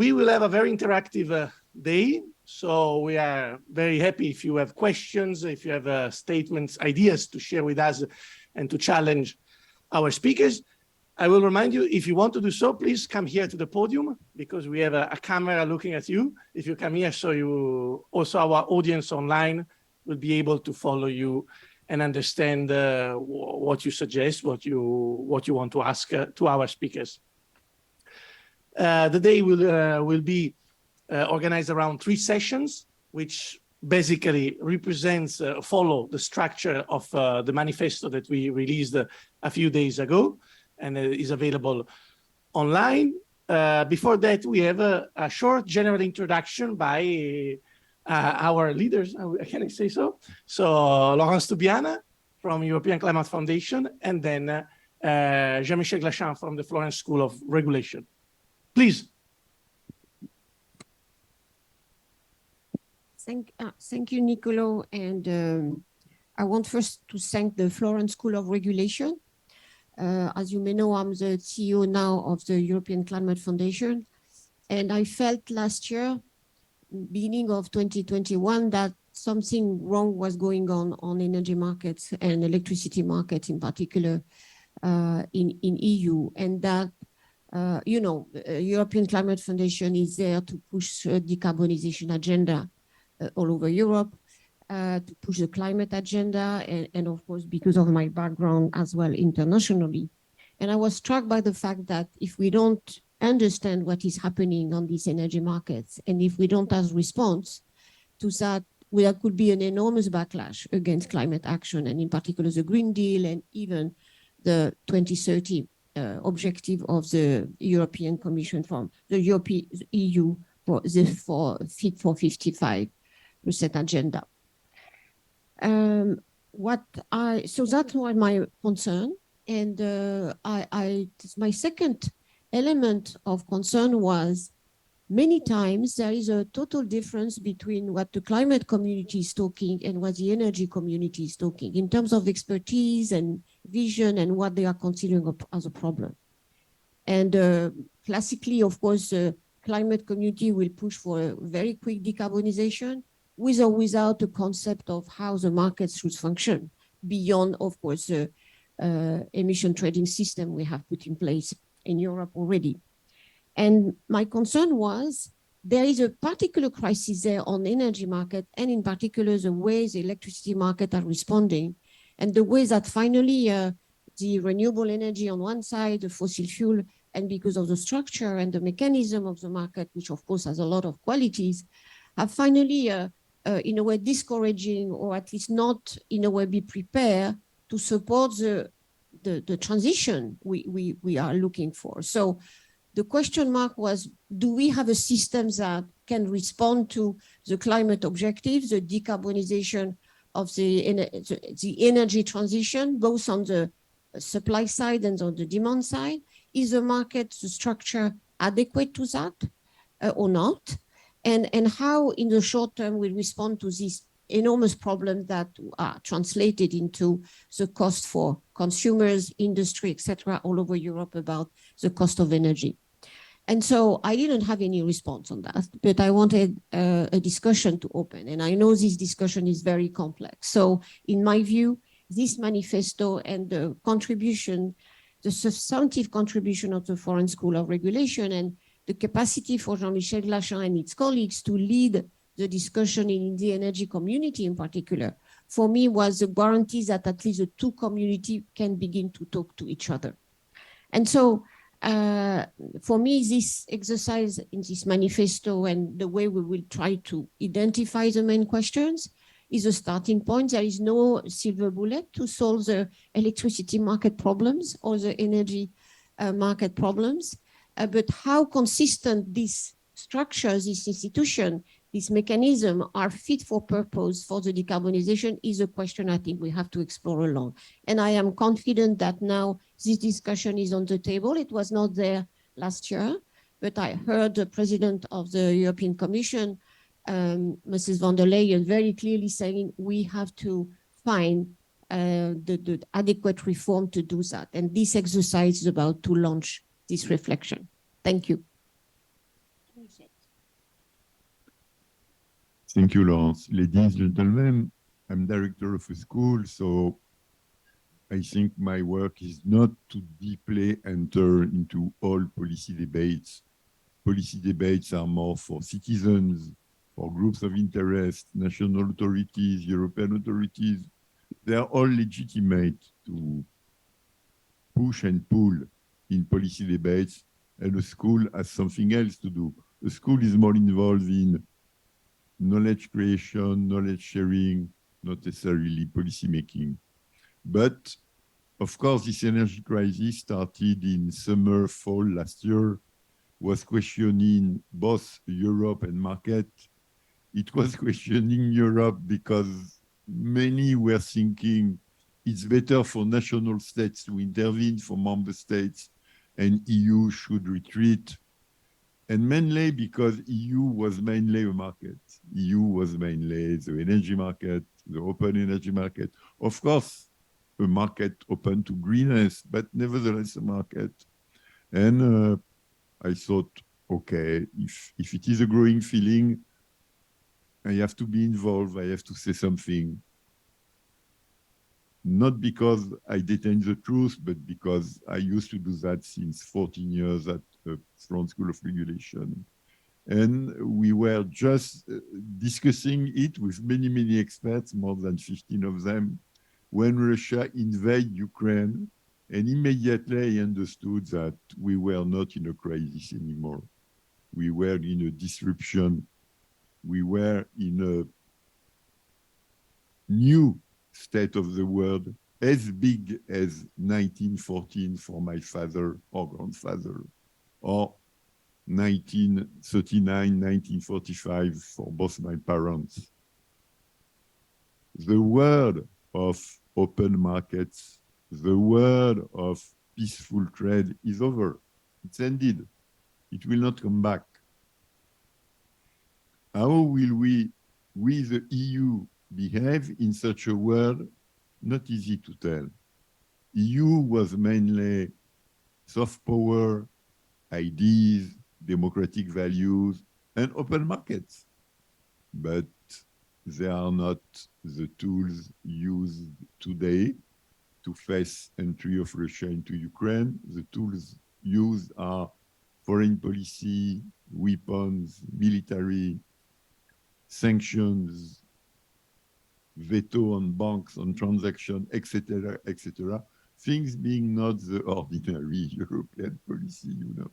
we will have a very interactive day. So we are very happy if you have questions, if you have statements, ideas to share with us and to challenge our speakers. I will remind you, if you want to do so, please come here to the podium because we have a camera looking at you. If you come here, so you also our audience online will be able to follow you and understand what you suggest, what you want to ask to our speakers. The day will be organized around 3 sessions, which basically represents, follow the structure of the manifesto that we released a few days ago and is available online. Before that, we have a short general introduction by our leaders, can I say so? So Florence from European Climate Foundation, and then Jean-Michel Glachan from the Florence School of Regulation. Please. Thank you, Nicolo. And I want first to thank the Florence School of Regulation. As you may know, I'm the CEO now of the European Climate Foundation. And I felt last year, beginning of 2021, that something wrong was going on energy markets and electricity markets in particular in EU. And that, you know, European Climate Foundation is there to push a decarbonization agenda all over Europe, to push the climate agenda, and of course, because of my background as well internationally. And I was struck by the fact that if we don't understand what is happening on these energy markets, and if we don't have response to that, there could be an enormous backlash against climate action, and in particular the Green Deal and even the 2030 objective of the European Commission from the European EU for Fit for 55% agenda. So that was my concern, and my second element of concern was many times there is a total difference between what the climate community is talking and what the energy community is talking in terms of expertise and vision and what they are considering as a problem. And classically, of course, the climate community will push for a very quick decarbonization with or without a concept of how the markets should function beyond, of course, the emission trading system we have put in place in Europe already. And my concern was there is a particular crisis there on the energy market, and in particular the way the electricity market are responding, and the way that finally the renewable energy on one side, the fossil fuel, and because of the structure and the mechanism of the market, which of course has a lot of qualities, have finally in a way discouraging, or at least not in a way be prepared to support the transition we are looking for. So the question mark was, do we have a system that can respond to the climate objectives, the decarbonization of the energy transition, both on the supply side and on the demand side? Is the market, the structure adequate to that or not? And how in the short term we respond to these enormous problems that are translated into the cost for consumers, industry, etc., all over Europe about the cost of energy. And so I didn't have any response on that, but I wanted a discussion to open. And I know this discussion is very complex. So in my view, this manifesto and the contribution, the substantive contribution of the Florence School of Regulation and the capacity for Jean-Michel Glachan and its colleagues to lead the discussion in the energy community in particular, for me was a guarantee that at least the two communities can begin to talk to each other. And so for me, this exercise in this manifesto and the way we will try to identify the main questions is a starting point. There is no silver bullet to solve the electricity market problems or the energy market problems. But how consistent these structures, this institution, this mechanism are fit for purpose for the decarbonization is a question I think we have to explore along. And I am confident that now this discussion is on the table. It was not there last year, but I heard the president of the European Commission, Mrs. von der Leyen, very clearly saying we have to find the adequate reform to do that. And this exercise is about to launch this reflection. Thank you. Thank you, Laurence. Ladies and gentlemen, I'm director of a school, so I think my work is not to deeply enter into all policy debates. Policy debates are more for citizens, for groups of interest, national authorities, European authorities. They are all legitimate to push and pull in policy debates, and a school has something else to do. A school is more involved in knowledge creation, knowledge sharing, not necessarily policy making. But of course, this energy crisis started in summer, fall last year, was questioning both Europe and market. It was questioning Europe because many were thinking it's better for national states to intervene for member states and EU should retreat. And mainly because EU was mainly a market. EU was mainly the energy market, the open energy market. Of course, a market open to greenness, but nevertheless a market. And I thought, okay, if it is a growing feeling, I have to be involved, I have to say something. Not because I detain the truth, but because I used to do that since 14 years at the Florence School of Regulation. And we were just discussing it with many, many experts, more than 15 of them, when Russia invaded Ukraine. And immediately I understood that we were not in a crisis anymore. We were in a disruption. We were in a new state of the world as big as 1914 for my father or grandfather, or 1939, 1945 for both my parents. The world of open markets, the world of peaceful trade is over. It's ended. It will not come back. How will we the EU, behave in such a world? Not easy to tell. EU was mainly soft power, ideas, democratic values, and open markets. But they are not the tools used today to face entry of Russia into Ukraine. The tools used are foreign policy, weapons, military, sanctions, veto on banks, on transactions, etc., etc. Things being not the ordinary European policy, you know.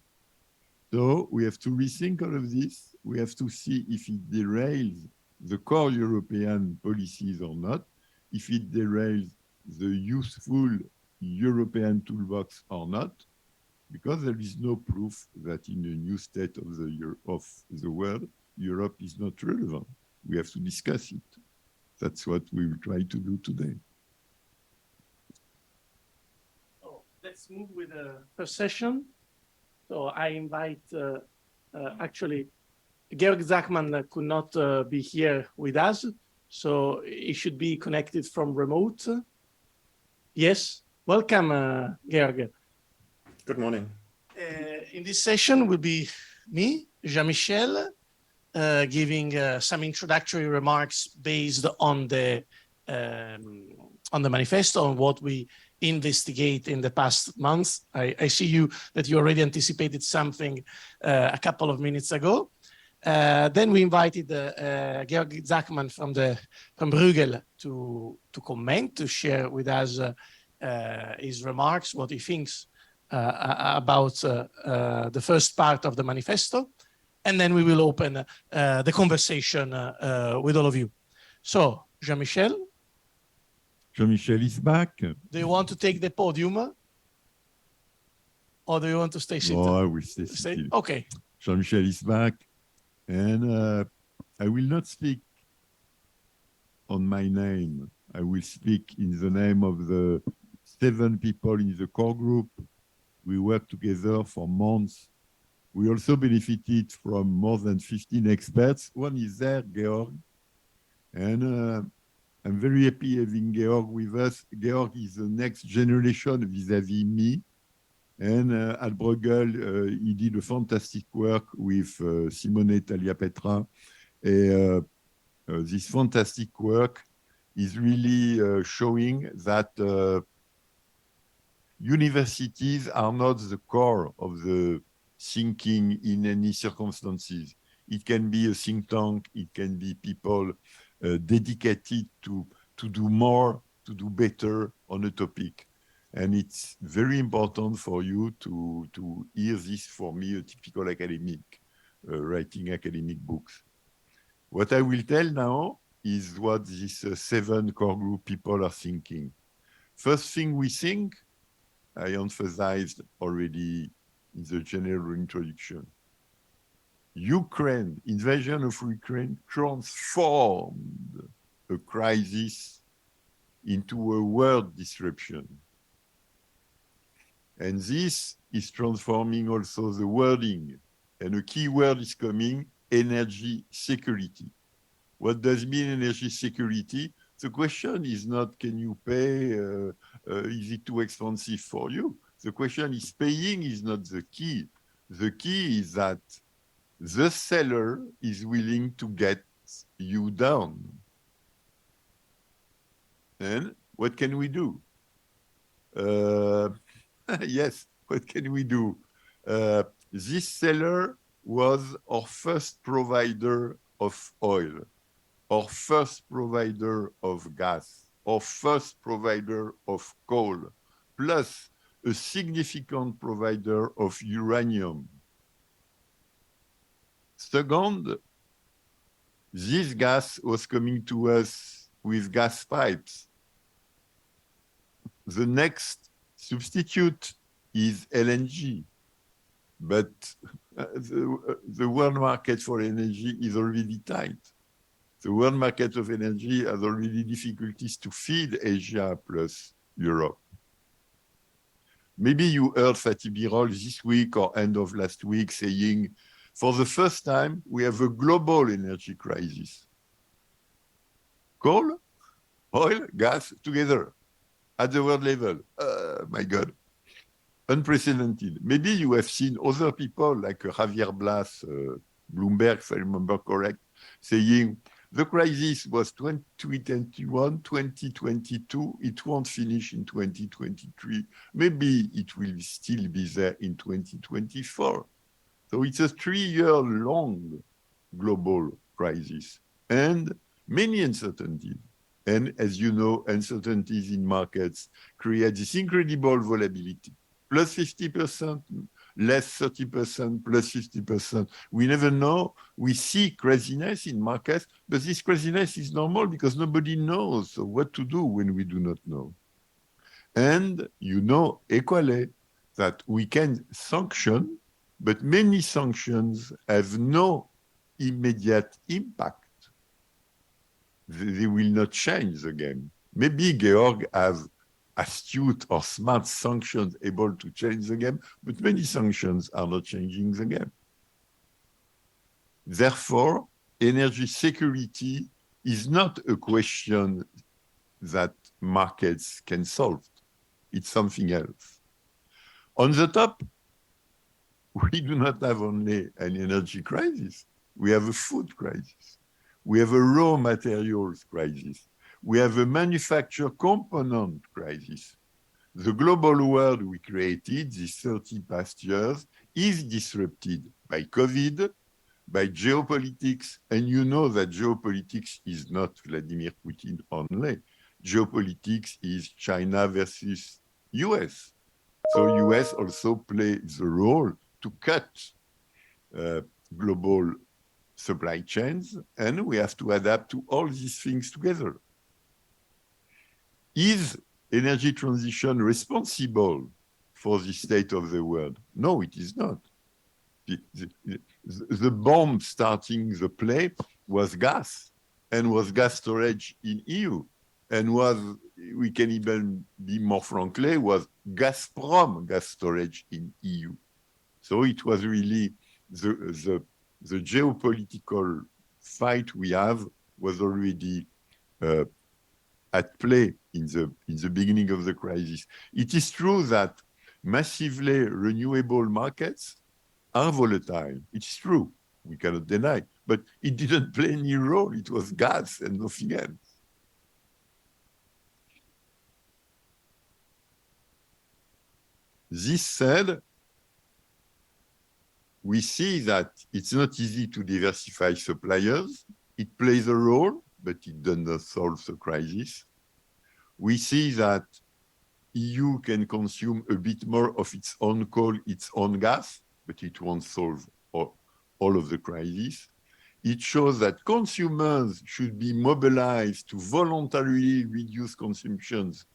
So we have to rethink all of this. We have to see if it derails the core European policies or not, if it derails the useful European toolbox or not, because there is no proof that in a new state of the world, Europe is not relevant. We have to discuss it. That's what we will try to do today. So let's move with the first session. So I invite, actually, Georg Zachman could not be here with us, so he should be connected from remote. Yes, welcome, Georg. Good morning. In this session will be me, Jean-Michel, giving some introductory remarks based on the manifesto, on what we investigate in the past months. I see that you already anticipated something a couple of minutes ago. Then we invited Georg Zachman from Bruegel to comment, to share with us his remarks, what he thinks about the first part of the manifesto. And then we will open the conversation with all of you. So, Jean-Michel? Jean-Michel is back. Do you want to take the podium? Or do you want to stay seated? No, I will stay seated. Okay. Jean-Michel is back. And I will not speak on my name. I will speak in the name of the 7 people in the core group. We worked together for months. We also benefited from more than 15 experts. One is there, Georg. And I'm very happy having Georg with us. Georg is the next generation vis-à-vis me. And at Bruegel, he did a fantastic work with Simone Tagliapetra. This fantastic work is really showing that universities are not the core of the thinking in any circumstances. It can be a think tank, it can be people dedicated to do more, to do better on a topic. And it's very important for you to hear this, for me, a typical academic, writing academic books. What I will tell now is what these 7 core group people are thinking. First thing we think, I emphasized already in the general introduction. Ukraine, invasion of Ukraine, transformed a crisis into a world disruption. And this is transforming also the wording. And a key word is coming, energy security. What does mean energy security? The question is not, can you pay? Is it too expensive for you? The question is, paying is not the key. The key is that the seller is willing to get you down. And what can we do? Yes, what can we do? This seller was our first provider of oil, our first provider of gas, our first provider of coal, plus a significant provider of uranium. Second, this gas was coming to us with gas pipes. The next substitute is LNG, but the world market for energy is already tight. The world market of energy has already difficulties to feed Asia plus Europe. Maybe you heard Fatih Birol this week or end of last week saying, for the first time, we have a global energy crisis. Coal, oil, gas together at the world level. My God, unprecedented. Maybe you have seen other people like Javier Blas, Bloomberg, if I remember correct, saying the crisis was 2021, 2022. It won't finish in 2023. Maybe it will still be there in 2024. So it's a 3-year-long global crisis and many uncertainties. And as you know, uncertainties in markets create this incredible volatility. Plus 50%, less 30%, plus 50%. We never know. We see craziness in markets, but this craziness is normal because nobody knows what to do when we do not know. And you know equally that we can sanction, but many sanctions have no immediate impact. They will not change the game. Maybe Georg have astute or smart sanctions able to change the game, but many sanctions are not changing the game. Therefore, energy security is not a question that markets can solve. It's something else. On the top, we do not have only an energy crisis. We have a food crisis. We have a raw materials crisis. We have a manufacture component crisis. The global world we created these 30 past years is disrupted by COVID, by geopolitics. And you know that geopolitics is not Vladimir Putin only. Geopolitics is China versus US. So US also plays a role to cut global supply chains, and we have to adapt to all these things together. Is energy transition responsible for the state of the world? No, it is not. The bomb starting the play was gas, and was gas storage in EU, and was, we can even be more frankly, was Gazprom gas storage in EU. So it was really the geopolitical fight we have was already at play in the beginning of the crisis. It is true that massively renewable markets are volatile. It's true, we cannot deny, but it didn't play any role. It was gas and nothing else. This said, we see that it's not easy to diversify suppliers. It plays a role, but it does not solve the crisis. We see that EU can consume a bit more of its own coal, its own gas, but it won't solve all of the crisis. It shows that consumers should be mobilized to voluntarily reduce consumptions,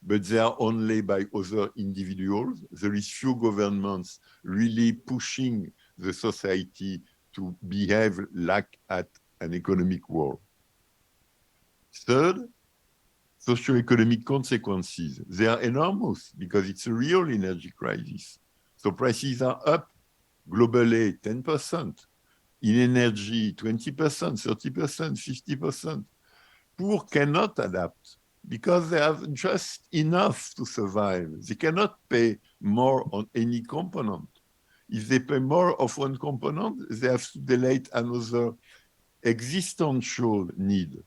but they are only by other individuals. There is few governments really pushing the society to behave like at an economic war. Third, socioeconomic consequences. They are enormous because it's a real energy crisis. So prices are up globally 10%, in energy 20%, 30%, 50%. Poor cannot adapt because they have just enough to survive. They cannot pay more on any component. If they pay more of one component, they have to delay another existential need.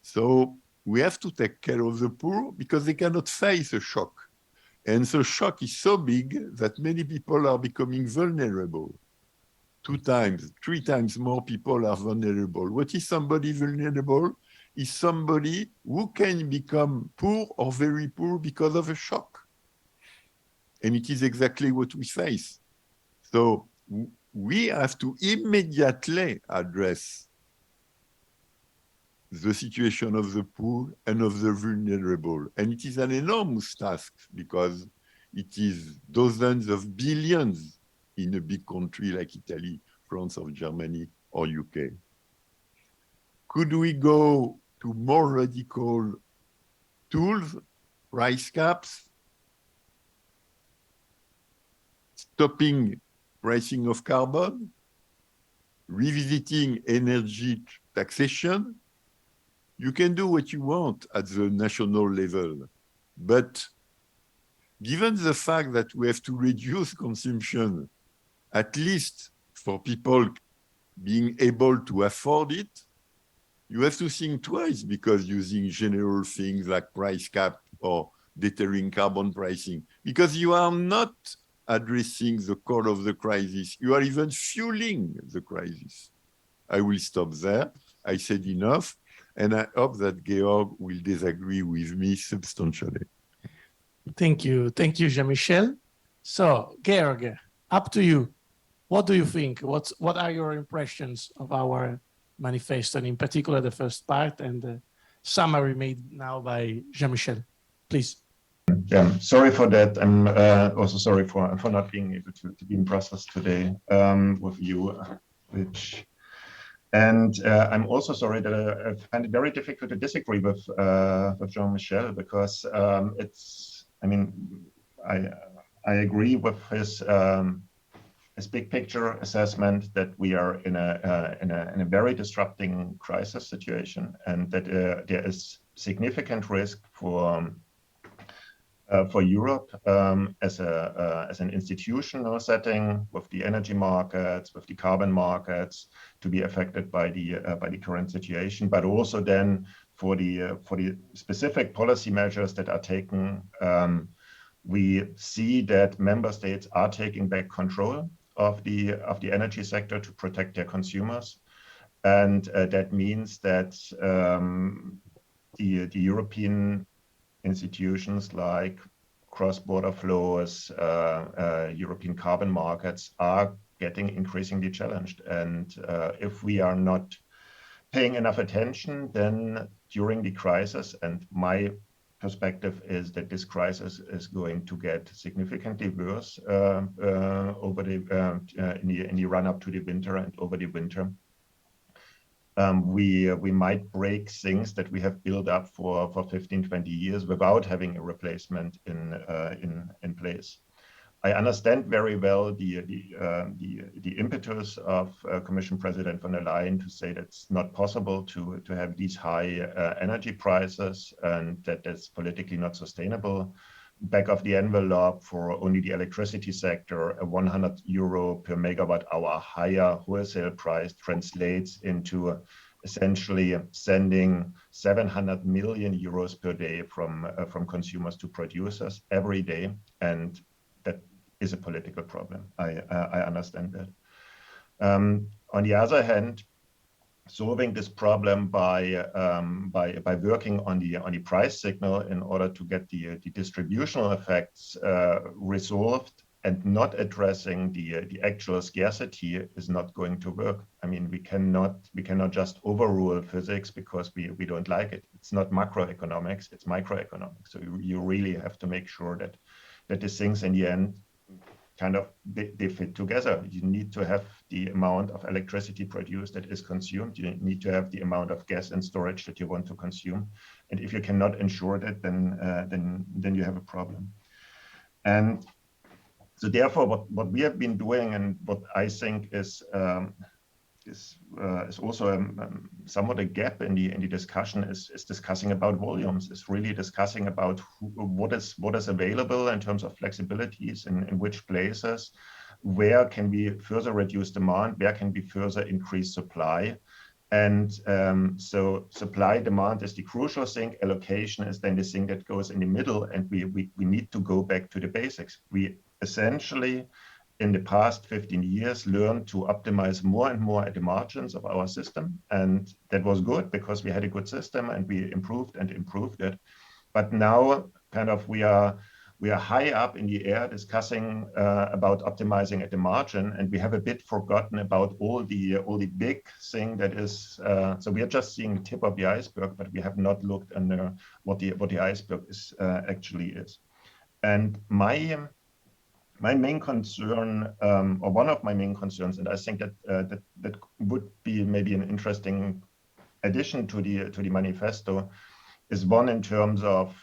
So we have to take care of the poor because they cannot face a shock. And the shock is so big that many people are becoming vulnerable. 2 times, 3 times more people are vulnerable. What is somebody vulnerable? Is somebody who can become poor or very poor because of a shock. And it is exactly what we face. So we have to immediately address the situation of the poor and of the vulnerable. And it is an enormous task because it is dozens of billions in a big country like Italy, France, or Germany, or UK. Could we go to more radical tools, price caps, stopping pricing of carbon, revisiting energy taxation? You can do what you want at the national level, but given the fact that we have to reduce consumption, at least for people being able to afford it, you have to think twice because using general things like price cap or deterring carbon pricing, because you are not addressing the core of the crisis. You are even fueling the crisis. I will stop there. I said enough. And I hope that Georg will disagree with me substantially. Thank you. Thank you, Jean-Michel. So, Georg, up to you. What do you think? What are your impressions of our manifesto, and in particular the first part and the summary made now by Jean-Michel? Please. Yeah, sorry for that. I'm also sorry for not being able to be in Brussels today with you, And I'm also sorry that I find it very difficult to disagree with Jean-Michel because I agree with his big picture assessment that we are in a very disrupting crisis situation, and that there is significant risk for Europe as an institutional setting with the energy markets, with the carbon markets, to be affected by the current situation, but also then for the specific policy measures that are taken. We see that member states are taking back control of the energy sector to protect their consumers, and that means that the European institutions like cross-border flows, European carbon markets are getting increasingly challenged. And if we are not paying enough attention, then during the crisis, and my perspective is that this crisis is going to get significantly worse over in the run-up to the winter and over the winter. We might break things that we have built up for 15, 20 years without having a replacement in place. I understand very well the impetus of Commission President von der Leyen to say that it's not possible to have these high energy prices and that that's politically not sustainable. back of the envelope for only the electricity sector, a 100 euro per megawatt hour higher wholesale price translates into essentially sending 700 million euros per day from consumers to producers every day, and that is a political problem. I understand that. On the other hand, solving this problem by working on the price signal in order to get the distributional effects resolved and not addressing the actual scarcity is not going to work. I mean, we cannot just overrule physics because we don't like it. It's not macroeconomics, it's microeconomics. So you really have to make sure that these things in the end kind of they fit together. You need to have the amount of electricity produced that is consumed. You need to have the amount of gas and storage that you want to consume. And if you cannot ensure that, then you have a problem. And so therefore, what we have been doing and what I think is also somewhat a gap in the discussion is discussing about volumes. It's really discussing about what is available in terms of flexibilities in which places, where can we further reduce demand, where can we further increase supply. And so supply demand is the crucial thing. Allocation is then the thing that goes in the middle, and we need to go back to the basics. We essentially, in the past 15 years, learned to optimize more and more at the margins of our system. And that was good because we had a good system and we improved it. But now kind of we are high up in the air discussing about optimizing at the margin, and we have a bit forgotten about all the big thing that is, so we are just seeing the tip of the iceberg, but we have not looked under what the iceberg is actually is. And my main concern, or one of my main concerns, and I think that would be maybe an interesting addition to the manifesto, is one in terms of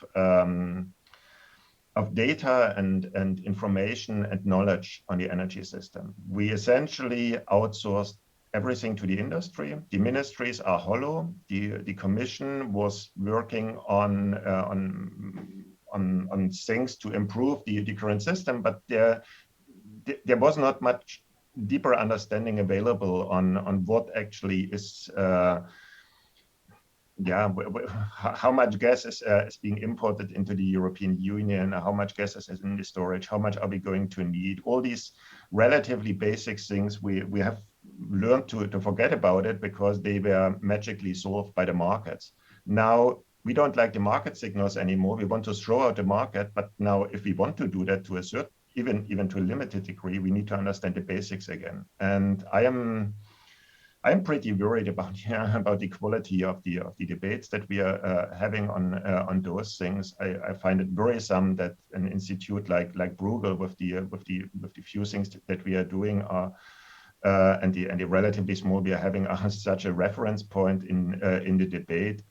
data and information and knowledge on the energy system. We essentially outsourced everything to the industry. The ministries are hollow. The Commission was working on things to improve the current system, but there was not much deeper understanding available on what actually is, how much gas is being imported into the European Union, how much gas is in the storage, how much are we going to need. All these relatively basic things we have learned to forget about it because they were magically solved by the markets. Now, we don't like the market signals anymore. We want to throw out the market, but now if we want to do that to a certain, even to a limited degree, we need to understand the basics again. And I'm pretty worried about the quality of the debates that we are having on those things. I find it worrisome that an institute like Bruegel with the few things that we are doing are and the relatively small we are having such a reference point in the debate.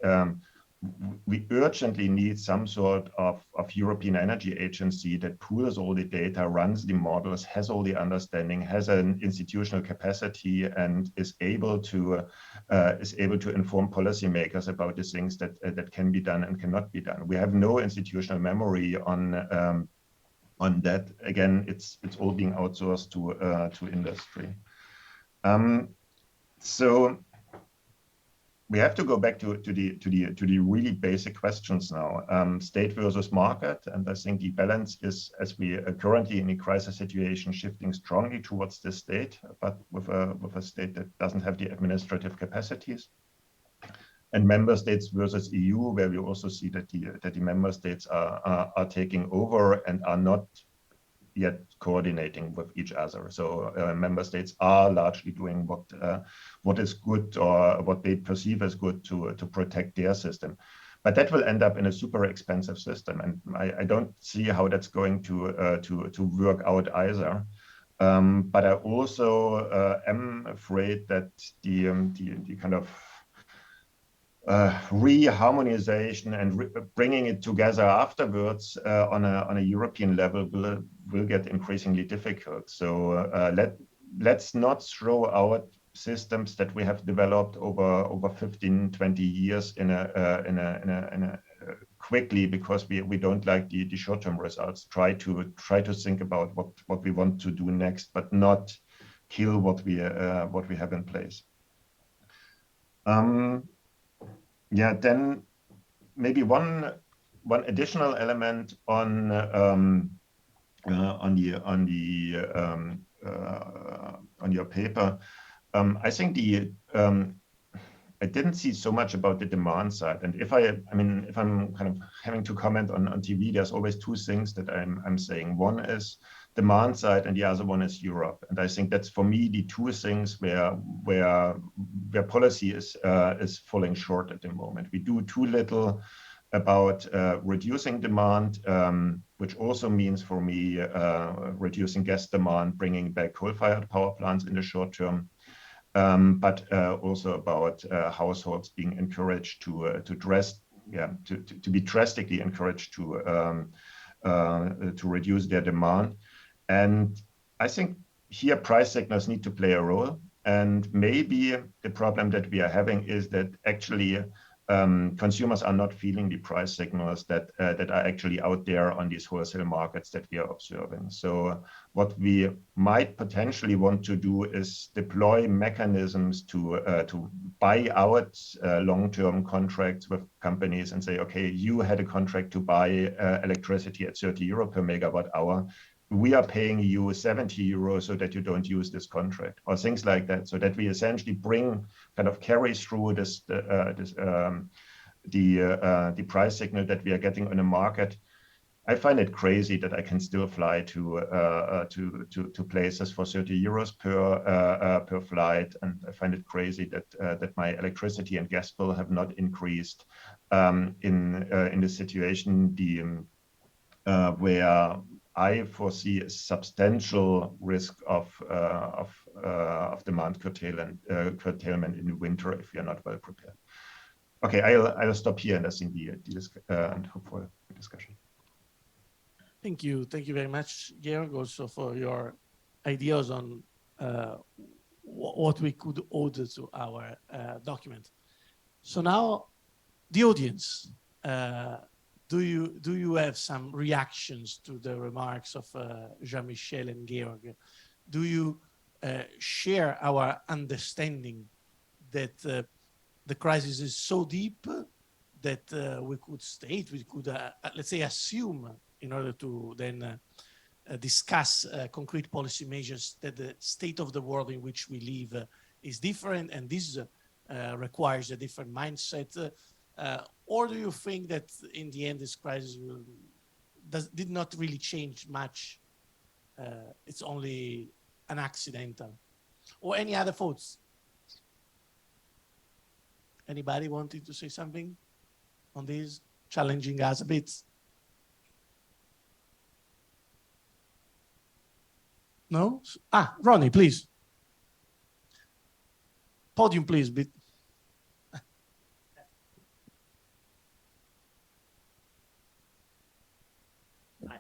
We urgently need some sort of European energy agency that pools all the data, runs the models, has all the understanding, has an institutional capacity, and is able to inform policymakers about the things that can be done and cannot be done. We have no institutional memory on that. Again, it's all being outsourced to industry. So we have to go back to the really basic questions now. State versus market, and I think the balance is, as we are currently in a crisis situation, shifting strongly towards the state, but with a state that doesn't have the administrative capacities. And member states versus EU, where we also see that the member states are taking over and are not yet coordinating with each other. So member states are largely doing what is good or what they perceive as good to protect their system. But that will end up in a super expensive system. And I don't see how that's going to work out either. But I also am afraid that the kind of reharmonization and bringing it together afterwards on a European level will get increasingly difficult. So let's not throw out systems that we have developed over 15, 20 years in a quickly because we don't like the short-term results. Try to think about what we want to do next, but not kill what we have in place. Yeah, then maybe one additional element on your paper. I think I didn't see so much about the demand side. And if I'm kind of having to comment on TV, there's always two things that I'm saying. One is demand side, and the other one is Europe. And I think that's for me the two things where policy is falling short at the moment. We do too little about reducing demand, which also means for me reducing gas demand, bringing back coal-fired power plants in the short term. But also about households being encouraged to be drastically encouraged to reduce their demand. And I think here price signals need to play a role. And maybe the problem that we are having is that actually consumers are not feeling the price signals that are actually out there on these wholesale markets that we are observing. So what we might potentially want to do is deploy mechanisms to buy out long-term contracts with companies and say, okay, you had a contract to buy electricity at 30 euro per megawatt hour. We are paying you 70 euros so that you don't use this contract, or things like that, so that we essentially carry through the price signal that we are getting on the market. I find it crazy that I can still fly to places for 30 euros per flight, and I find it crazy that my electricity and gas bill have not increased in the situation where I foresee a substantial risk of demand curtailment in the winter if we are not well prepared. Okay, I'll stop here and I think and hope for a discussion. Thank you very much, Georg, also for your ideas on what we could order to our document. So now, the audience. Do you have some reactions to the remarks of Jean-Michel and Georg? Do you share our understanding that the crisis is so deep that we could let's say assume, in order to then discuss concrete policy measures, that the state of the world in which we live is different, and this requires a different mindset? Or do you think that in the end this crisis did not really change much? It's only an accidental? Or any other thoughts? Anybody wanting to say something on this, challenging us a bit? No? Ronnie, please. Podium, please.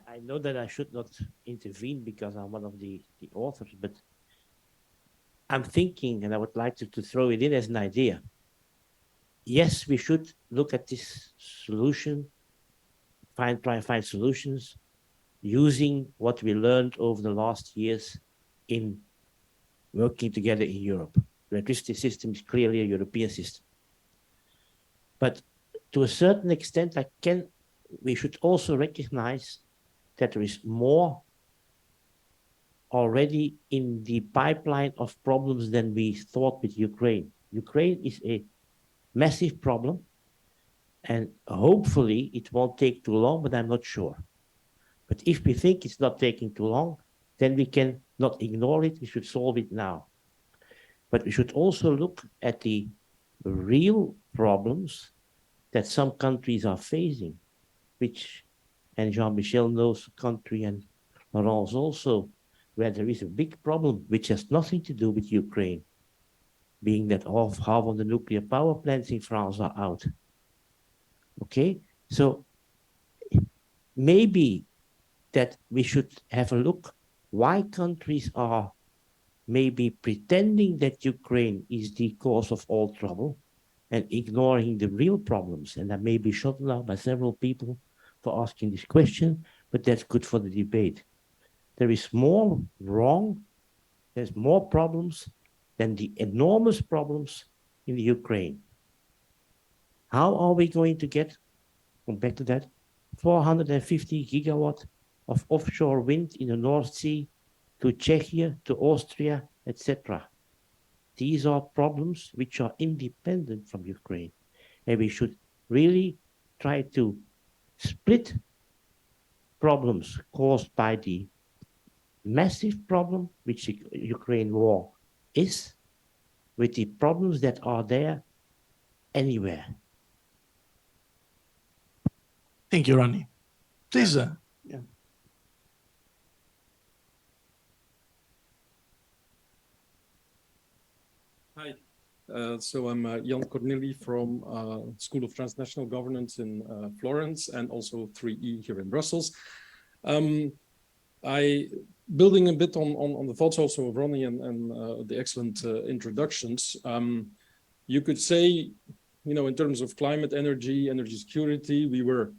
I know that I should not intervene because I'm one of the authors, but I'm thinking, and I would like to throw it in as an idea. Yes, we should look at this solution, try and find solutions using what we learned over the last years in working together in Europe. The electricity system is clearly a European system. But to a certain extent, we should also recognize that there is more already in the pipeline of problems than we thought with Ukraine. Ukraine is a massive problem, and hopefully it won't take too long, but I'm not sure. But if we think it's not taking too long, then we can not ignore it. We should solve it now. But we should also look at the real problems that some countries are facing, and Jean-Michel knows the country, and Laurence also, where there is a big problem which has nothing to do with Ukraine, being that half of the nuclear power plants in France are out. Okay, so maybe that we should have a look why countries are maybe pretending that Ukraine is the cause of all trouble, and ignoring the real problems. And I may be shot now by several people for asking this question, but that's good for the debate. There is more wrong, there's more problems than the enormous problems in the Ukraine. How are we going to get, come back to that, 450 gigawatt of offshore wind in the North Sea to Czechia, to Austria, etc.? These are problems which are independent from Ukraine. And we should really try to split problems caused by the massive problem which the Ukraine war is with the problems that are there anywhere. Thank you, Ronnie. Please. Yeah. Hi, so I'm Jan Corneli from School of Transnational Governance in Florence and also 3E here in Brussels. Building a bit on the thoughts also of Ronnie and the excellent introductions, you could say, in terms of climate, energy security, we were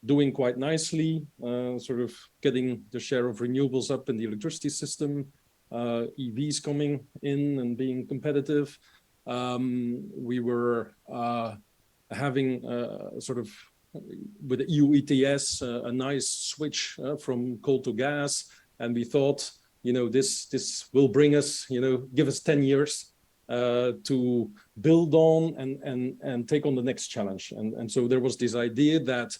doing quite nicely, sort of getting the share of renewables up in the electricity system, EVs coming in and being competitive. We were having sort of, with the EU ETS, a nice switch from coal to gas. And we thought, this will bring us, give us 10 years to build on and take on the next challenge. And so there was this idea that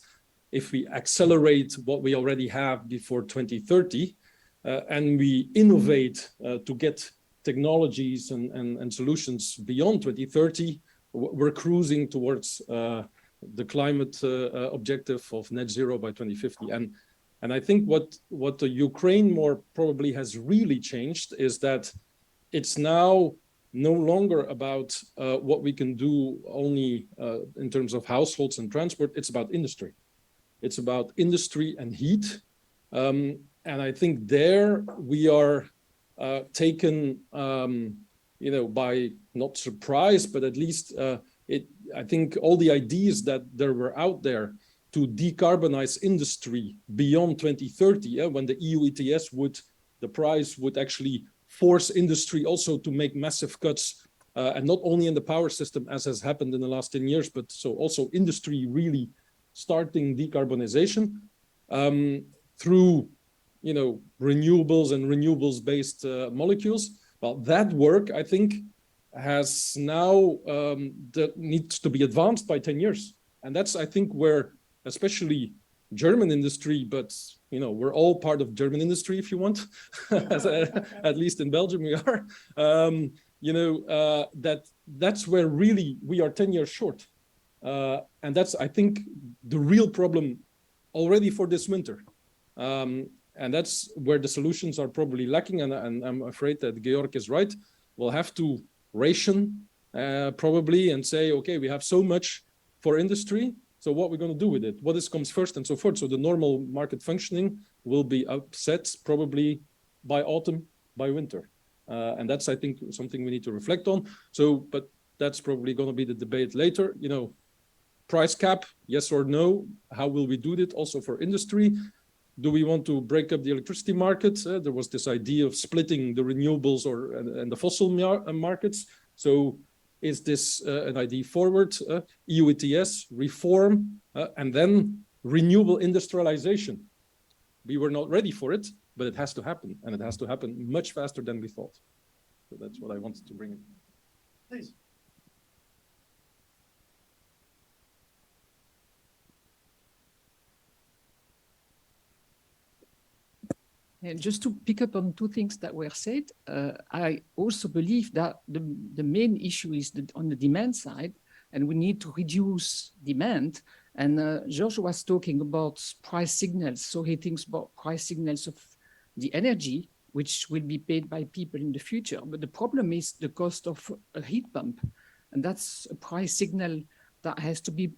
if we accelerate what we already have before 2030, and we innovate to get technologies and solutions beyond 2030, we're cruising towards the climate objective of net zero by 2050. And I think what the Ukraine war probably has really changed is that it's now no longer about what we can do only in terms of households and transport. It's about industry. It's about industry and heat. And I think there we are taken, by not surprise, but at least I think all the ideas that there were out there to decarbonize industry beyond 2030, when the EU ETS the price would actually force industry also to make massive cuts, and not only in the power system, as has happened in the last 10 years, but so also industry really starting decarbonization through, renewables and renewables-based molecules. Well, that work, I think, has now that needs to be advanced by 10 years. And that's, I think, where especially German industry, but, we're all part of German industry, if you want, at least in Belgium we are, that's where really we are 10 years short. And that's, I think, the real problem already for this winter. And that's where the solutions are probably lacking. And I'm afraid that Georg is right. We'll have to ration probably and say, okay, we have so much for industry. So what we're going to do with it? What comes first and so forth. So the normal market functioning will be upset probably by autumn, by winter. And that's, I think, something we need to reflect on. So, but that's probably going to be the debate later. Price cap, yes or no? How will we do that also for industry? Do we want to break up the electricity market? There was this idea of splitting the renewables and the fossil markets. So is this an idea forward? EU ETS, reform, and then renewable industrialization. We were not ready for it, but it has to happen. And it has to happen much faster than we thought. So that's what I wanted to bring in. Please. And just to pick up on two things that were said, I also believe that the main issue is on the demand side, and we need to reduce demand. And George was talking about price signals. So he thinks about price signals of the energy, which will be paid by people in the future. But the problem is the cost of a heat pump. And that's a price signal that has to be,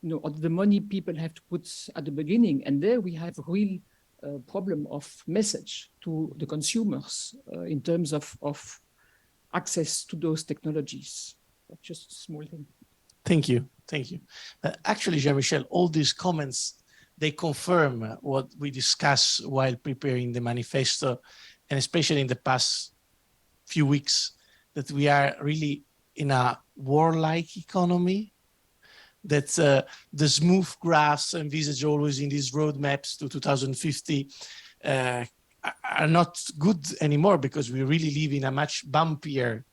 the money people have to put at the beginning. And there we have real problem of message to the consumers in terms of access to those technologies. Just a small thing. Thank you. Thank you. Actually, Jean-Michel, all these comments, they confirm what we discussed while preparing the manifesto, and especially in the past few weeks, that we are really in a warlike economy, that the smooth graphs envisaged always in these roadmaps to 2050 are not good anymore, because we really live in a much bumpier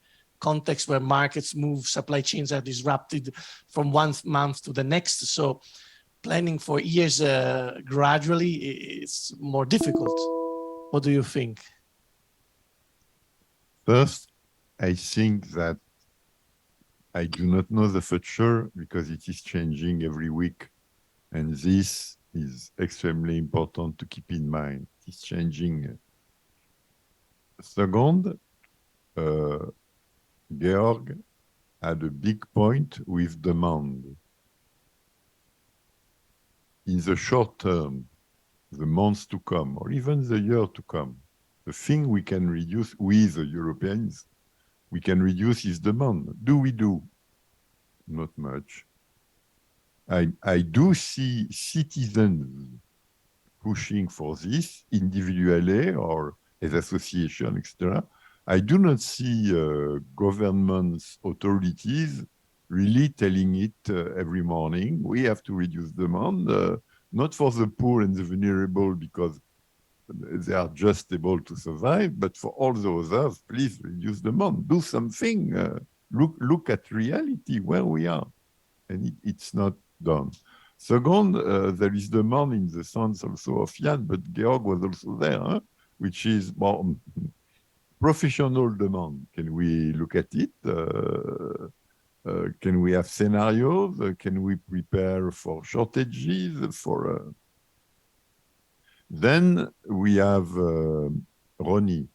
context where markets move, supply chains are disrupted from one month to the next. So planning for years gradually is more difficult. What do you think? First, I think that I do not know the future because it is changing every week. And this is extremely important to keep in mind. It's changing. Second, Georg had a big point with demand. In the short term, the months to come, or even the year to come, the thing we can reduce with the Europeans, we can reduce is demand. Do we do? Not much. I do see citizens pushing for this individually or as association, etc. I do not see governments, authorities really telling it every morning. We have to reduce demand, not for the poor and the vulnerable because they are just able to survive, but for all the others, please reduce demand. Do something. Look at reality where we are, and it's not done. Second, there is demand in the sense also of Jan, but Georg was also there, which is more professional demand. Can we look at it? Can we have scenarios? Can we prepare for shortages? Then we have Ronnie.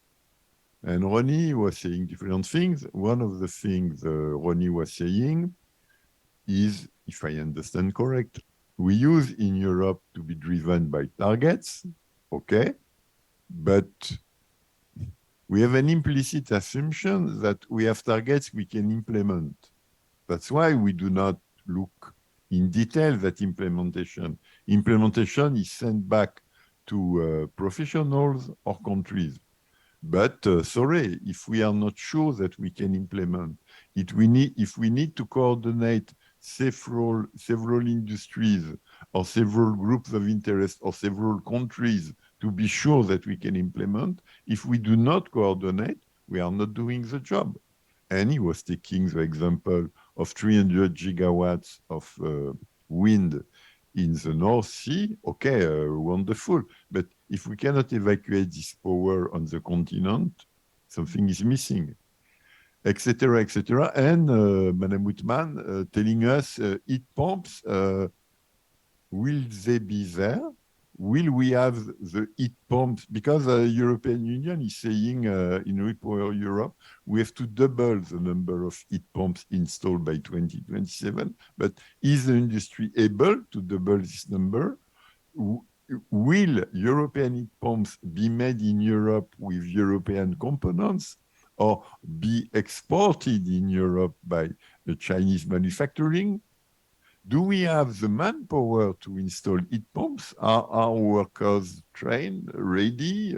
And Ronnie was saying different things. One of the things Ronnie was saying is, if I understand correct, we use in Europe to be driven by targets, okay? But we have an implicit assumption that we have targets we can implement. That's why we do not look in detail at implementation. Implementation is sent back to professionals or countries. But sorry, if we are not sure that we can implement it, if we need to coordinate several industries or several groups of interest or several countries to be sure that we can implement, if we do not coordinate, we are not doing the job. And he was taking the example of 300 gigawatts of wind in the North Sea. Okay, wonderful. But if we cannot evacuate this power on the continent, something is missing, etc., etc. And Madame Wittmann telling us heat pumps, will they be there? Will we have the heat pumps? Because the European Union is saying in Repower Europe, we have to double the number of heat pumps installed by 2027. But is the industry able to double this number? Will European heat pumps be made in Europe with European components or be exported in Europe by the Chinese manufacturing? Do we have the manpower to install heat pumps? Are our workers trained, ready?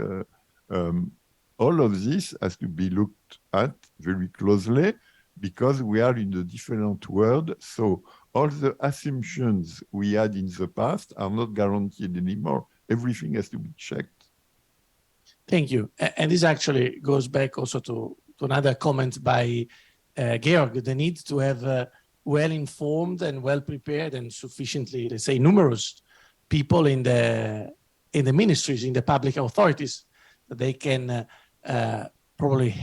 All of this has to be looked at very closely because we are in a different world. So all the assumptions we had in the past are not guaranteed anymore. Everything has to be checked. Thank you. And this actually goes back also to another comment by Georg, the need to have well-informed and well-prepared and sufficiently, let's say, numerous people in the ministries, in the public authorities, that they can probably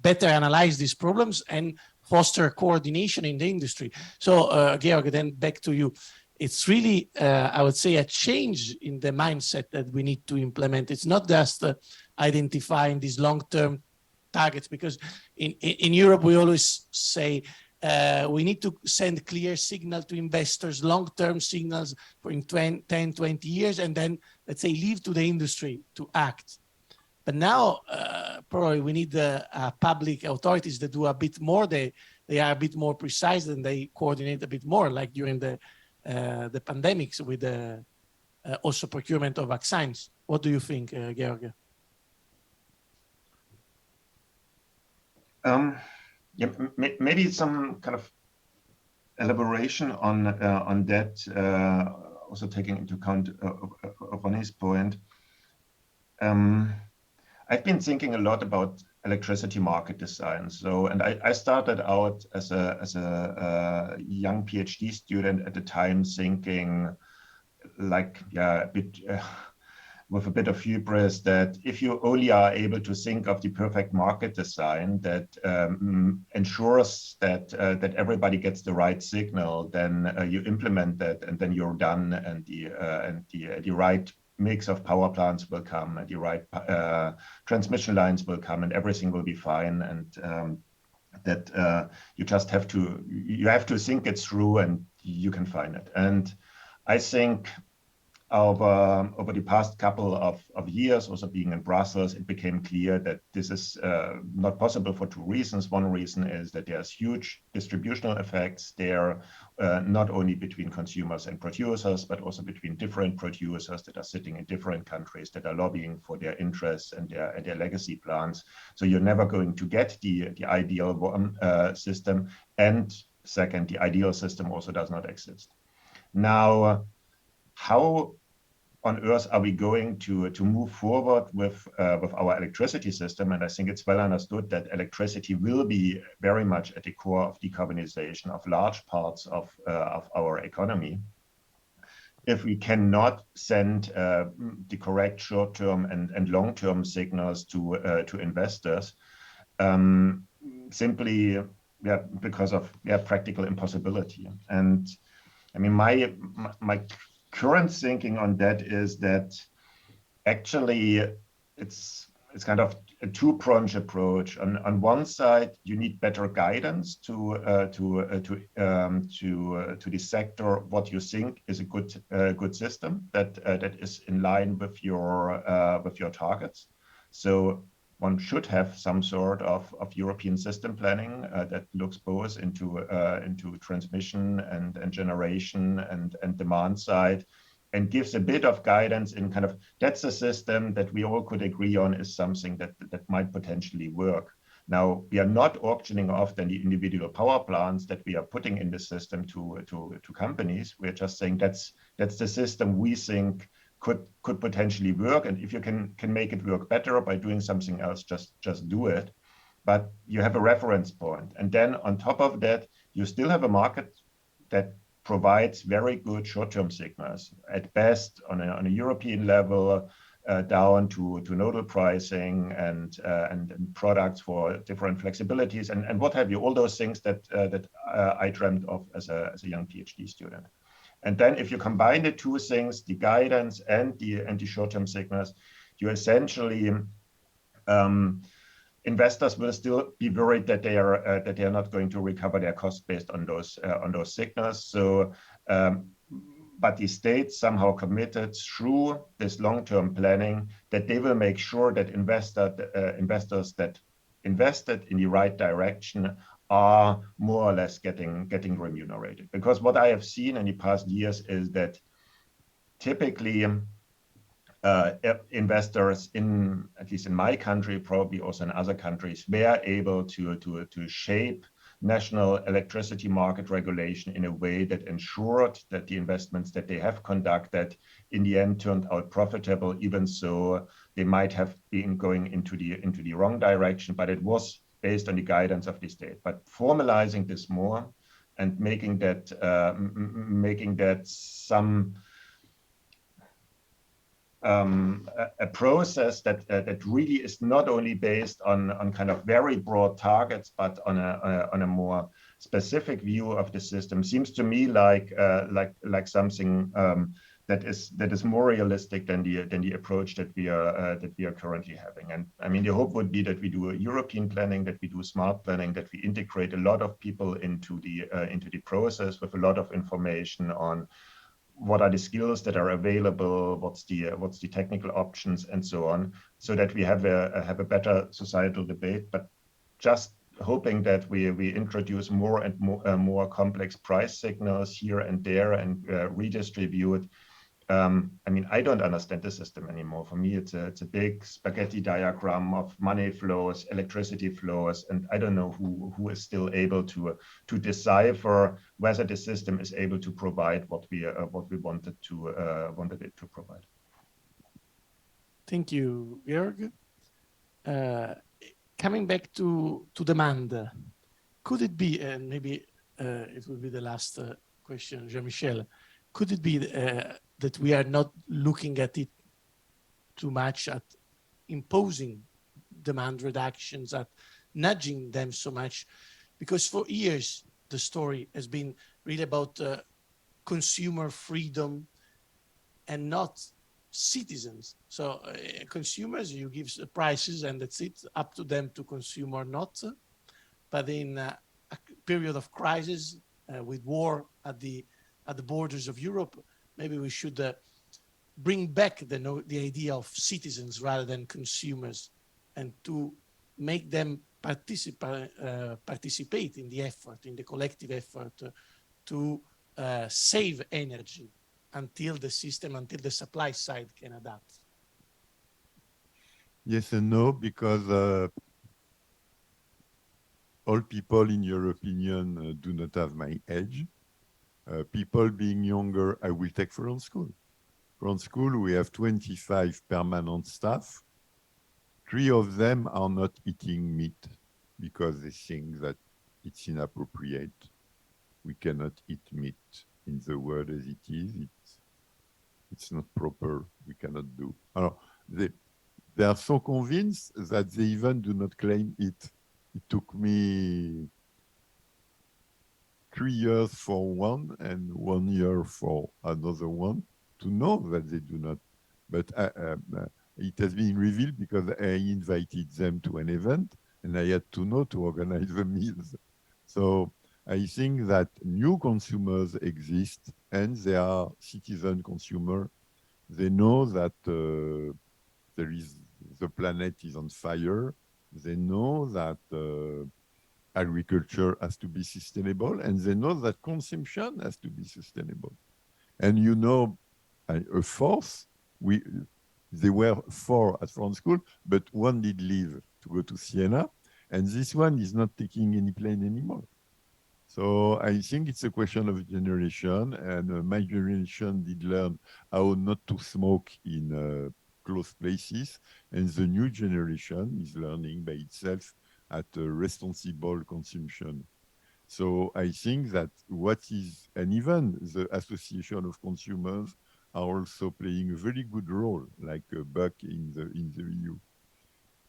better analyze these problems and foster coordination in the industry. So, Georg, then back to you. It's really, I would say, a change in the mindset that we need to implement. It's not just identifying these long-term targets, because in Europe, we always say, we need to send clear signal to investors, long-term signals for in 10, 20 years, and then, let's say, leave to the industry to act. But now probably we need the public authorities that do a bit more. They are a bit more precise and they coordinate a bit more, like during the pandemics with the also procurement of vaccines. What do you think, Georg? Yeah, maybe some kind of elaboration on that, also taking into account Ronnie's point. I've been thinking a lot about electricity market design. So, and I started out as a young PhD student at the time, thinking like, yeah, a bit with a bit of hubris, that if you only are able to think of the perfect market design that ensures that that everybody gets the right signal, then you implement that, and then you're done, and the right mix of power plants will come, and the right transmission lines will come, and everything will be fine. And that you just have to think it through, and you can find it. And I think over the past couple of years, also being in Brussels, it became clear that this is not possible for two reasons. One reason is that there's huge distributional effects there, not only between consumers and producers, but also between different producers that are sitting in different countries that are lobbying for their interests and their legacy plans. So you're never going to get the ideal system. And second, the ideal system also does not exist. Now, how on earth are we going to move forward with our electricity system? And I think it's well understood that electricity will be very much at the core of decarbonization of large parts of our economy. If we cannot send the correct short-term and long-term signals to investors, simply because of practical impossibility. And I mean, my current thinking on that is that actually it's kind of a two-pronged approach. On one side, you need better guidance to the sector what you think is a good system that is in line with your targets. So one should have some sort of European system planning that looks both into transmission and generation and demand side, and gives a bit of guidance in kind of, that's a system that we all could agree on is something that might potentially work. Now, we are not auctioning off then the individual power plants that we are putting in the system to companies. We're just saying that's the system we think could potentially work, and if you can make it work better by doing something else, just do it. But you have a reference point, and then on top of that, you still have a market that provides very good short-term signals, at best on a European level, down to nodal pricing and products for different flexibilities and what have you, all those things that I dreamt of as a young PhD student. And then if you combine the two things, the guidance and the short-term signals, you essentially, investors will still be worried that they are not going to recover their cost based on those signals. So, but the state somehow committed through this long-term planning that they will make sure that investors that invested in the right direction are more or less getting remunerated. Because what I have seen in the past years is that typically investors at least in my country, probably also in other countries, were able to shape national electricity market regulation in a way that ensured that the investments that they have conducted in the end turned out profitable, even so they might have been going into the wrong direction, but it was based on the guidance of the state. But formalizing this more and making that some a process that really is not only based on kind of very broad targets, but on a more specific view of the system, seems to me like something that is more realistic than the approach that we are currently having. And I mean, the hope would be that we do a European planning, that we do smart planning, that we integrate a lot of people into the process with a lot of information on what are the skills that are available, what's the technical options, and so on, so that we have a better societal debate. But just hoping that we introduce more and more complex price signals here and there and redistribute. I mean, I don't understand the system anymore. For me, it's a big spaghetti diagram of money flows, electricity flows, and I don't know who is still able to decipher whether the system is able to provide what we wanted it to provide. Thank you, Georg. Coming back to demand, could it be, and maybe it will be the last question, Jean-Michel, could it be that we are not looking at it too much at imposing demand reductions, at nudging them so much? Because for years, the story has been really about consumer freedom and not citizens. So consumers, you give prices and that's it, up to them to consume or not. But in a period of crisis, with war at the borders of Europe, maybe we should bring back the idea of citizens rather than consumers, and to make them participate in the effort, in the collective effort to save energy until the system, until the supply side can adapt. Yes and no, because all people, in your opinion, do not have my age. People being younger, I will take Florence School. Florence School, we have 25 permanent staff. 3 of them are not eating meat because they think that it's inappropriate. We cannot eat meat in the world as it is. It's not proper. We cannot do. They are so convinced that they even do not claim it. It took me 3 years for one and 1 year for another one to know that they do not. But it has been revealed because I invited them to an event and I had to know to organize the meals. So I think that new consumers exist and they are citizen consumer. They know that the planet is on fire. They know that agriculture has to be sustainable, and they know that consumption has to be sustainable. And you know, a fourth, they were 4 at Florence School, but one did leave to go to Siena, and this one is not taking any plane anymore. So I think it's a question of generation, and my generation did learn how not to smoke in closed places, and the new generation is learning by itself at responsible consumption. So I think that and even the Association of Consumers are also playing a very good role, like Buck in the EU.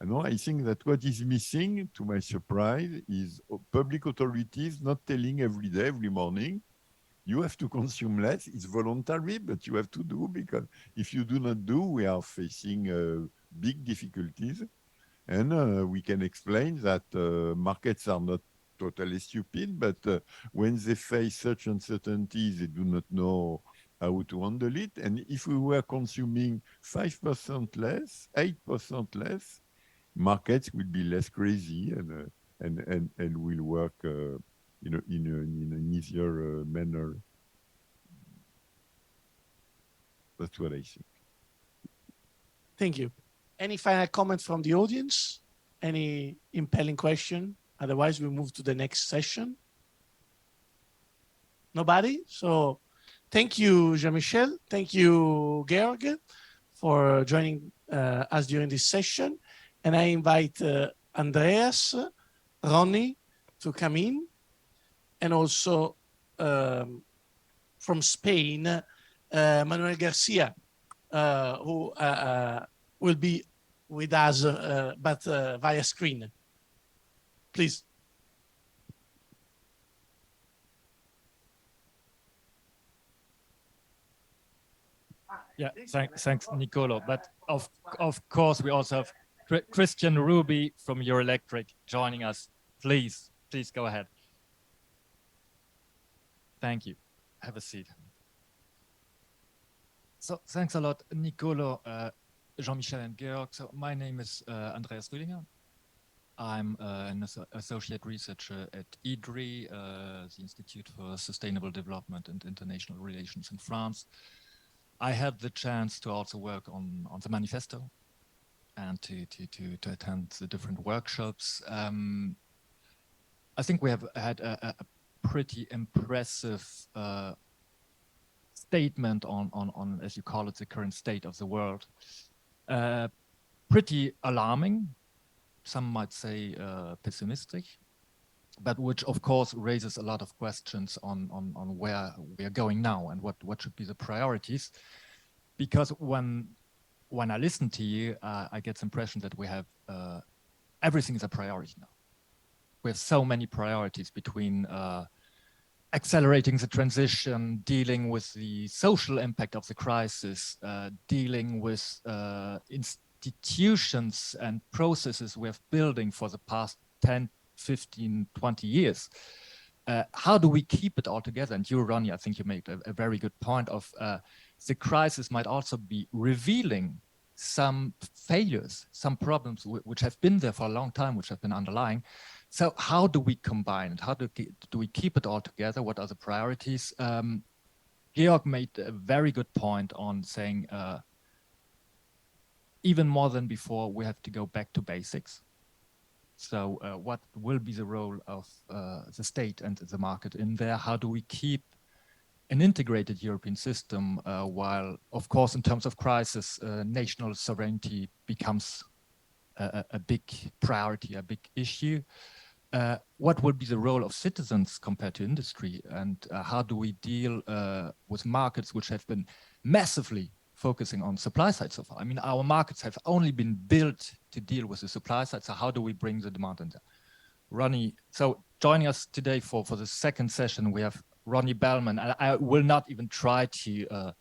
And I think that what is missing, to my surprise, is public authorities not telling every day, every morning, you have to consume less. It's voluntary, but you have to do, because if you do not do, we are facing big difficulties. And we can explain that markets are not totally stupid, but when they face such uncertainties, they do not know how to handle it. And if we were consuming 5% less, 8% less, markets will be less crazy and will work in an easier manner. That's what I think. Thank you. Any final comments from the audience? Any impelling question? Otherwise, we move to the next session. Nobody? So thank you, Jean-Michel. Thank you, Georg, for joining us during this session. And I invite Andreas, Ronnie to come in, and also from Spain, Manuel Garcia, who will be with us, but via screen. Please. Yeah, thanks, Nicolo. But of course, we also have Christian Ruby from Eurelectric joining us. Please go ahead. Thank you. Have a seat. So thanks a lot, Nicolo, Jean-Michel, and Georg. So my name is Andreas Rüdinger. I'm an associate researcher at IDRI, the Institute for Sustainable Development and International Relations in France. I had the chance to also work on the manifesto and to attend the different workshops. I think we have had a pretty impressive statement on, as you call it, the current state of the world. Pretty alarming. Some might say pessimistic, but which of course raises a lot of questions on where we are going now and what should be the priorities. Because when I listen to you, I get the impression that we have everything is a priority now. We have so many priorities between accelerating the transition, dealing with the social impact of the crisis, dealing with institutions and processes we have building for the past 10, 15, 20 years. How do we keep it all together? And you, Ronnie, I think you made a very good point of the crisis might also be revealing some failures, some problems which have been there for a long time, which have been underlying. So how do we combine it? How do we keep it all together? What are the priorities? Georg made a very good point on saying, even more than before, we have to go back to basics. So what will be the role of the state and the market in there? How do we keep an integrated European system while, of course, in terms of crisis, national sovereignty becomes a big priority, a big issue? What will be the role of citizens compared to industry? And how do we deal with markets which have been massively focusing on supply side so far? I mean, our markets have only been built to deal with the supply side. So how do we bring the demand in there? Ronnie, so joining us today for the second session, we have Ronnie Bellman. I will not even try to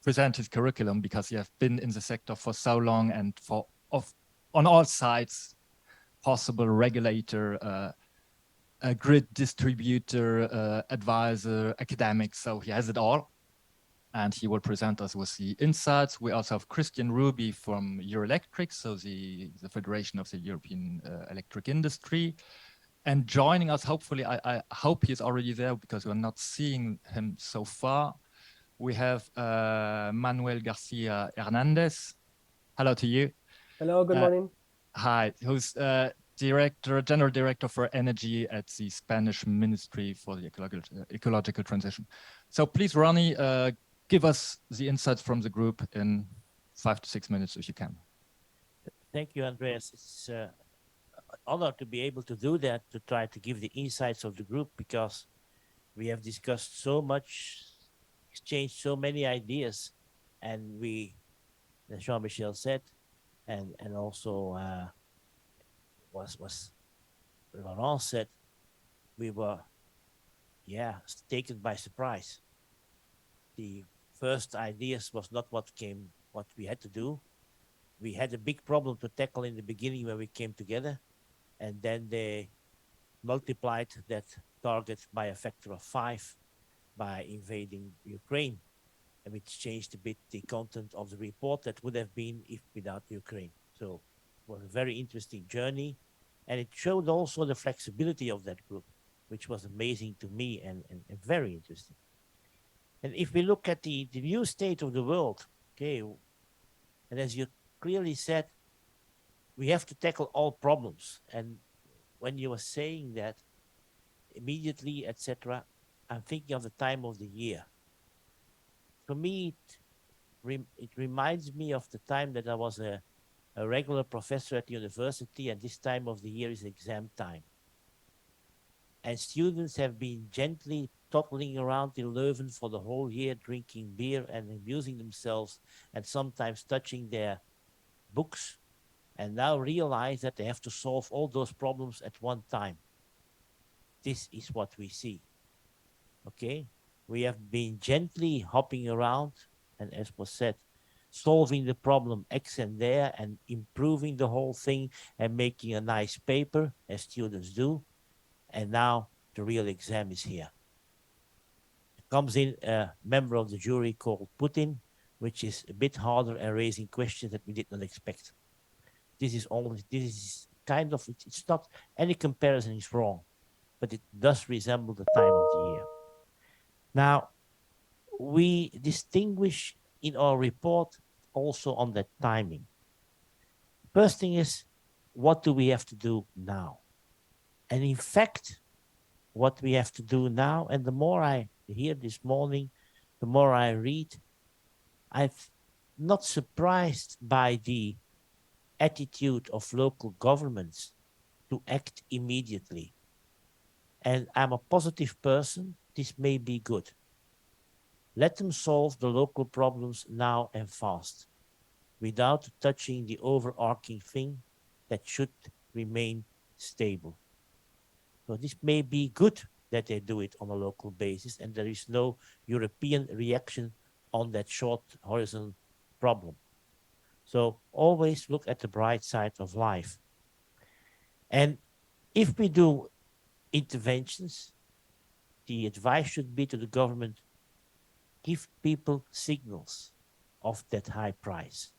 present his curriculum because you have been in the sector for so long and on all sides, possible regulator, a grid distributor, advisor, academic. So he has it all. And he will present us with the insights. We also have Christian Ruby from Eurelectric, so the Federation of the European Electric Industry. And joining us, hopefully, I hope he's already there because we're not seeing him so far. We have Manuel Garcia Hernandez. Hello to you. Hello, good morning. Hi, who's General Director for Energy at the Spanish Ministry for the Ecological Transition. So please, Ronnie, give us the insights from the group in 5 to 6 minutes if you can. Thank you, Andreas. It's an honor to be able to do that, to try to give the insights of the group, because we have discussed so much, exchanged so many ideas, and we, as Jean-Michel said, and also was Laurent said, we were, taken by surprise. The first ideas was not what we had to do. We had a big problem to tackle in the beginning when we came together, and then they multiplied that target by a factor of 5 by invading Ukraine, and which changed a bit the content of the report that would have been if without Ukraine. So it was a very interesting journey, and it showed also the flexibility of that group, which was amazing to me and very interesting. And if we look at the new state of the world, okay, and as you clearly said, we have to tackle all problems. And when you were saying that, immediately, etc., I'm thinking of the time of the year. For me, it reminds me of the time that I was a regular professor at the university, and this time of the year is exam time. And students have been gently toddling around in Leuven for the whole year, drinking beer and amusing themselves, and sometimes touching their books, and now realize that they have to solve all those problems at one time. This is what we see. Okay? We have been gently hopping around, and as was said, solving the problem X and there, and improving the whole thing, and making a nice paper, as students do. And now the real exam is here. Comes in a member of the jury called Putin, which is a bit harder and raising questions that we did not expect. This is kind of, it's not, any comparison is wrong, but it does resemble the time of the year. Now, we distinguish in our report also on that timing. First thing is, what do we have to do now? And in fact, what we have to do now, and the more I hear this morning, the more I read, I'm not surprised by the attitude of local governments to act immediately. And I'm a positive person, this may be good. Let them solve the local problems now and fast, without touching the overarching thing that should remain stable. So this may be good that they do it on a local basis and there is no European reaction on that short horizon problem. So always look at the bright side of life. And if we do interventions, the advice should be to the government, give people signals of that high price.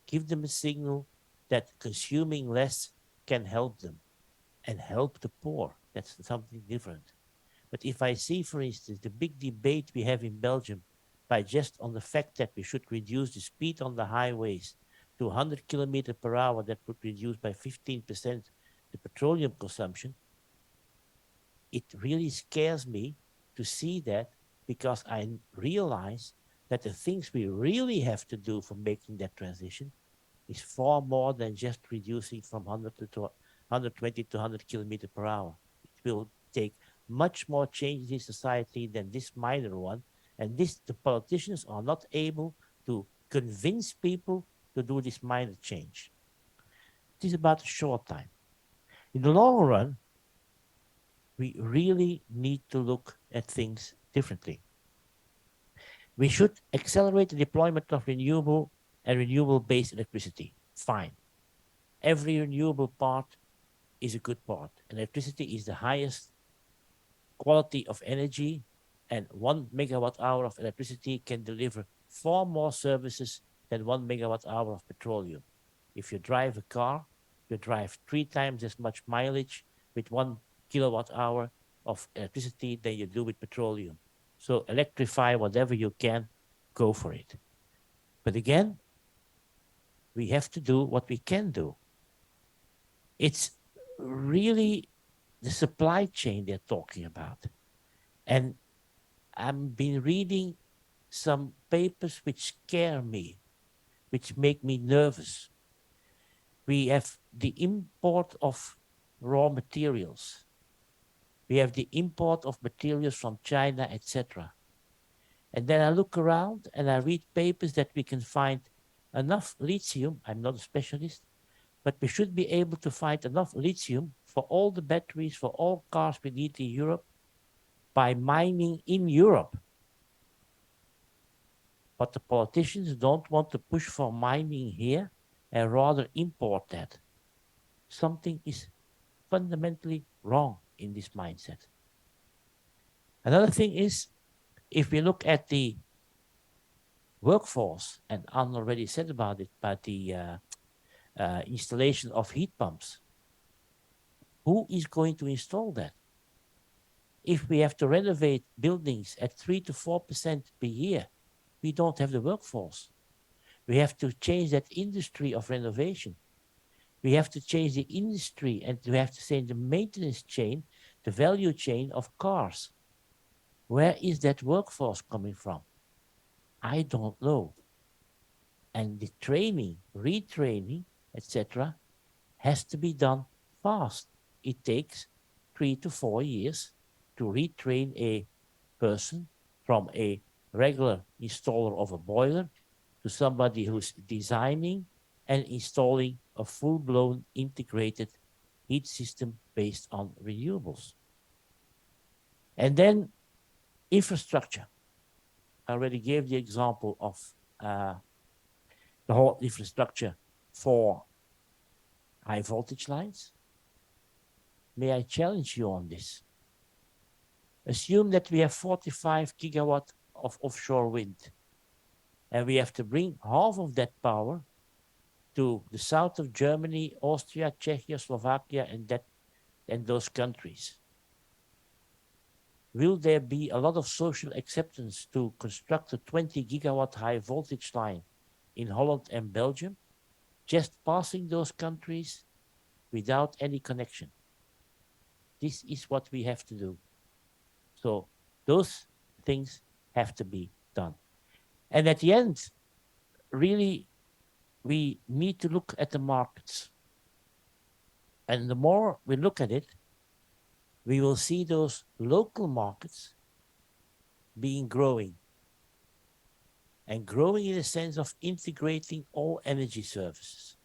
Give them a signal that consuming less can help them and help the poor. That's something different. But if I see, for instance, the big debate we have in Belgium by just on the fact that we should reduce the speed on the highways to 100 kilometers per hour, that would reduce by 15% the petroleum consumption, it really scares me to see that, because I realize that the things we really have to do for making that transition is far more than just reducing from 120 to 100 kilometers per hour. It will take much more changes in society than this minor one. And this, the politicians are not able to convince people to do this minor change. It is about a short time. In the long run, we really need to look at things differently. We should accelerate the deployment of renewable and renewable-based electricity. Fine. Every renewable part is a good part. Electricity is the highest quality of energy, and 1 megawatt hour of electricity can deliver far more services than 1 megawatt hour of petroleum. If you drive a car, you drive 3 times as much mileage with 1 kilowatt hour of electricity than you do with petroleum. So electrify whatever you can, go for it. But again, we have to do what we can do. It's really the supply chain they're talking about. And I've been reading some papers which scare me, which make me nervous. We have the import of raw materials. We have the import of materials from China, etc. And then I look around and I read papers that we can find enough lithium. I'm not a specialist, but we should be able to find enough lithium for all the batteries, for all cars we need in Europe by mining in Europe. But the politicians don't want to push for mining here and rather import that. Something is fundamentally wrong in this mindset. Another thing is, if we look at the workforce, and Anne already said about it, about the installation of heat pumps, who is going to install that? If we have to renovate buildings at 3 to 4% per year, we don't have the workforce. We have to change that industry of renovation. We have to change the industry, and we have to change the maintenance chain, the value chain of cars. Where is that workforce coming from? I don't know. And the training, retraining, etc., has to be done fast. It takes 3 to 4 years to retrain a person from a regular installer of a boiler to somebody who's designing and installing a full-blown integrated heat system based on renewables. And then infrastructure. I already gave the example of the whole infrastructure for high voltage lines. May I challenge you on this? Assume that we have 45 gigawatt of offshore wind. And we have to bring half of that power to the south of Germany, Austria, Czechia, Slovakia, and those countries. Will there be a lot of social acceptance to construct a 20 gigawatt high voltage line in Holland and Belgium, just passing those countries without any connection? This is what we have to do. So those things have to be done. And at the end, really, we need to look at the markets. And the more we look at it, we will see those local markets being growing. And growing in the sense of integrating all energy services.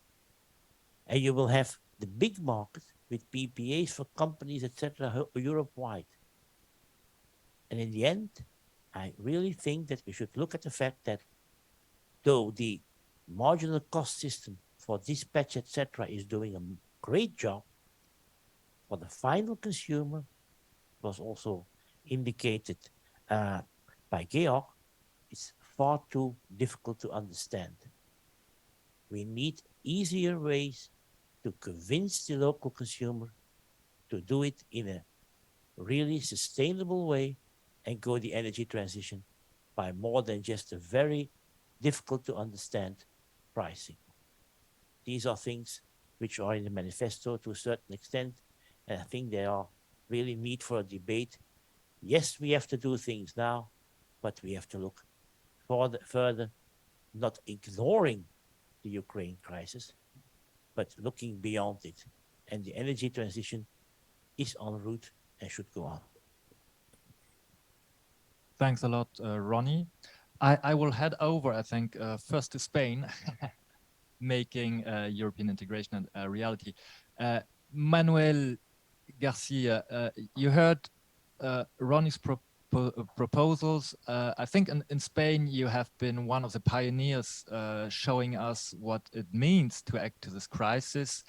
And you will have the big market with PPAs for companies, etc., Europe-wide. And in the end, I really think that we should look at the fact that though the marginal cost system for dispatch, etc., is doing a great job, for the final consumer, was also indicated by Georg, it's far too difficult to understand. We need easier ways to convince the local consumer to do it in a really sustainable way and go the energy transition by more than just a very difficult to understand pricing. These are things which are in the manifesto to a certain extent, and I think they are really need for a debate. Yes, we have to do things now, but we have to look further, not ignoring the Ukraine crisis, but looking beyond it. And the energy transition is en route and should go on. Thanks a lot, Ronnie. I will head over, I think, first to Spain, making European integration a reality. Manuel Garcia, you heard Ronnie's proposals. I think in Spain, you have been one of the pioneers showing us what it means to act to this crisis,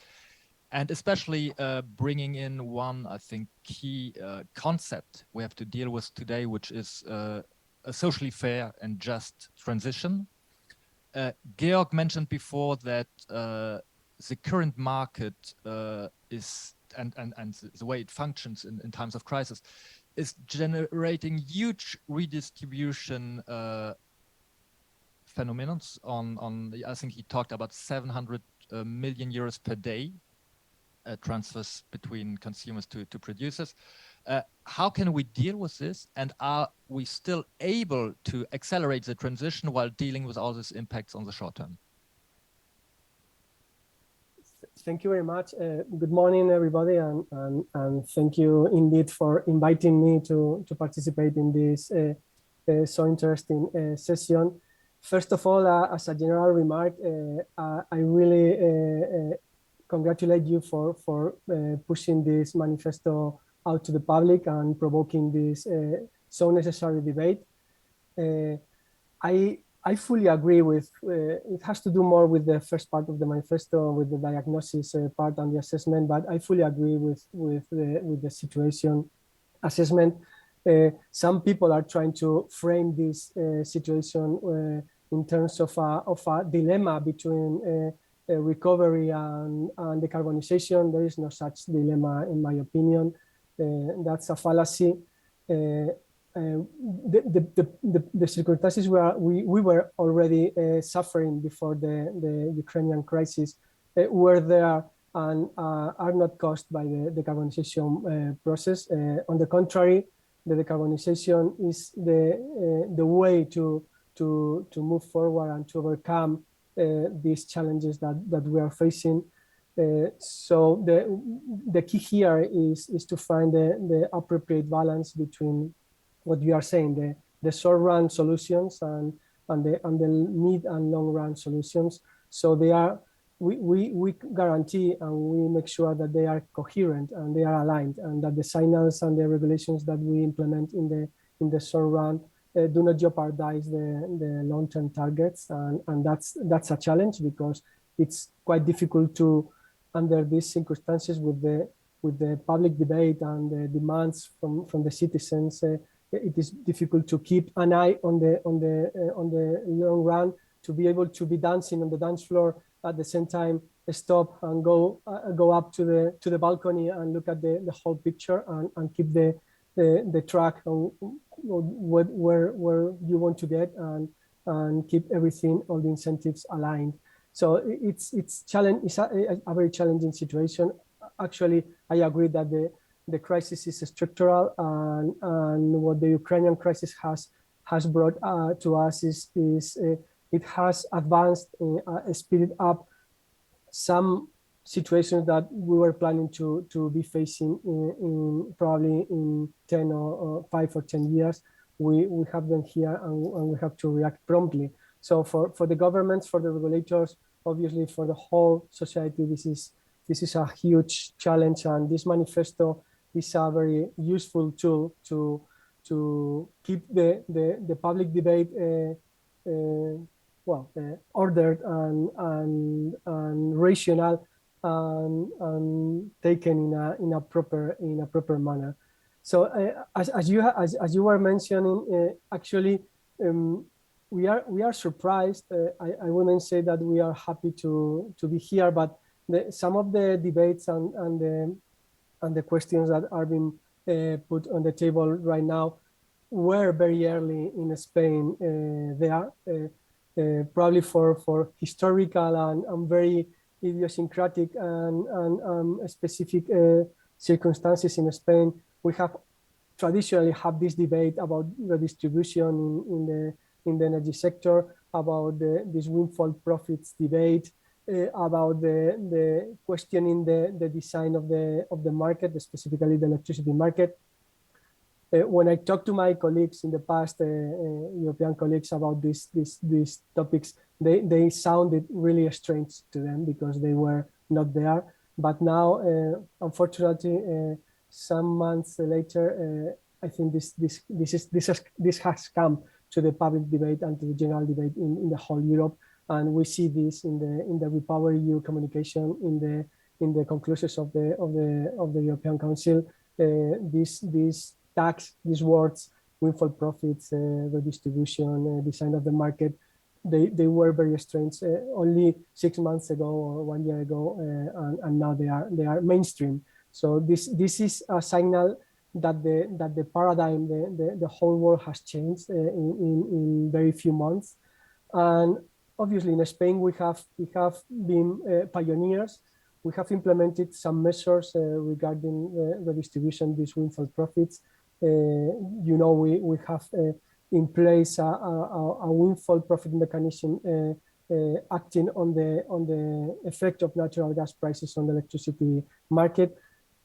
and especially bringing in one, I think, key concept we have to deal with today, which is a socially fair and just transition. Georg mentioned before that the current market is, and the way it functions in times of crisis, is generating huge redistribution phenomena on I think he talked about 700 million euros per day transfers between consumers to producers. How can we deal with this? And are we still able to accelerate the transition while dealing with all these impacts on the short term? Thank you very much. Good morning, everybody, and thank you indeed for inviting me to participate in this so interesting session. First of all, as a general remark, I really congratulate you for pushing this manifesto out to the public and provoking this so necessary debate. I fully agree with, it has to do more with the first part of the manifesto, with the diagnosis part and the assessment, but I fully agree with the situation assessment. Some people are trying to frame this situation in terms of a dilemma between recovery and decarbonization. There is no such dilemma, in my opinion. That's a fallacy. The circumstances we were already suffering before the Ukrainian crisis were there and are not caused by the decarbonization process. On the contrary, the decarbonization is the way to move forward and to overcome these challenges that we are facing. So the key here is to find the appropriate balance between what you are saying, the short-run solutions and the mid and long-run solutions. So they are, we guarantee and we make sure that they are coherent and they are aligned, and that the signals and the regulations that we implement in the short run do not jeopardize the long-term targets. And that's a challenge, because it's quite difficult to, under these circumstances, with the public debate and the demands from the citizens, it is difficult to keep an eye on the long run, to be able to be dancing on the dance floor at the same time, stop and go up to the balcony and look at the whole picture and keep the track on where you want to get and keep everything, all the incentives aligned. So it's a very challenging situation. Actually, I agree that the crisis is structural, and what the Ukrainian crisis has brought to us is it has advanced, speeded up some situations that we were planning to be facing in probably in 10 or 5 or 10 years. We have them here, and we have to react promptly. So for the governments, for the regulators, obviously for the whole society, this is a huge challenge, and this manifesto is a very useful tool to keep the public debate ordered and rational and taken in a proper manner. So as you were mentioning, actually we are surprised. I wouldn't say that we are happy to be here, but some of the debates and the questions that are being put on the table right now were very early in Spain. They are probably for historical and very idiosyncratic and specific circumstances in Spain. We have traditionally had this debate about redistribution in the energy sector, about this windfall profits debate, about the questioning the design of the market, specifically the electricity market. When I talked to my colleagues in the past, European colleagues, about these topics, they sounded really strange to them because they were not there. But now, unfortunately, some months later, I think this has come to the public debate and to the general debate in the whole Europe, and we see this in the Repower EU communication, in the conclusions of the European Council. These tax, these words, windfall profits, redistribution, design of the market, they were very strange only 6 months ago or 1 year ago, and now they are mainstream. So this is a signal that the paradigm, the whole world has changed in very few months. And obviously in Spain we have been pioneers. We have implemented some measures regarding the distribution of these windfall profits. We have in place a windfall profit mechanism acting on the effect of natural gas prices on the electricity market.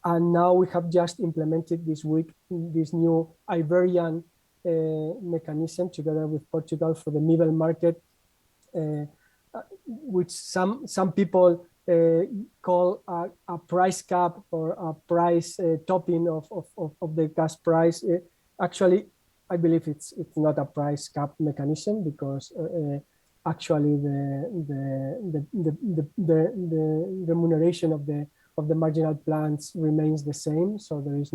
And now we have just implemented this week this new Iberian mechanism together with Portugal for the middle market, which some people call a price cap or a price topping of the gas price. Actually, I believe it's not a price cap mechanism, because actually the remuneration of the marginal plants remains the same. So there is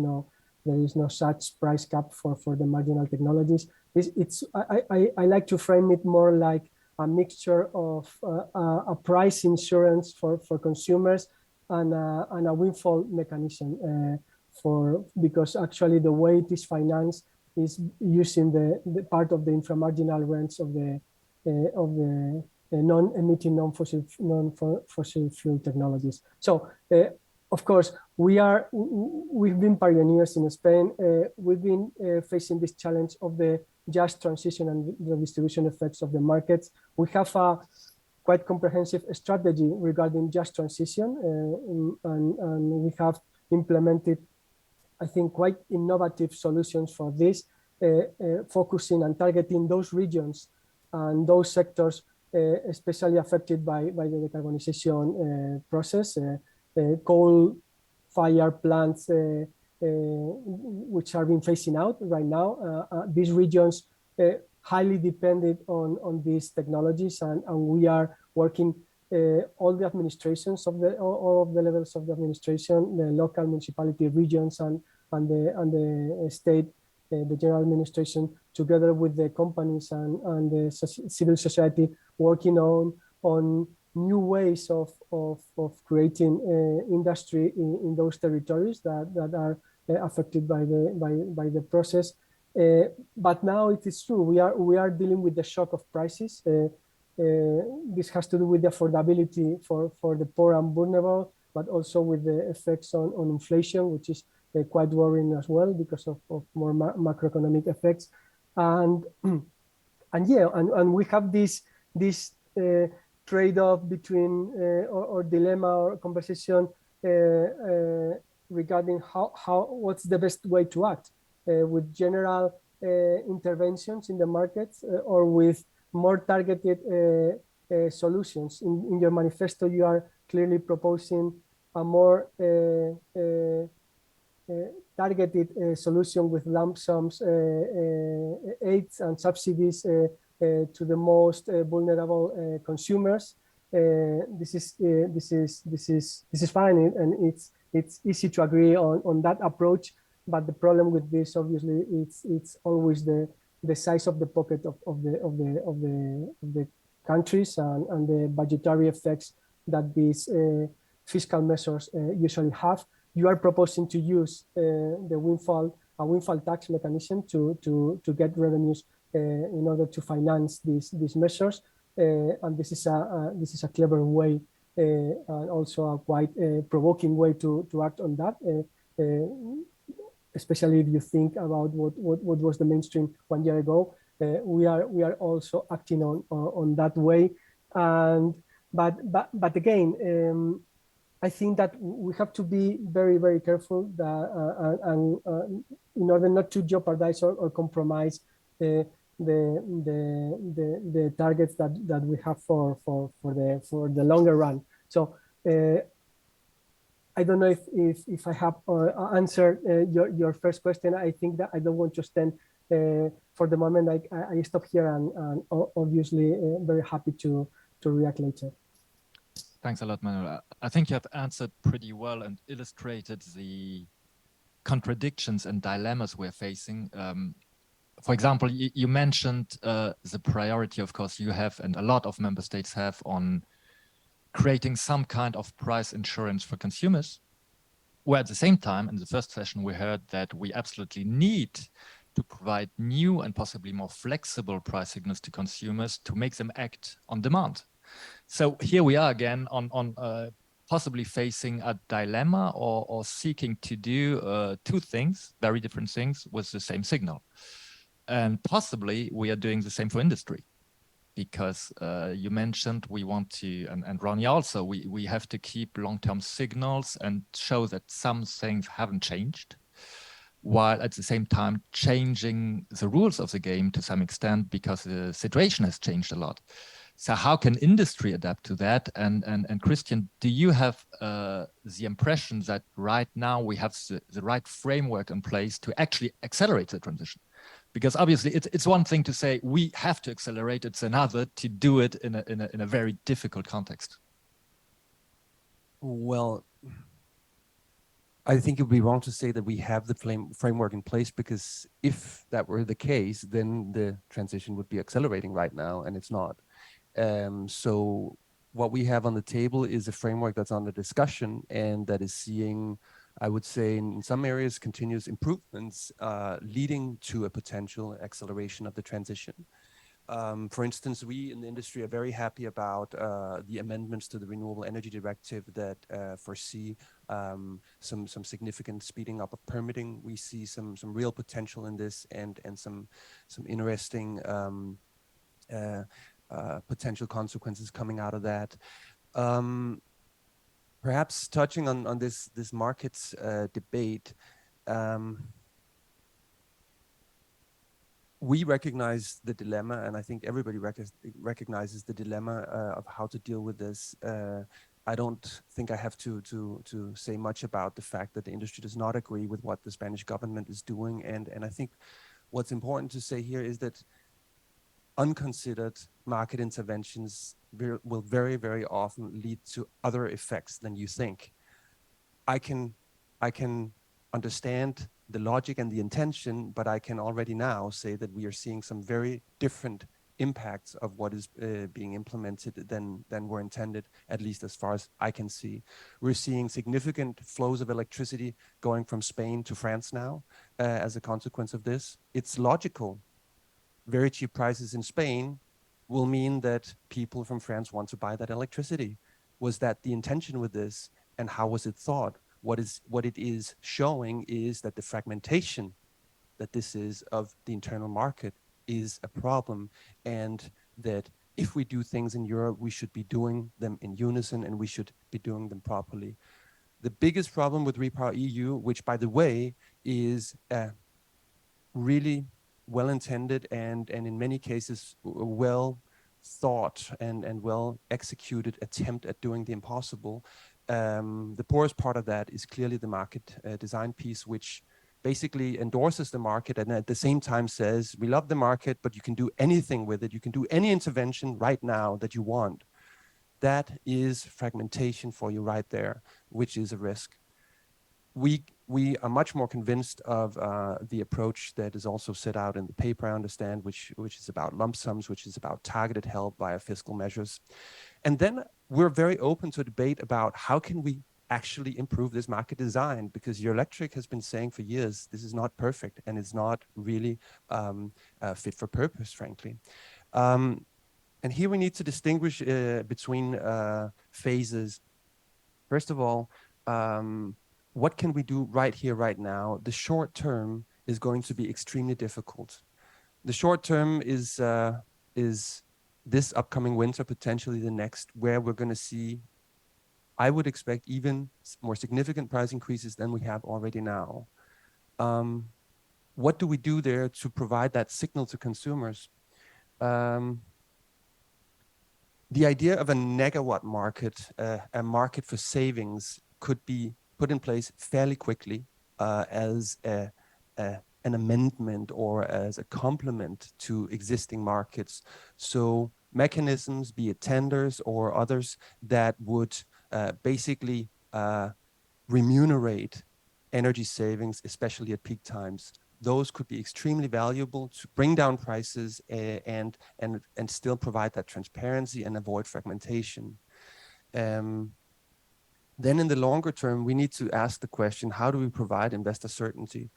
no such price cap for the marginal technologies. I like to frame it more like a mixture of a price insurance for consumers and a windfall mechanism because actually the way it is financed is using the part of the inframarginal rents of the non-emitting, non-fossil fuel technologies. So of course we've been pioneers in Spain. We've been facing this challenge of the just transition and the distribution effects of the markets. We have a quite comprehensive strategy regarding just transition, and we have implemented, I think, quite innovative solutions for this, focusing and targeting those regions and those sectors especially affected by the decarbonisation process. Coal-fired plants which are being phasing out right now. These regions highly dependent on these technologies, and we are working all the administrations of all of the levels of the administration, the local municipality, regions, and the state, the general administration, together with the companies and the civil society, working on new ways of creating industry in those territories that are affected by the process. But now it is true, we are dealing with the shock of prices. This has to do with the affordability for the poor and vulnerable, but also with the effects on inflation, which is quite worrying as well because of more macroeconomic effects. And we have this trade-off between or dilemma or conversation regarding what's the best way to act with general interventions in the markets or with more targeted solutions. In your manifesto, you are clearly proposing a more targeted solution with lump sums, aids and subsidies to the most vulnerable consumers. This is fine, and it's easy to agree on that approach. But the problem with this, obviously, it's always the size of the pocket of the countries and the budgetary effects that these fiscal measures usually have. You are proposing to use a windfall tax mechanism to get revenues in order to finance these measures, and this is a clever way and also a quite provoking way to act on that. Especially if you think about what was the mainstream 1 year ago, we are also acting on that way, but again, I think that we have to be very, very careful that, in order not to jeopardize or compromise the targets that we have for the longer run. So I don't know if I have answered your first question. I think that I don't want to stand for the moment. I stop here and obviously very happy to react later. Thanks a lot, Manuel. I think you have answered pretty well and illustrated the contradictions and dilemmas we're facing. For example, you mentioned the priority, of course, you have and a lot of member states have on creating some kind of price insurance for consumers, where at the same time, in the first session, we heard that we absolutely need to provide new and possibly more flexible price signals to consumers to make them act on demand. So here we are again on possibly facing a dilemma or seeking to do two things, very different things with the same signal. And possibly we are doing the same for industry, because you mentioned we want to, and Ronnie also, we have to keep long-term signals and show that some things haven't changed, while at the same time changing the rules of the game to some extent because the situation has changed a lot. So how can industry adapt to that? And Christian, do you have the impression that right now we have the right framework in place to actually accelerate the transition? Because obviously it's one thing to say we have to accelerate, it's another to do it in a very difficult context. Well, I think it would be wrong to say that we have the framework in place, because if that were the case, then the transition would be accelerating right now, and it's not. So what we have on the table is a framework that's under discussion and that is seeing, I would say, in some areas, continuous improvements leading to a potential acceleration of the transition. For instance, we in the industry are very happy about the amendments to the Renewable Energy Directive that foresee some significant speeding up of permitting. We see some real potential in this and some interesting potential consequences coming out of that. Perhaps touching on this markets debate, we recognize the dilemma, and I think everybody recognizes the dilemma of how to deal with this. I don't think I have to say much about the fact that the industry does not agree with what the Spanish government is doing, and I think what's important to say here is that unconsidered market interventions will very, very often lead to other effects than you think. I can understand the logic and the intention, but I can already now say that we are seeing some very different impacts of what is being implemented than were intended, at least as far as I can see. We're seeing significant flows of electricity going from Spain to France now as a consequence of this. It's logical. Very cheap prices in Spain will mean that people from France want to buy that electricity. Was that the intention with this, and how was it thought? What it is showing is that the fragmentation that this is of the internal market is a problem, and that if we do things in Europe, we should be doing them in unison and we should be doing them properly. The biggest problem with Repower EU, which by the way is really well intended and in many cases well thought and well executed attempt at doing the impossible. The poorest part of that is clearly the market design piece, which basically endorses the market and at the same time says, we love the market, but you can do anything with it. You can do any intervention right now that you want. That is fragmentation for you right there, which is a risk. We are much more convinced of the approach that is also set out in the paper, I understand, which is about lump sums, which is about targeted help via fiscal measures. And then we're very open to debate about how can we actually improve this market design, because Eurelectric has been saying for years, this is not perfect and it's not really fit for purpose, frankly. And here we need to distinguish between phases. First of all, what can we do right here, right now? The short term is going to be extremely difficult. The short term is this upcoming winter, potentially the next, where we're going to see, I would expect, even more significant price increases than we have already now. What do we do there to provide that signal to consumers? The idea of a negawatt market, a market for savings, could be put in place fairly quickly as an amendment or as a complement to existing markets. So mechanisms, be it tenders or others, that would basically remunerate energy savings, especially at peak times. Those could be extremely valuable to bring down prices and still provide that transparency and avoid fragmentation. Then in the longer term, we need to ask the question, how do we provide investor certainty?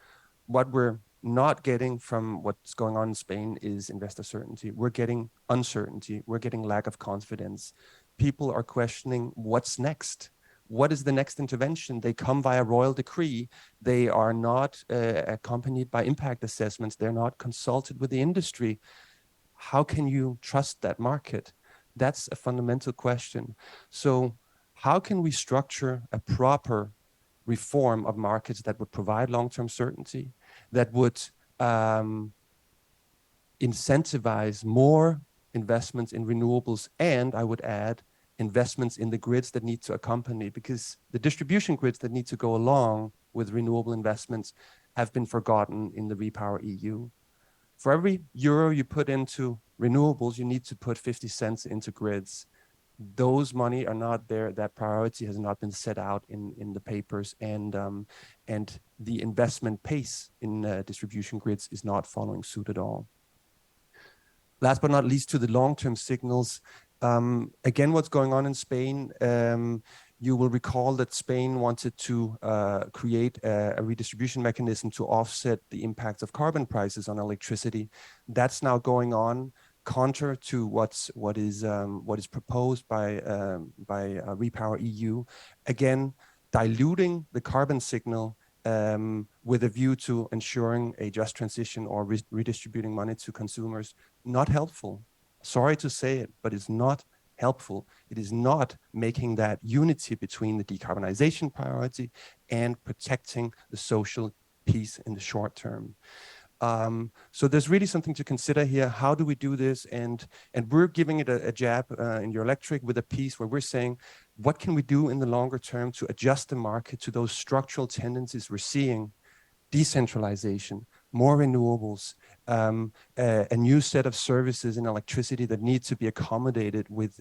What we're not getting from what's going on in Spain is investor certainty. We're getting uncertainty. We're getting lack of confidence. People are questioning what's next. What is the next intervention? They come via royal decree. They are not accompanied by impact assessments. They're not consulted with the industry. How can you trust that market? That's a fundamental question. So how can we structure a proper reform of markets that would provide long-term certainty, that would incentivize more investments in renewables, and I would add investments in the grids that need to accompany, because the distribution grids that need to go along with renewable investments have been forgotten in the Repower EU. For every euro you put into renewables, you need to put 50 cents into grids. Those money are not there. That priority has not been set out in the papers, and the investment pace in distribution grids is not following suit at all. Last but not least, to the long-term signals. Again, what's going on in Spain, you will recall that Spain wanted to create a redistribution mechanism to offset the impacts of carbon prices on electricity. That's now going on, counter to what is proposed by Repower EU. Again, diluting the carbon signal with a view to ensuring a just transition or redistributing money to consumers. Not helpful. Sorry to say it, but it's not helpful. It is not making that unity between the decarbonisation priority and protecting the social piece in the short term. So there's really something to consider here. How do we do this? And we're giving it a jab in Eurelectric with a piece where we're saying, what can we do in the longer term to adjust the market to those structural tendencies we're seeing? Decentralization, more renewables, a new set of services in electricity that need to be accommodated with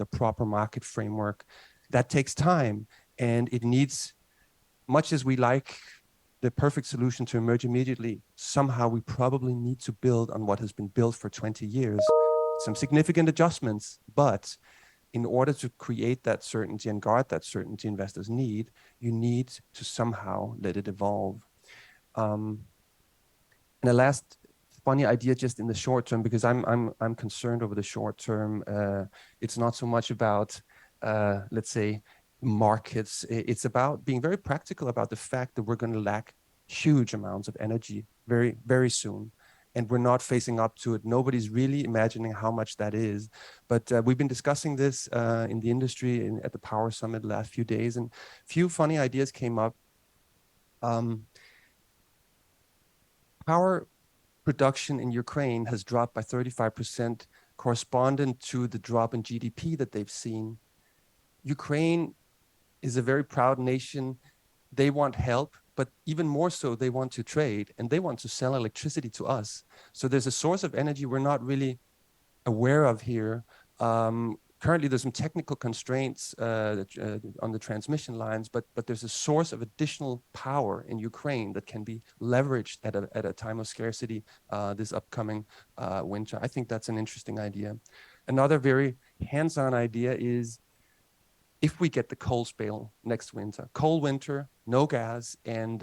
a proper market framework. That takes time, and it needs, much as we like the perfect solution to emerge immediately, somehow we probably need to build on what has been built for 20 years, some significant adjustments, but in order to create that certainty and guard that certainty investors need, you need to somehow let it evolve. And the last funny idea, just in the short term, because I'm concerned over the short term. It's not so much about, let's say, markets. It's about being very practical about the fact that we're going to lack huge amounts of energy very, very soon. And we're not facing up to it. Nobody's really imagining how much that is. But we've been discussing this in the industry at the Power Summit the last few days, and few funny ideas came up. Power production in Ukraine has dropped by 35%, corresponding to the drop in GDP that they've seen. Ukraine is a very proud nation. They want help, but even more so, they want to trade and they want to sell electricity to us. So there's a source of energy we're not really aware of here. Currently, there's some technical constraints on the transmission lines, but there's a source of additional power in Ukraine that can be leveraged at a time of scarcity this upcoming winter. I think that's an interesting idea. Another very hands-on idea is if we get the coal spell next winter, cold winter, no gas, and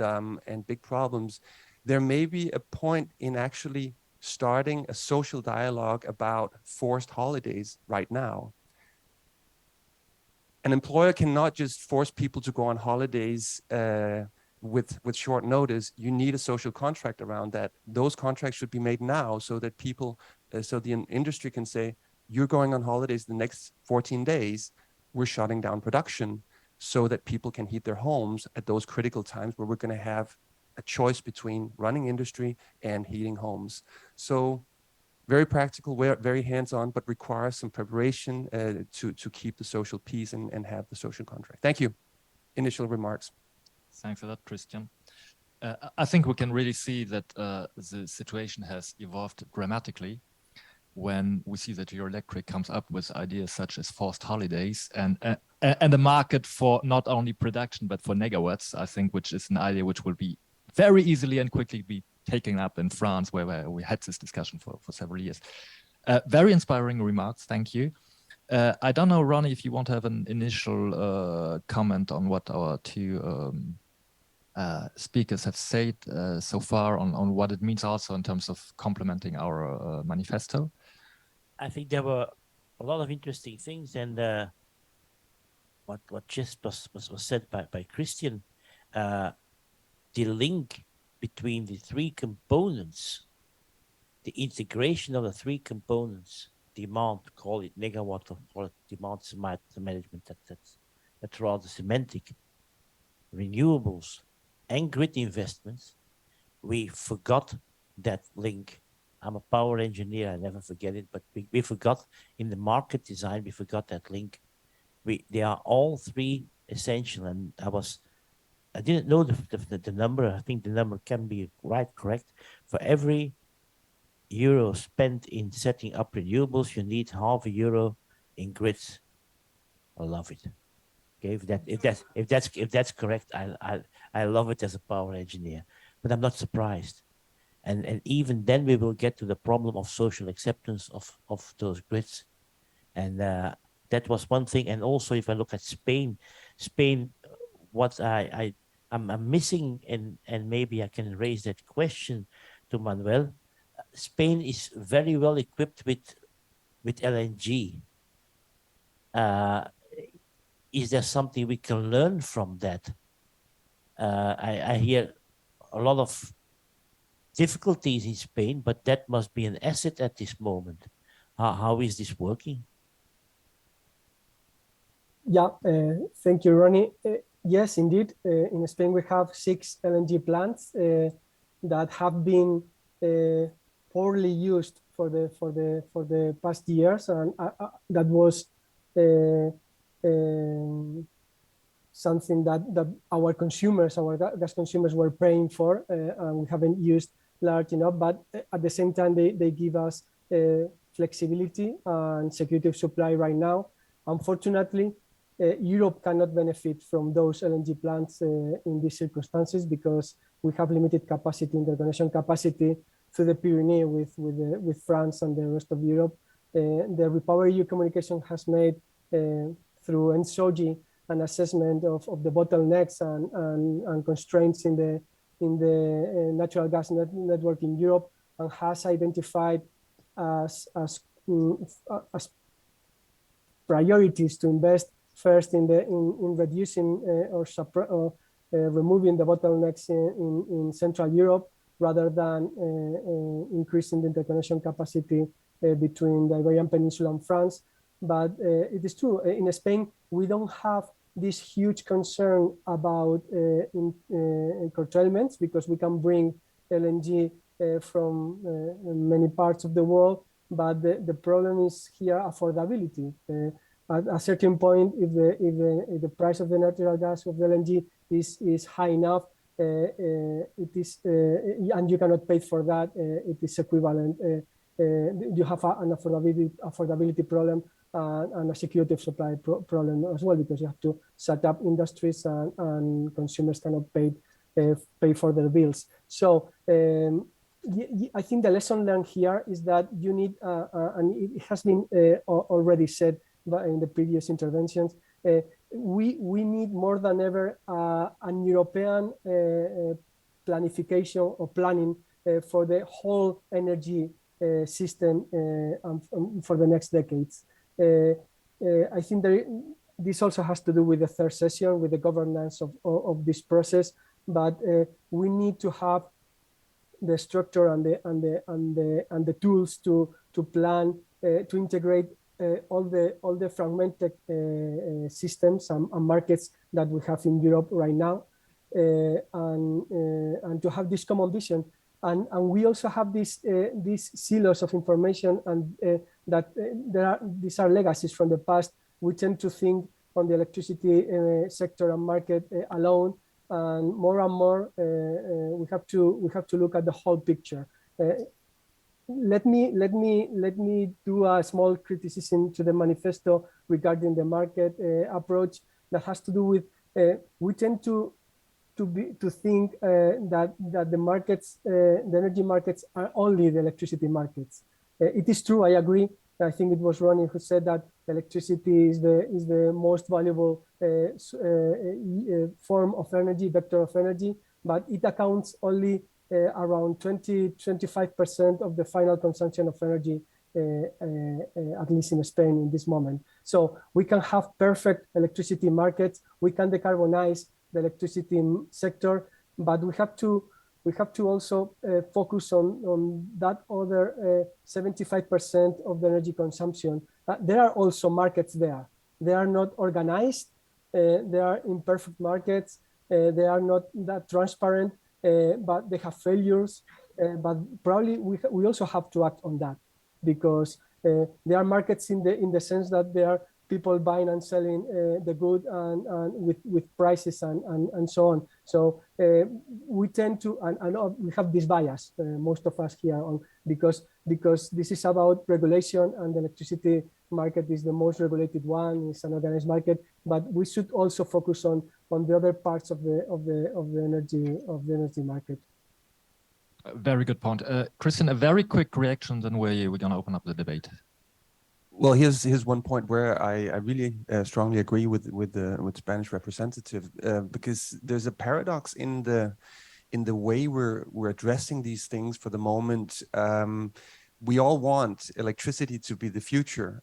big problems, there may be a point in actually starting a social dialogue about forced holidays right now. An employer cannot just force people to go on holidays with short notice. You need a social contract around that. Those contracts should be made now so that people, so the industry can say, you're going on holidays the next 14 days, we're shutting down production so that people can heat their homes at those critical times where we're going to have a choice between running industry and heating homes. So very practical, very hands-on, but requires some preparation to keep the social peace and have the social contract. Thank you. Initial remarks. Thanks a lot, Christian. I think we can really see that the situation has evolved dramatically when we see that Eurelectric comes up with ideas such as forced holidays and a market for not only production but for megawatts, I think, which is an idea which will be very easily and quickly be taken up in France, where we had this discussion for several years. Very inspiring remarks, thank you. I don't know, Ronnie, if you want to have an initial comment on what our two speakers have said so far on what it means also in terms of complementing our manifesto. I think there were a lot of interesting things, and what just was said by Christian, the link between the three components, the integration of the three components, demand, call it megawatt or call it demand management, that's rather semantic, renewables and grid investments. We forgot that link. I'm a power engineer, I never forget it, but we forgot in the market design, we forgot that link. They are all three essential, and I didn't know the number. I think the number can be correct. For every euro spent in setting up renewables, you need €0.5 in grids. I love it. Okay, if that's correct, I love it as a power engineer. But I'm not surprised. And even then we will get to the problem of social acceptance of those grids. And that was one thing. And also if I look at Spain, what I'm missing, and maybe I can raise that question to Manuel. Spain is very well equipped with LNG. Is there something we can learn from that? I hear a lot of difficulties in Spain, but that must be an asset at this moment. How is this working? Yeah, thank you, Ronnie. Yes, indeed. In Spain, we have 6 LNG plants that have been poorly used for the past years, and that was something that our gas consumers were praying for, and we haven't used large enough. But at the same time, they give us flexibility and security of supply right now. Unfortunately, Europe cannot benefit from those LNG plants in these circumstances because we have limited capacity, interconnection capacity through the Pyrenees with France and the rest of Europe. The REPowerEU communication has made through ENSOGI an assessment of the bottlenecks and constraints in the natural gas network in Europe, and has identified as priorities to invest first in reducing or removing the bottlenecks in Central Europe, rather than increasing the interconnection capacity between the Iberian Peninsula and France. But it is true, in Spain, we don't have this huge concern about curtailments, because we can bring LNG from many parts of the world. But the problem is here affordability. At a certain point, if the price of the natural gas of the LNG is high enough, it is, and you cannot pay for that, it is equivalent. You have an affordability problem and a security of supply problem as well, because you have to set up industries and consumers cannot pay for their bills. So I think the lesson learned here is that you need, and it has been already said in the previous interventions, we need more than ever an European planification or planning for the whole energy system for the next decades. I think this also has to do with the third session, with the governance of this process, but we need to have the structure and the tools to plan, to integrate all the fragmented systems and markets that we have in Europe right now, and to have this common vision. And we also have these silos of information, and that these are legacies from the past. We tend to think on the electricity sector and market alone, and more we have to look at the whole picture. Let me do a small criticism to the manifesto regarding the market approach that has to do with we tend to think that the markets, the energy markets, are only the electricity markets. It is true, I agree. I think it was Ronnie who said that electricity is the most valuable form of energy, vector of energy, but it accounts only around 20-25% of the final consumption of energy, at least in Spain in this moment. So we can have perfect electricity markets, we can decarbonize the electricity sector, but we have to also focus on that other 75% of the energy consumption. There are also markets there. They are not organized, they are imperfect markets, they are not that transparent, but they have failures. But probably we also have to act on that, because there are markets in the sense that there are people buying and selling the good and with prices and so on. So we tend to, and we have this bias, most of us here, because this is about regulation, and the electricity market is the most regulated one. It's an organized market, but we should also focus on the other parts of the energy market. Very good point. Christian, a very quick reaction, then we're going to open up the debate. Well, here's one point where I really strongly agree with Spanish representative, because there's a paradox in the way we're addressing these things for the moment. We all want electricity to be the future,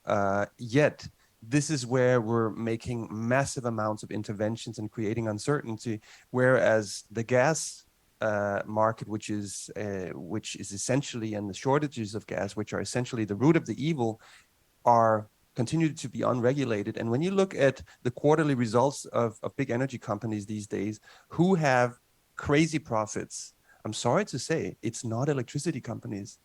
yet this is where we're making massive amounts of interventions and creating uncertainty, whereas the gas market, which is essentially, and the shortages of gas, which are essentially the root of the evil, are continued to be unregulated. And when you look at the quarterly results of big energy companies these days who have crazy profits, I'm sorry to say, it's not electricity companies.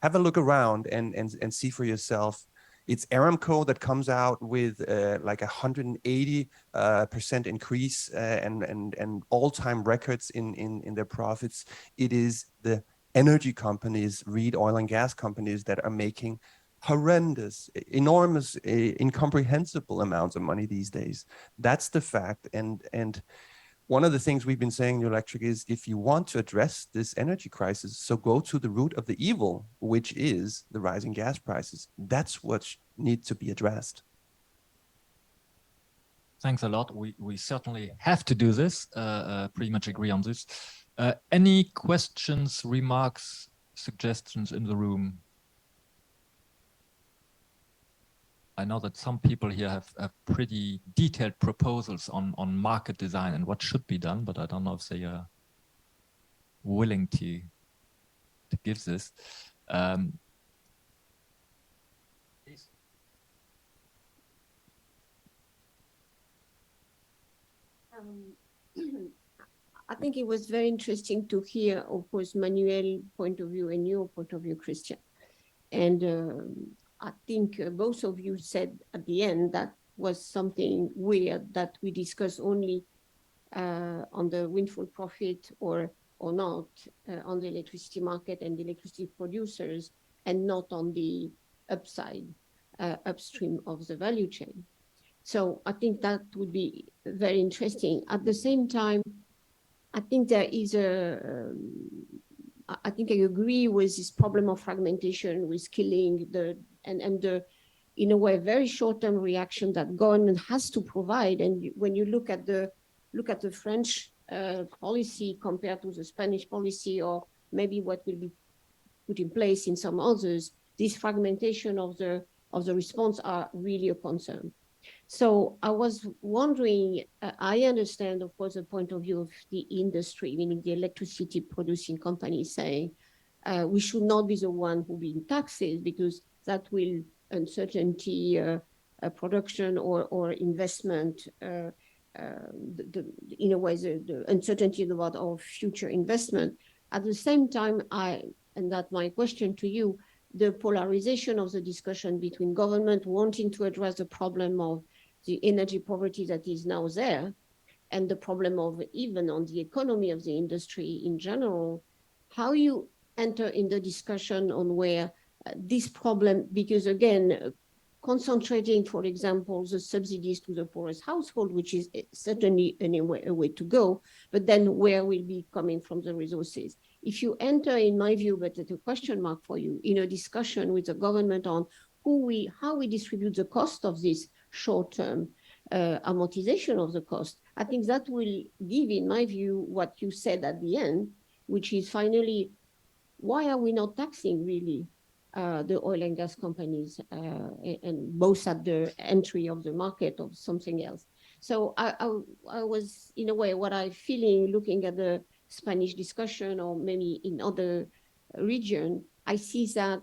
Have a look around and see for yourself. It's Aramco that comes out with like 180% increase and all-time records in their profits. It is the energy companies, read oil and gas companies, that are making horrendous, enormous, incomprehensible amounts of money these days. That's the fact. And one of the things we've been saying in New Electric is if you want to address this energy crisis, so go to the root of the evil, which is the rising gas prices. That's what needs to be addressed. Thanks a lot. We certainly have to do this, pretty much agree on this. Any questions, remarks, suggestions in the room? I know that some people here have pretty detailed proposals on market design and what should be done, but I don't know if they are willing to give this. Please. I think it was very interesting to hear, of course, Manuel's point of view and your point of view, Christian. And I think both of you said at the end that was something weird that we discuss only on the windfall profit or not on the electricity market and the electricity producers and not on the upside, upstream of the value chain. So I think that would be very interesting. At the same time, I think there is I think I agree with this problem of fragmentation, with killing and the, in a way, very short-term reaction that government has to provide. And when you look at the French policy compared to the Spanish policy, or maybe what will be put in place in some others, this fragmentation of the response are really a concern. So I was wondering, I understand, of course, the point of view of the industry, meaning the electricity producing companies saying we should not be the one who be in taxes because that will uncertainty production or investment, in a way, the uncertainty about our future investment. At the same time, and that's my question to you, the polarization of the discussion between government wanting to address the problem of the energy poverty that is now there and the problem of even on the economy of the industry in general, how you enter in the discussion on where this problem, because again, concentrating, for example, the subsidies to the poorest household, which is certainly a way to go, but then where will be coming from the resources? If you enter, in my view, but it's a question mark for you, in a discussion with the government on how we distribute the cost of this short-term amortization of the cost, I think that will give, in my view, what you said at the end, which is finally, why are we not taxing really the oil and gas companies and both at the entry of the market of something else? So I was, in a way, what I'm feeling looking at the Spanish discussion or maybe in other region, I see that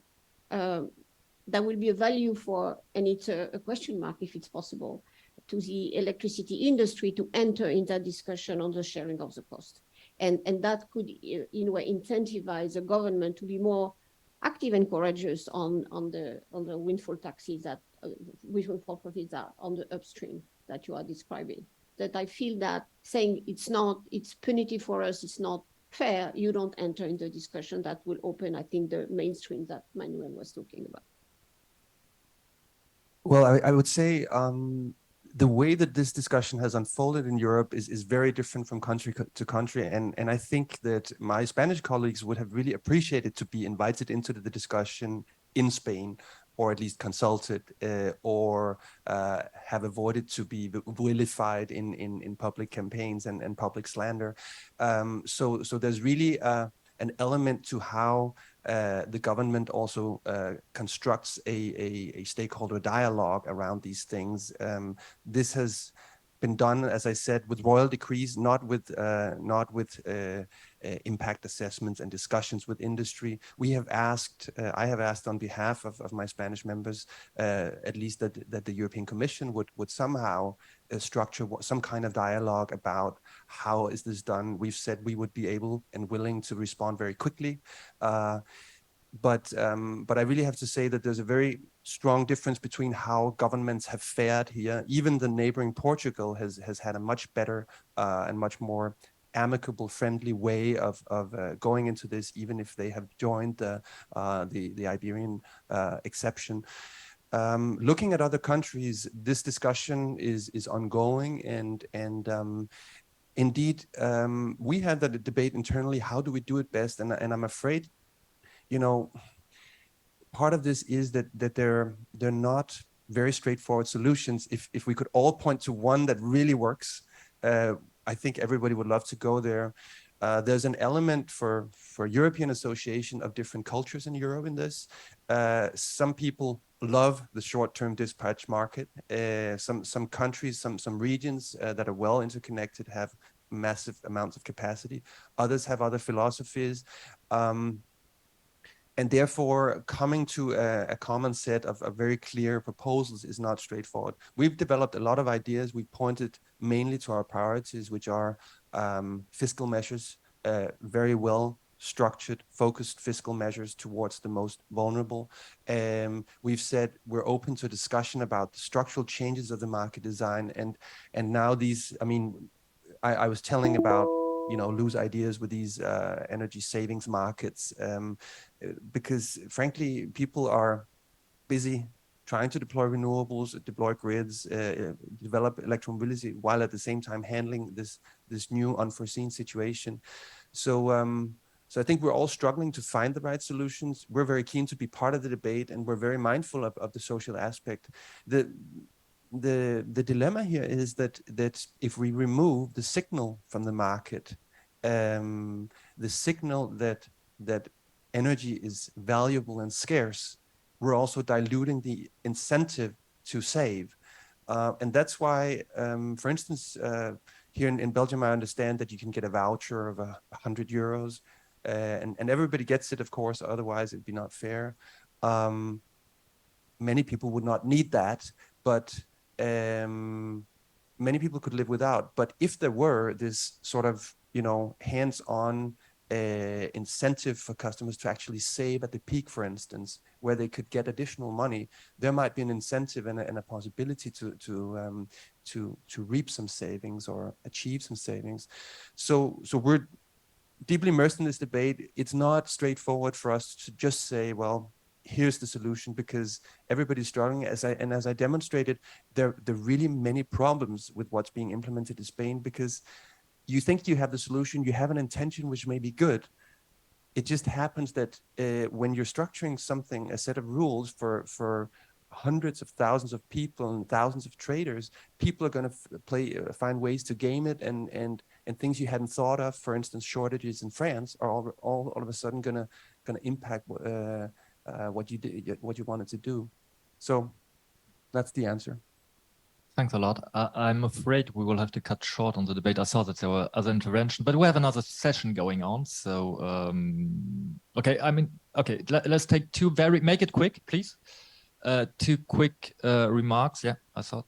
there will be a value for, and it's a question mark if it's possible, to the electricity industry to enter in that discussion on the sharing of the cost. And that could, in a way, incentivize the government to be more active and courageous on the windfall taxes that windfall profits that on the upstream that you are describing. That I feel that saying it's punitive for us, it's not fair, you don't enter in the discussion that will open, I think, the mainstream that Manuel was talking about. Well, I would say the way that this discussion has unfolded in Europe is very different from country to country. And I think that my Spanish colleagues would have really appreciated to be invited into the discussion in Spain, or at least consulted, or have avoided to be vilified in public campaigns and public slander. So there's really an element to how the government also constructs a stakeholder dialogue around these things. This has been done, as I said, with royal decrees, not with impact assessments and discussions with industry. We have asked, I have asked on behalf of my Spanish members, at least that the European Commission would somehow structure some kind of dialogue about how is this done. We've said we would be able and willing to respond very quickly. But I really have to say that there's a very strong difference between how governments have fared here. Even the neighboring Portugal has had a much better and much more amicable, friendly way of going into this, even if they have joined the Iberian exception. Looking at other countries, this discussion is ongoing, and indeed, we had that debate internally. How do we do it best? And I'm afraid, you know, part of this is that they're not very straightforward solutions. If we could all point to one that really works, I think everybody would love to go there. There's an element for European association of different cultures in Europe in this. Some people love the short-term dispatch market. Some countries, some regions that are well interconnected have massive amounts of capacity. Others have other philosophies. And therefore, coming to a common set of very clear proposals is not straightforward. We've developed a lot of ideas. We pointed mainly to our priorities, which are fiscal measures, very well structured, focused fiscal measures towards the most vulnerable. We've said we're open to discussion about the structural changes of the market design. And now these, I mean, I was telling about, you know, loose ideas with these energy savings markets, because frankly, people are busy trying to deploy renewables, deploy grids, develop electromobility, while at the same time handling this new unforeseen situation. So so I think we're all struggling to find the right solutions. We're very keen to be part of the debate, and we're very mindful of the social aspect. The dilemma here is that if we remove the signal from the market, the signal that energy is valuable and scarce, we're also diluting the incentive to save. And that's why, for instance, here in Belgium, I understand that you can get a voucher of 100 euros, and everybody gets it, of course, otherwise it'd be not fair. Many people would not need that, but many people could live without. But if there were this sort of, you know, hands-on incentive for customers to actually save at the peak, for instance, where they could get additional money, there might be an incentive and a possibility to reap some savings or achieve some savings. So we're deeply immersed in this debate. It's not straightforward for us to just say, well, here's the solution, because everybody's struggling. As I demonstrated, there are really many problems with what's being implemented in Spain, because you think you have the solution, you have an intention which may be good. It just happens that when you're structuring something, a set of rules for hundreds of thousands of people and thousands of traders, people are going to find ways to game it, and things you hadn't thought of, for instance, shortages in France, are all of a sudden going to impact what you wanted to do. So that's the answer. Thanks a lot. I'm afraid we will have to cut short on the debate. I saw that there were other interventions, but we have another session going on. So, okay, let's take make it quick, please. 2 quick remarks. Yeah, I thought.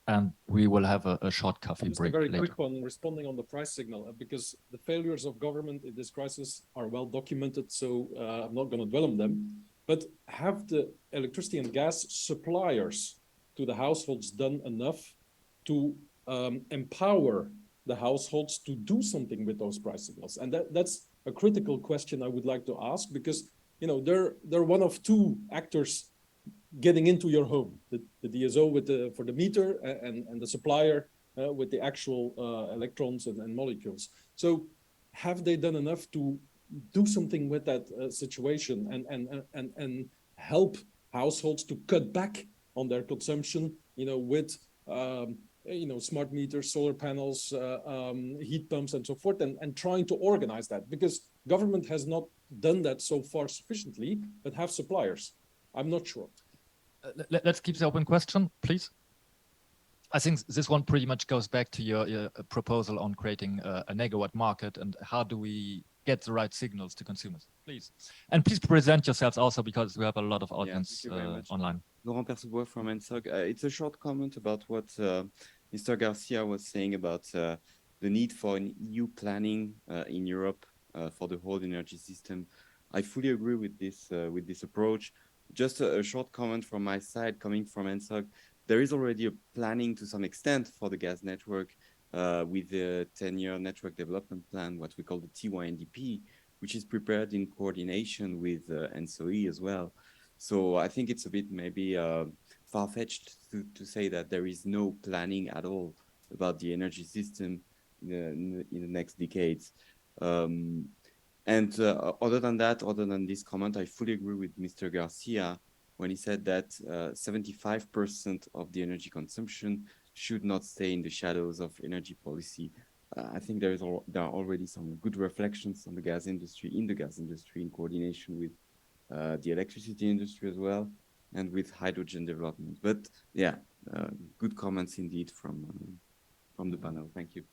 And we will have a short coffee break later. Just a very quick one, responding on the price signal, because the failures of government in this crisis are well documented, so I'm not going to dwell on them. But have the electricity and gas suppliers to the households done enough to empower the households to do something with those price signals? And that's a critical question I would like to ask, because, you know, they're one of 2 actors getting into your home, the DSO for the meter, and the supplier with the actual electrons and molecules. So have they done enough to do something with that situation and help households to cut back on their consumption, you know, with smart meters, solar panels, heat pumps, and so forth, and trying to organize that? Because government has not done that so far sufficiently, but have suppliers. I'm not sure. Let's keep the open question, please. I think this one pretty much goes back to your proposal on creating a negawatt market, and how do we get the right signals to consumers, please. And please present yourselves also, because we have a lot of audience online. Laurent Percebois from ENSOG. It's a short comment about what Mr. Garcia was saying about the need for an EU planning in Europe for the whole energy system. I fully agree with this approach. Just a short comment from my side, coming from ENSOG. There is already a planning to some extent for the gas network with the 10-year network development plan, what we call the TYNDP, which is prepared in coordination with ENSOE as well. So I think it's a bit maybe far-fetched to say that there is no planning at all about the energy system in the next decades. Other than that, other than this comment, I fully agree with Mr. Garcia when he said that 75% of the energy consumption should not stay in the shadows of energy policy. I think there are already some good reflections on the gas industry, in coordination with the electricity industry as well, and with hydrogen development. But yeah, good comments indeed from the panel. Thank you.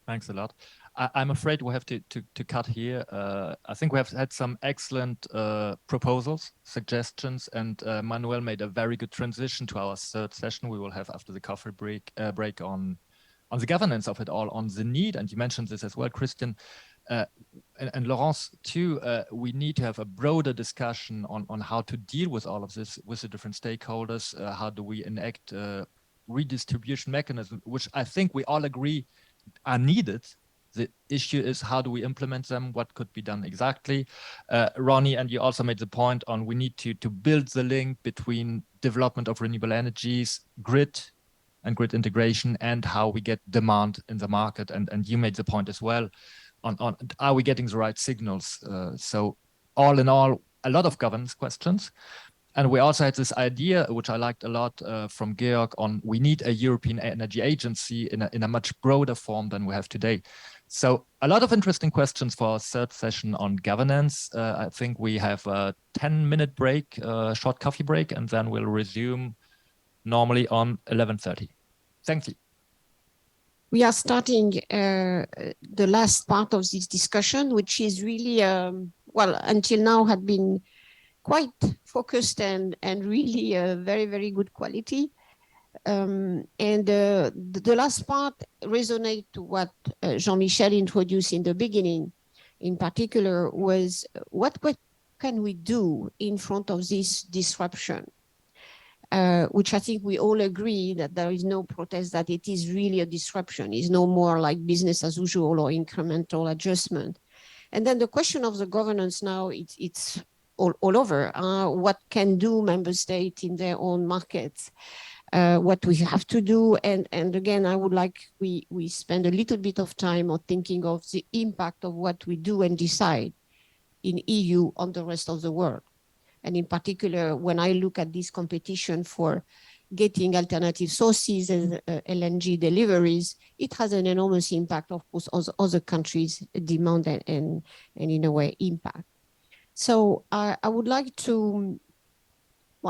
Thanks a lot. I'm afraid we have to cut here. I think we have had some excellent proposals, suggestions, and Manuel made a very good transition to our third session we will have after the coffee break on the governance of it all, on the need, and you mentioned this as well, Christian, and Laurence too, we need to have a broader discussion on how to deal with all of this with the different stakeholders. How do we enact redistribution mechanisms, which I think we all agree are needed. The issue is how do we implement them, what could be done exactly. Ronnie, and you also made the point on we need to build the link between development of renewable energies, grid and grid integration, and how we get demand in the market. And you made the point as well on are we getting the right signals? So all in all, a lot of governance questions. And we also had this idea, which I liked a lot from Georg, on we need a European Energy Agency in a much broader form than we have today. So a lot of interesting questions for our third session on governance. I think we have a 10-minute break, short coffee break, and then we'll resume normally on 11:30. Thank you. We are starting the last part of this discussion, which is really, well, until now had been quite focused and really very, very good quality. The last part resonates to what Jean-Michel introduced in the beginning. In particular, was what can we do in front of this disruption? Which I think we all agree that there is no protest that it is really a disruption. It's no more like business as usual or incremental adjustment. And then the question of the governance now, it's all over. What can do member states in their own markets? What we have to do, and again, I would like we spend a little bit of time on thinking of the impact of what we do and decide in EU on the rest of the world. And in particular, when I look at this competition for getting alternative sources and LNG deliveries, it has an enormous impact, of course, on other countries' demand and in a way impact. So I would like to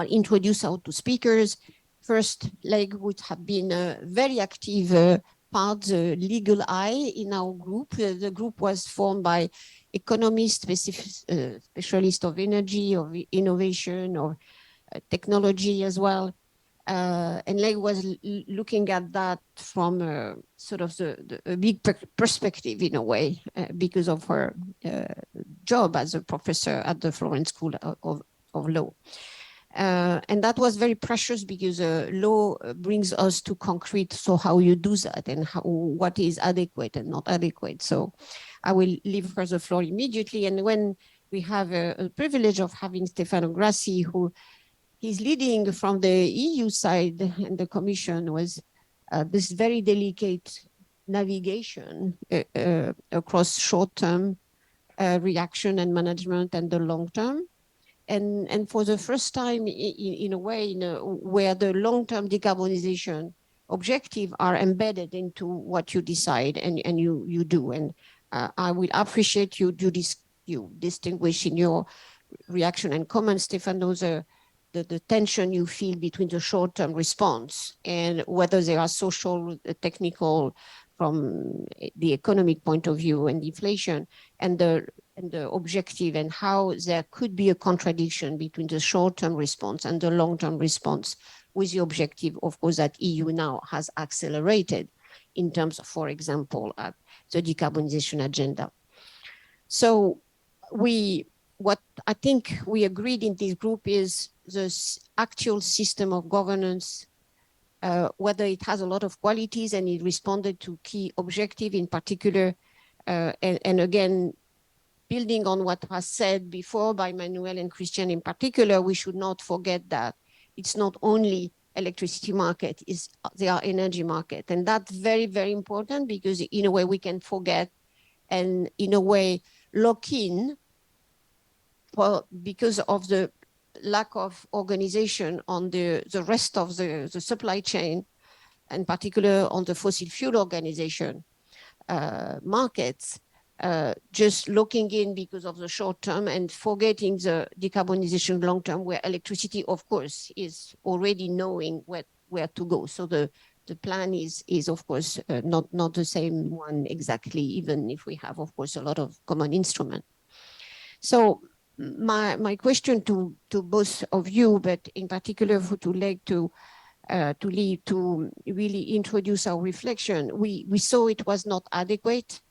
introduce our two speakers. First leg would have been a very active part, the legal eye in our group. The group was formed by economists, specialists of energy, of innovation, or technology as well. And Leg was looking at that from sort of a big perspective in a way, because of her job as a professor at the Florence School of Law. And that was very precious because law brings us to concrete, so how you do that and what is adequate and not adequate. So I will leave her the floor immediately. And when we have a privilege of having Stefano Grassi, who is leading from the EU side, and the Commission was this very delicate navigation across short-term reaction and management and the long-term. And for the first time, in a way, where the long-term decarbonization objectives are embedded into what you decide and you do. And I will appreciate you distinguish in your reaction and comments, Stefano, the tension you feel between the short-term response and whether they are social, technical, from the economic point of view and inflation, and the objective, and how there could be a contradiction between the short-term response and the long-term response, with the objective, of course, that EU now has accelerated in terms of, for example, the decarbonization agenda. So what I think we agreed in this group is the actual system of governance, whether it has a lot of qualities and it responded to key objective in particular, and again, building on what was said before by Manuel and Christian in particular, we should not forget that it's not only electricity market is their energy market. And that's very, very important, because in a way we can forget and in a way lock in because of the lack of organization on the rest of the supply chain, in particular on the fossil fuel organization markets, just looking in because of the short term and forgetting the decarbonization long term, where electricity, of course, is already knowing where to go. So the plan is of course not the same one exactly, even if we have, of course, a lot of common instruments. So my question to both of you, but in particular to Leg, to really introduce our reflection. We saw it was not adequate,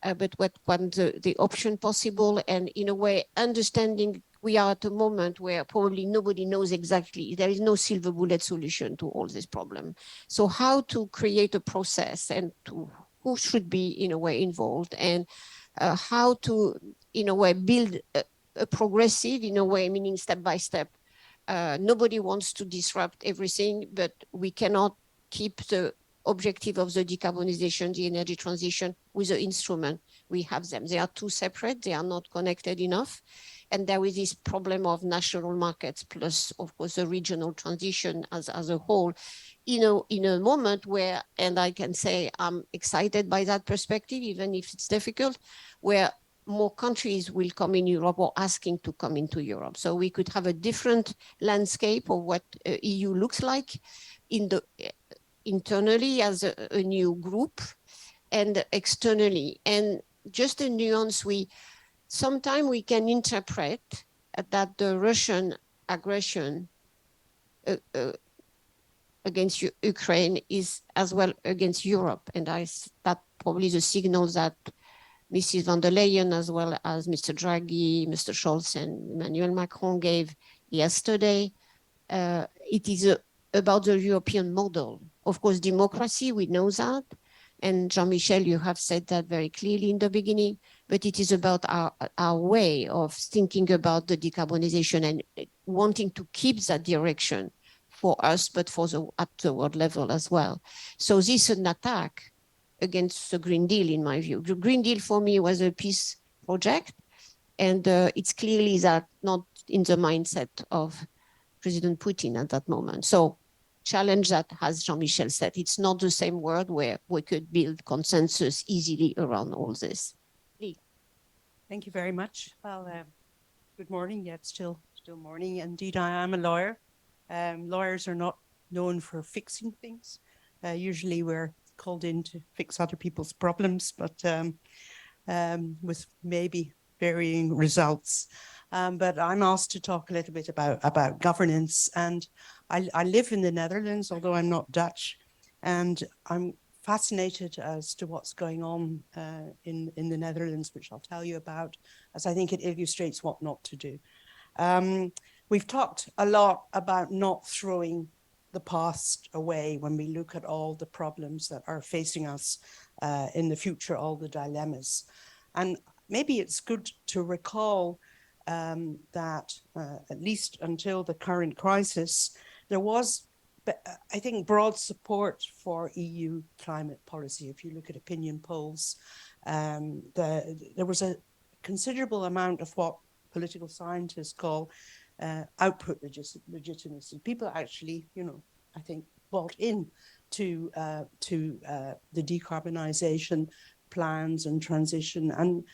but what the option possible, and in a way understanding we are at a moment where probably nobody knows exactly, there is no silver bullet solution to all this problem. So how to create a process, and who should be in a way involved, and how to in a way build a progressive, in a way, meaning step by step. Nobody wants to disrupt everything, but we cannot keep the objective of the decarbonization, the energy transition, with the instrument. We have them. They are too separate. They are not connected enough. And there is this problem of national markets, plus, of course, the regional transition as a whole, in a moment where, and I can say I'm excited by that perspective, even if it's difficult, where more countries will come in Europe or asking to come into Europe. So we could have a different landscape of what EU looks like internally as a new group, and externally. And just a nuance, sometimes we can interpret that the Russian aggression against Ukraine is as well against Europe. And that probably the signals that Mrs. von der Leyen, as well as Mr. Draghi, Mr. Scholz, and Emmanuel Macron gave yesterday. It is about the European model. Of course, democracy, we know that. And Jean-Michel, you have said that very clearly in the beginning, but it is about our way of thinking about the decarbonization and wanting to keep that direction for us, but at the world level as well. So this is an attack against the Green Deal, in my view. The Green Deal for me was a peace project, and it's clearly that not in the mindset of President Putin at that moment. So challenge that, as Jean-Michel said, it's not the same world where we could build consensus easily around all this. Lee. Thank you very much. Well, good morning. Yeah, it's still morning. Indeed, I am a lawyer. Lawyers are not known for fixing things. Usually we're called in to fix other people's problems, but with maybe varying results. But I'm asked to talk a little bit about governance. And I live in the Netherlands, although I'm not Dutch. And I'm fascinated as to what's going on in the Netherlands, which I'll tell you about, as I think it illustrates what not to do. We've talked a lot about not throwing the past away when we look at all the problems that are facing us in the future, all the dilemmas. And maybe it's good to recall that at least until the current crisis, there was, I think, broad support for EU climate policy. If you look at opinion polls, there was a considerable amount of what political scientists call output legitimacy. People actually, I think, bought in to the decarbonisation plans and transition. And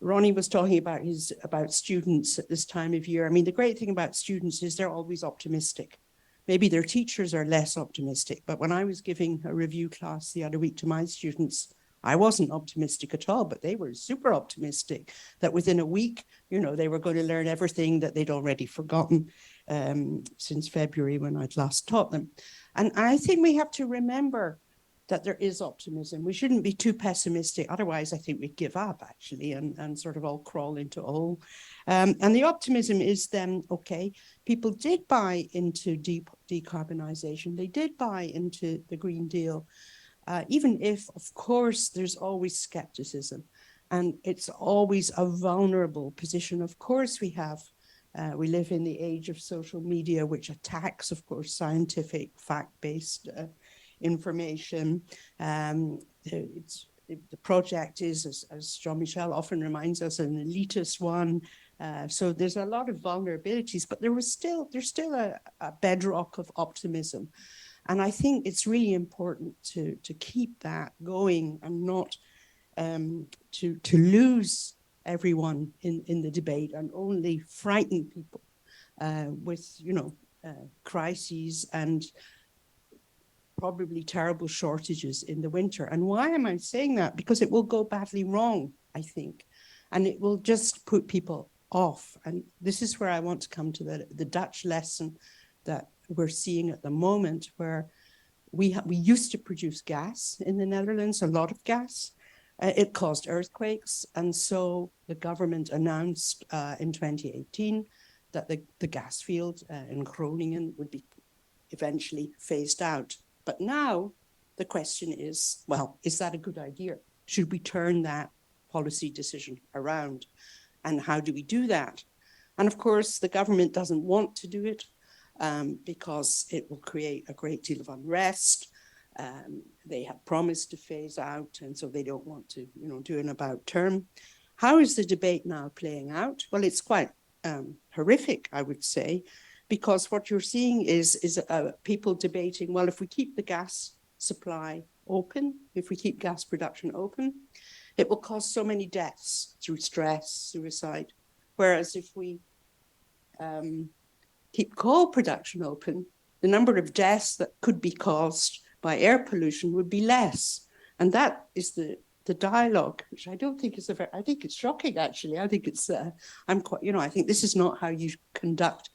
Ronnie was talking about students at this time of year. I mean, the great thing about students is they're always optimistic. Maybe their teachers are less optimistic, but when I was giving a review class the other week to my students, I wasn't optimistic at all, but they were super optimistic that within a week, they were going to learn everything that they'd already forgotten since February when I'd last taught them. And I think we have to remember that there is optimism. We shouldn't be too pessimistic. Otherwise, I think we'd give up, actually, and sort of all crawl into a hole. And the optimism is then, okay, people did buy into decarbonisation. They did buy into the Green Deal, even if, of course, there's always skepticism. And it's always a vulnerable position. Of course, we have We live in the age of social media, which attacks, of course, scientific, fact-based information. The project is, as Jean-Michel often reminds us, an elitist one. So there's a lot of vulnerabilities, but there's still a bedrock of optimism. And I think it's really important to keep that going and not to lose everyone in the debate and only frighten people with, crises and probably terrible shortages in the winter. And why am I saying that? Because it will go badly wrong, I think, and it will just put people off. And this is where I want to come to the Dutch lesson that we're seeing at the moment, where we used to produce gas in the Netherlands, a lot of gas. It caused earthquakes. And so the government announced in 2018 that the gas field in Groningen would be eventually phased out. But now the question is, well, is that a good idea? Should we turn that policy decision around? And how do we do that? And of course, the government doesn't want to do it because it will create a great deal of unrest. They have promised to phase out, and so they don't want to, do an about term. How is the debate now playing out? Well, it's quite horrific, I would say, because what you're seeing is people debating, well, if we keep the gas supply open, if we keep gas production open, it will cause so many deaths through stress, suicide. Whereas if we keep coal production open, the number of deaths that could be caused by air pollution would be less. And that is the dialogue, which I don't think is I think it's shocking, actually. I think it's, I think this is not how you conduct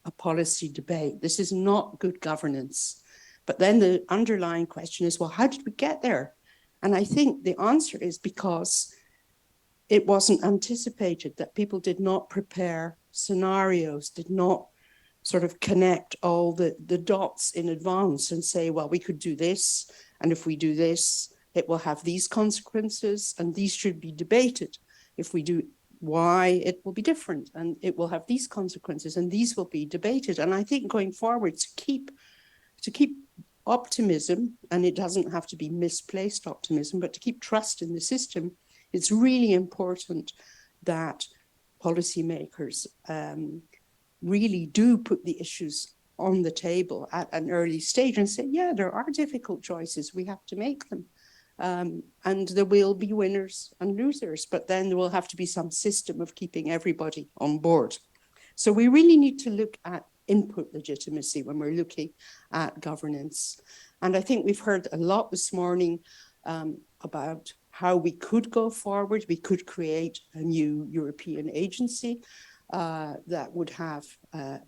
a policy debate. This is not good governance. But then the underlying question is, well, how did we get there? And I think the answer is because it wasn't anticipated, that people did not prepare scenarios, did not sort of connect all the dots in advance and say, well, we could do this. And if we do this, it will have these consequences and these should be debated. If we do Y, it will be different and it will have these consequences and these will be debated. And I think going forward to keep optimism, and it doesn't have to be misplaced optimism, but to keep trust in the system, it's really important that policymakers really do put the issues on the table at an early stage and say, yeah, there are difficult choices, we have to make them. And there will be winners and losers, but then there will have to be some system of keeping everybody on board. So we really need to look at input legitimacy when we're looking at governance. And I think we've heard a lot this morning about how we could go forward. We could create a new European agency that would have the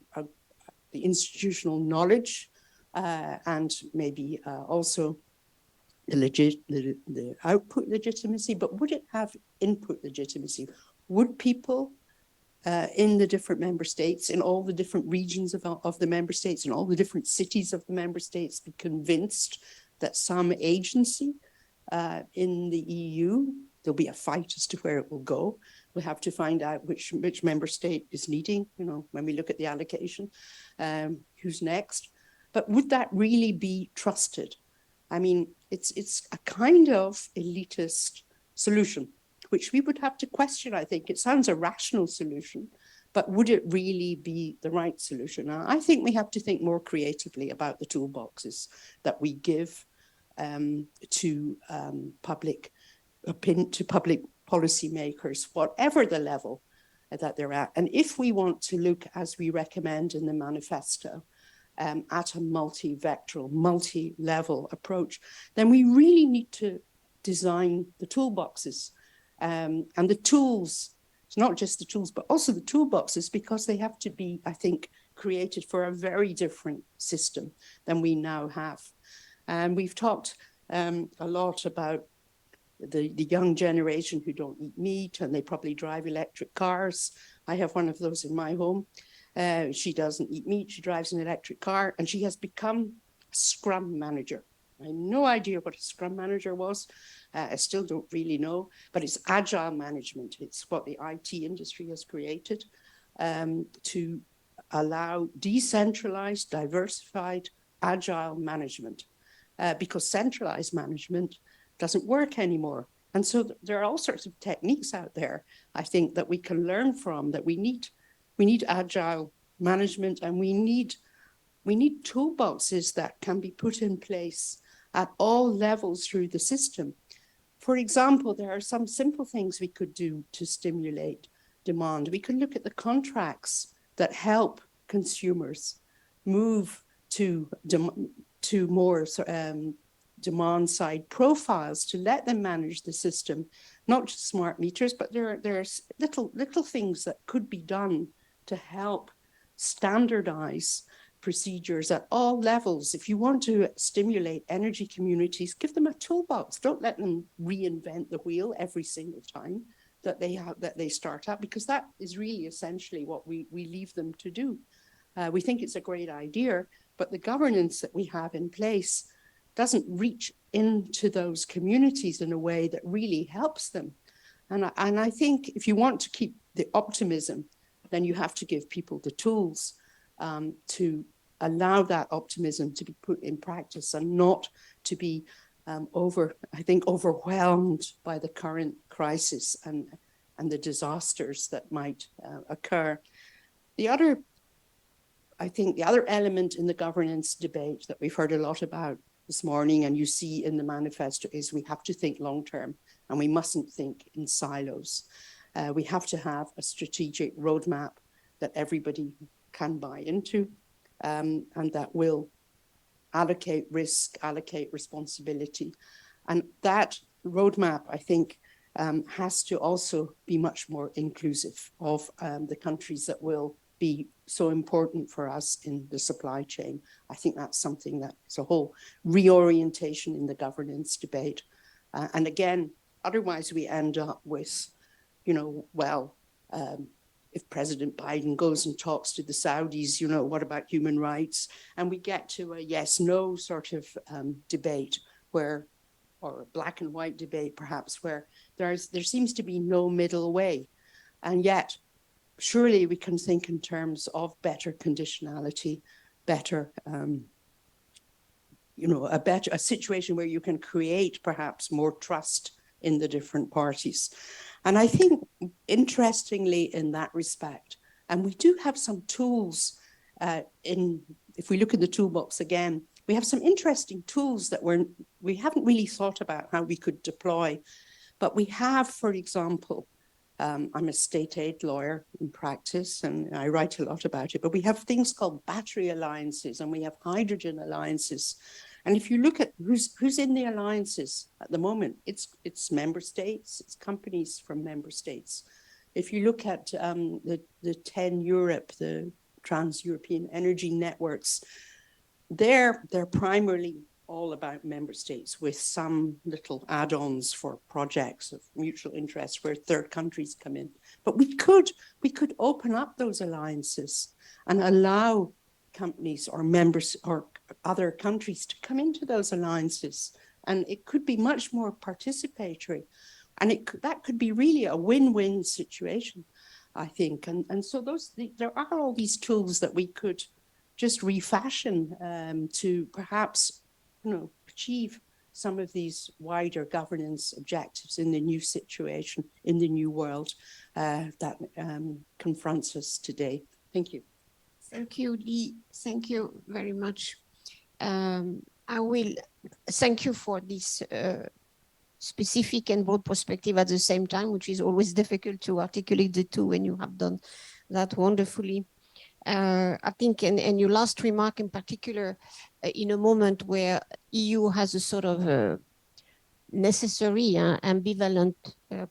institutional knowledge and maybe also the output legitimacy, but would it have input legitimacy? Would people in the different member states, in all the different regions of the member states, in all the different cities of the member states be convinced that some agency in the EU, there'll be a fight as to where it will go. We'll have to find out which member state is leading, when we look at the allocation, who's next. But would that really be trusted? I mean, it's a kind of elitist solution, which we would have to question, I think. It sounds a rational solution, but would it really be the right solution? Now, I think we have to think more creatively about the toolboxes that we give to public policymakers, whatever the level that they're at. And if we want to look, as we recommend in the manifesto, at a multi-vectoral, multi-level approach, then we really need to design the toolboxes and the tools. It's not just the tools, but also the toolboxes, because they have to be, I think, created for a very different system than we now have. And we've talked a lot about the young generation who don't eat meat and they probably drive electric cars. I have one of those in my home. She doesn't eat meat, she drives an electric car, and she has become a scrum manager. I had no idea what a scrum manager was. I still don't really know, but it's agile management. It's what the IT industry has created. to allow decentralized, diversified, agile management, because centralized management doesn't work anymore. And so there are all sorts of techniques out there, I think, that we can learn from, that we need agile management, and we need toolboxes that can be put in place at all levels through the system. For example, there are some simple things we could do to stimulate demand. We could look at the contracts that help consumers move to more demand side profiles, to let them manage the system, not just smart meters, but there are little things that could be done to help standardize procedures at all levels. If you want to stimulate energy communities, give them a toolbox. Don't let them reinvent the wheel every single time that they start up, because that is really essentially what we leave them to do. We think it's a great idea, but the governance that we have in place doesn't reach into those communities in a way that really helps them. And I think if you want to keep the optimism, then you have to give people the tools to allow that optimism to be put in practice, and not to be overwhelmed by the current crisis and the disasters that might occur. The other element in the governance debate that we've heard a lot about this morning, and you see in the manifesto, is we have to think long term, and we mustn't think in silos. We have to have a strategic roadmap that everybody can buy into, and that will allocate risk, allocate responsibility. And that roadmap, I think, has to also be much more inclusive of the countries that will be so important for us in the supply chain. I think that's something that's a whole reorientation in the governance debate. And again, otherwise we end up with, if President Biden goes and talks to the Saudis, what about human rights? And we get to a yes-no sort of debate or a black and white debate, perhaps, where there seems to be no middle way. And yet, surely we can think in terms of better conditionality, better, a situation where you can create perhaps more trust in the different parties. And I think, interestingly, in that respect, and we do have some tools if we look in the toolbox again, we have some interesting tools that we haven't really thought about how we could deploy. But we have, for example, I'm a state aid lawyer in practice, and I write a lot about it, but we have things called battery alliances, and we have hydrogen alliances. And if you look at who's in the alliances at the moment, it's member states, it's companies from member states. If you look at the 10 Europe, the trans-European energy networks, they're primarily all about member states, with some little add-ons for projects of mutual interest where third countries come in. But we could open up those alliances and allow companies or members or other countries to come into those alliances, and it could be much more participatory, and that could be really a win-win situation, I think. And so there are all these tools that we could just refashion to perhaps achieve some of these wider governance objectives in the new situation, in the new world that confronts us today. Thank you. Thank you, Lee. Thank you very much. I will thank you for this specific and broad perspective at the same time, which is always difficult to articulate the two, when you have done that wonderfully. I think, and your last remark in particular, in a moment where EU has a sort of necessary ambivalent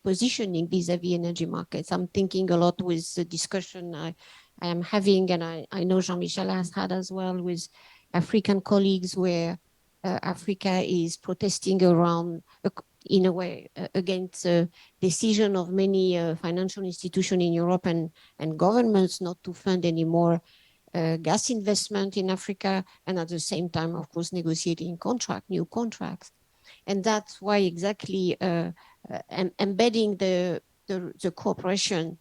positioning vis-a-vis energy markets. I'm thinking a lot with the discussion I am having, and I know Jean-Michel has had as well, with African colleagues, where Africa is protesting around, in a way, against the decision of many financial institutions in Europe and governments not to fund any more gas investment in Africa, and at the same time, of course, negotiating new contracts. And that's why exactly embedding the cooperation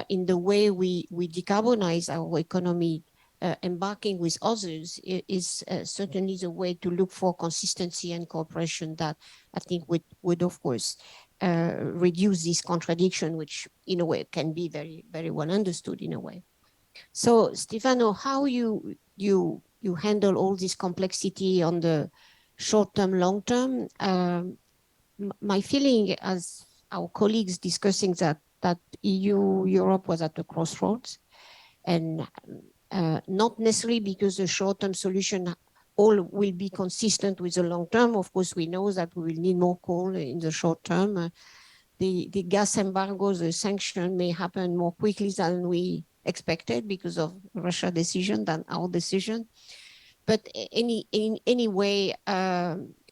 in the way we decarbonize our economy, embarking with others is certainly the way to look for consistency and cooperation that I think would of course reduce this contradiction, which in a way can be very, very well understood in a way. So Stefano, how you handle all this complexity on the short term, long term? My feeling, as our colleagues discussing that Europe was at a crossroads, and not necessarily because the short-term solution all will be consistent with the long term. Of course, we know that we will need more coal in the short term. The gas embargo, the sanction may happen more quickly than we expected because of Russia's decision than our decision. But anyway,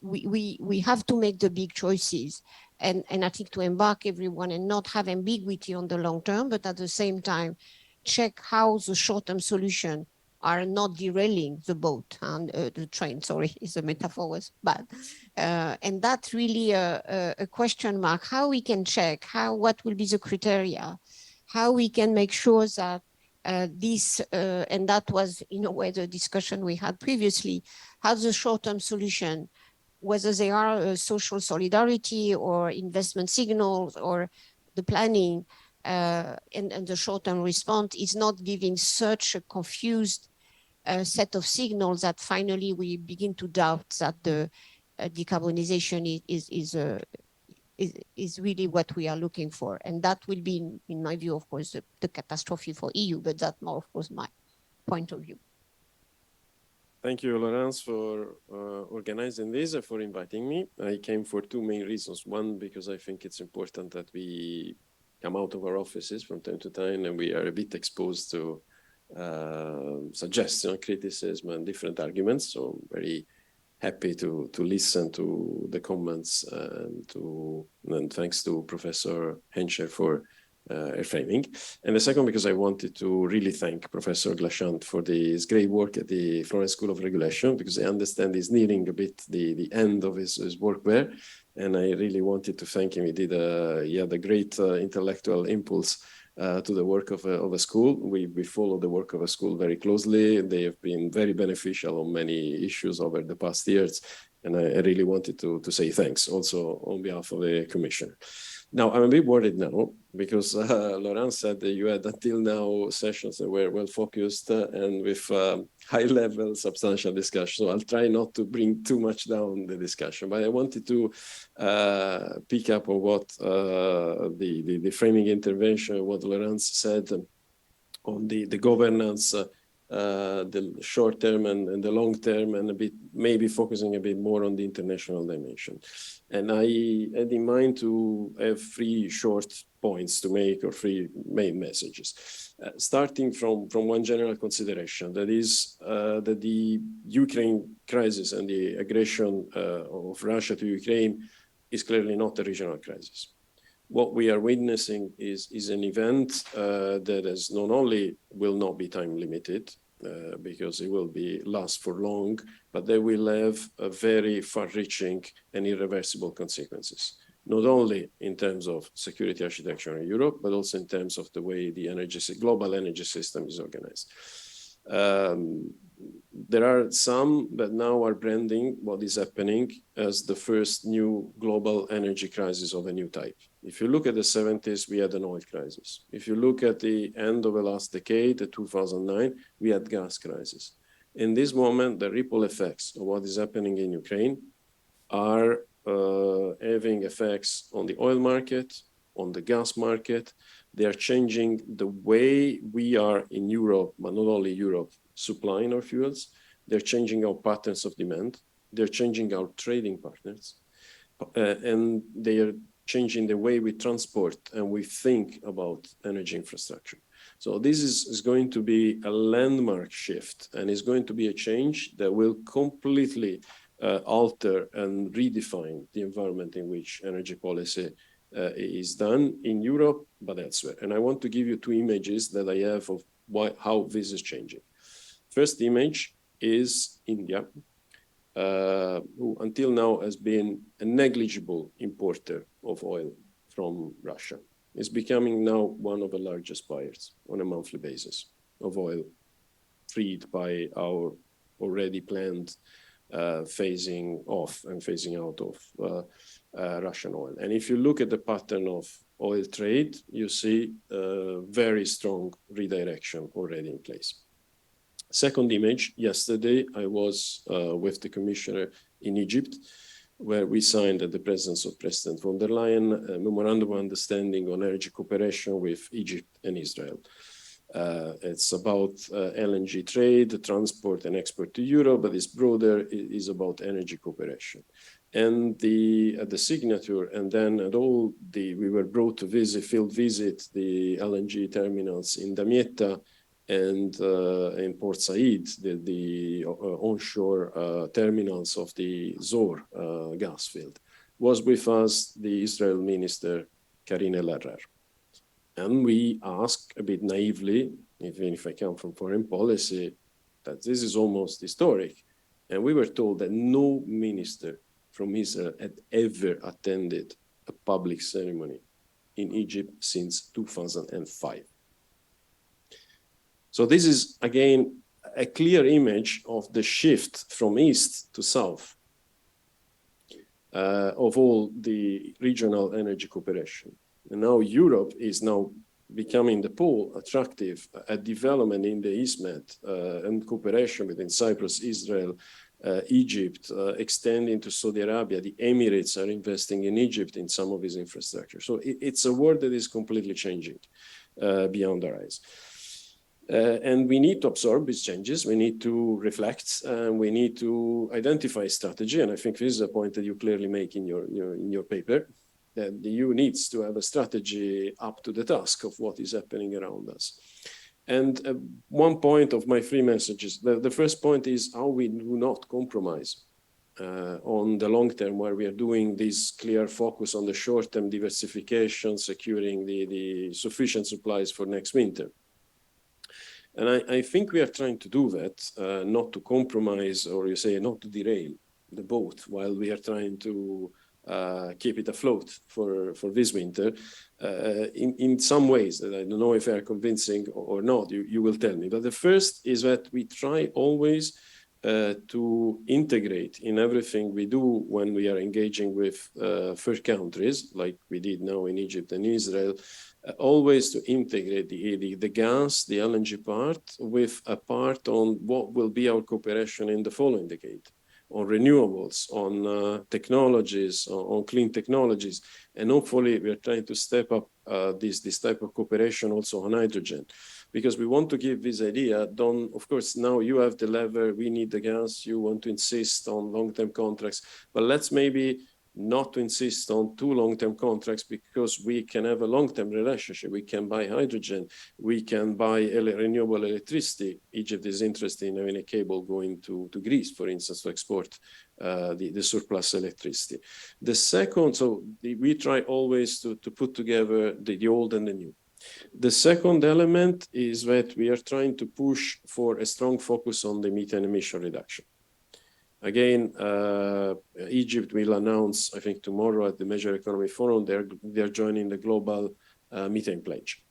we have to make the big choices, and I think to embark everyone and not have ambiguity on the long term, but at the same time, check how the short-term solution are not derailing the boat and the train. Sorry, is a metaphor was bad, and that's really a question mark. How we can check what will be the criteria, how we can make sure that this, and that was in a way the discussion we had previously, how the short-term solution, whether they are social solidarity or investment signals or the planning and the short-term response is not giving such a confused set of signals that finally we begin to doubt that the decarbonization is really what we are looking for. And that will be, in my view, of course, the catastrophe for EU, but that's more, of course, my point of view. Thank you, Laurence, for organizing this and for inviting me. I came for two main reasons. One, because I think it's important that we come out of our offices from time to time and we are a bit exposed to suggestion, criticism, and different arguments. So I'm very happy to listen to the comments and thanks to Professor Henscher for framing. And the second, because I wanted to really thank Professor Glashant for his great work at the Florence School of Regulation, because I understand he's nearing a bit the end of his work there. And I really wanted to thank him. He had a great intellectual impulse to the work of a school. We follow the work of a school very closely. They have been very beneficial on many issues over the past years. And I really wanted to say thanks also on behalf of the Commission. Now, I'm a bit worried now because Laurence said that you had until now sessions that were well focused and with high level substantial discussion. So I'll try not to bring too much down the discussion, but I wanted to pick up on what the framing intervention, what Laurence said on the governance, the short term and the long term, and a bit maybe focusing a bit more on the international dimension. And I had in mind to have three short points to make, or three main messages, starting from one general consideration, that is that the Ukraine crisis and the aggression of Russia to Ukraine is clearly not a regional crisis. What we are witnessing is an event that is not only will not be time limited, because it will last for long, but they will have a very far-reaching and irreversible consequences, not only in terms of security architecture in Europe, but also in terms of the way the global energy system is organized. There are some that now are branding what is happening as the first new global energy crisis of a new type. If you look at the 70s, we had an oil crisis. If you look at the end of the last decade, 2009, we had gas crisis. In this moment, the ripple effects of what is happening in Ukraine are having effects on the oil market, on the gas market. They are changing the way we are in Europe, but not only Europe, supplying our fuels. They're changing our patterns of demand. They're changing our trading partners. And they are changing the way we transport and we think about energy infrastructure. So this is going to be a landmark shift, and it's going to be a change that will completely alter and redefine the environment in which energy policy is done in Europe, but elsewhere. And I want to give you two images that I have of how this is changing. First image is India, who until now has been a negligible importer of oil from Russia. is becoming now one of the largest buyers on a monthly basis of oil, freed by our already planned phasing off and phasing out of Russian oil. And if you look at the pattern of oil trade, you see a very strong redirection already in place. Second image, yesterday I was with the commissioner in Egypt, where we signed at the presence of President von der Leyen a memorandum of understanding on energy cooperation with Egypt and Israel. It's about LNG trade, transport and export to Europe, but it's broader, it is about energy cooperation. And at the signature, and then we were brought to field visit the LNG terminals in Damietta and in Port Said, the onshore terminals of the Zohr gas field. Was with us the Israel minister, Karine El-Arrar. And we asked a bit naively, even if I come from foreign policy, that this is almost historic. And we were told that no minister from Israel had ever attended a public ceremony in Egypt since 2005. So this is, again, a clear image of the shift from east to south of all the regional energy cooperation. And now Europe is now becoming the pole attractive at development in the EastMed and cooperation between Cyprus, Israel, Egypt, extending to Saudi Arabia. The Emirates are investing in Egypt in some of its infrastructure. So it's a world that is completely changing beyond our eyes. And we need to absorb these changes. We need to reflect, and we need to identify strategy. And I think this is a point that you clearly make in your paper, that the EU needs to have a strategy up to the task of what is happening around us. And one point of my three messages, the first point is how we do not compromise on the long term, where we are doing this clear focus on the short-term diversification, securing the sufficient supplies for next winter. And I think we are trying to do that, not to compromise, or you say not to derail the boat while we are trying to keep it afloat for this winter. In some ways, that I don't know if they are convincing or not, you will tell me. But the first is that we try always to integrate in everything we do when we are engaging with third countries, like we did now in Egypt and Israel, always to integrate the gas, the LNG part, with a part on what will be our cooperation in the following decade, on renewables, on technologies, on clean technologies. And hopefully we are trying to step up this type of cooperation also on hydrogen, because we want to give this idea, of course, now you have the lever, we need the gas, you want to insist on long-term contracts, but let's maybe not to insist on two long-term contracts, because we can have a long-term relationship. We can buy hydrogen, we can buy renewable electricity. Egypt is interested in having a cable going to Greece, for instance, to export the surplus electricity. The second, we try always to put together the old and the new. The second element is that we are trying to push for a strong focus on the methane emission reduction. Again, Egypt will announce, I think tomorrow at the Major Economy Forum, they're joining the global methane pledge.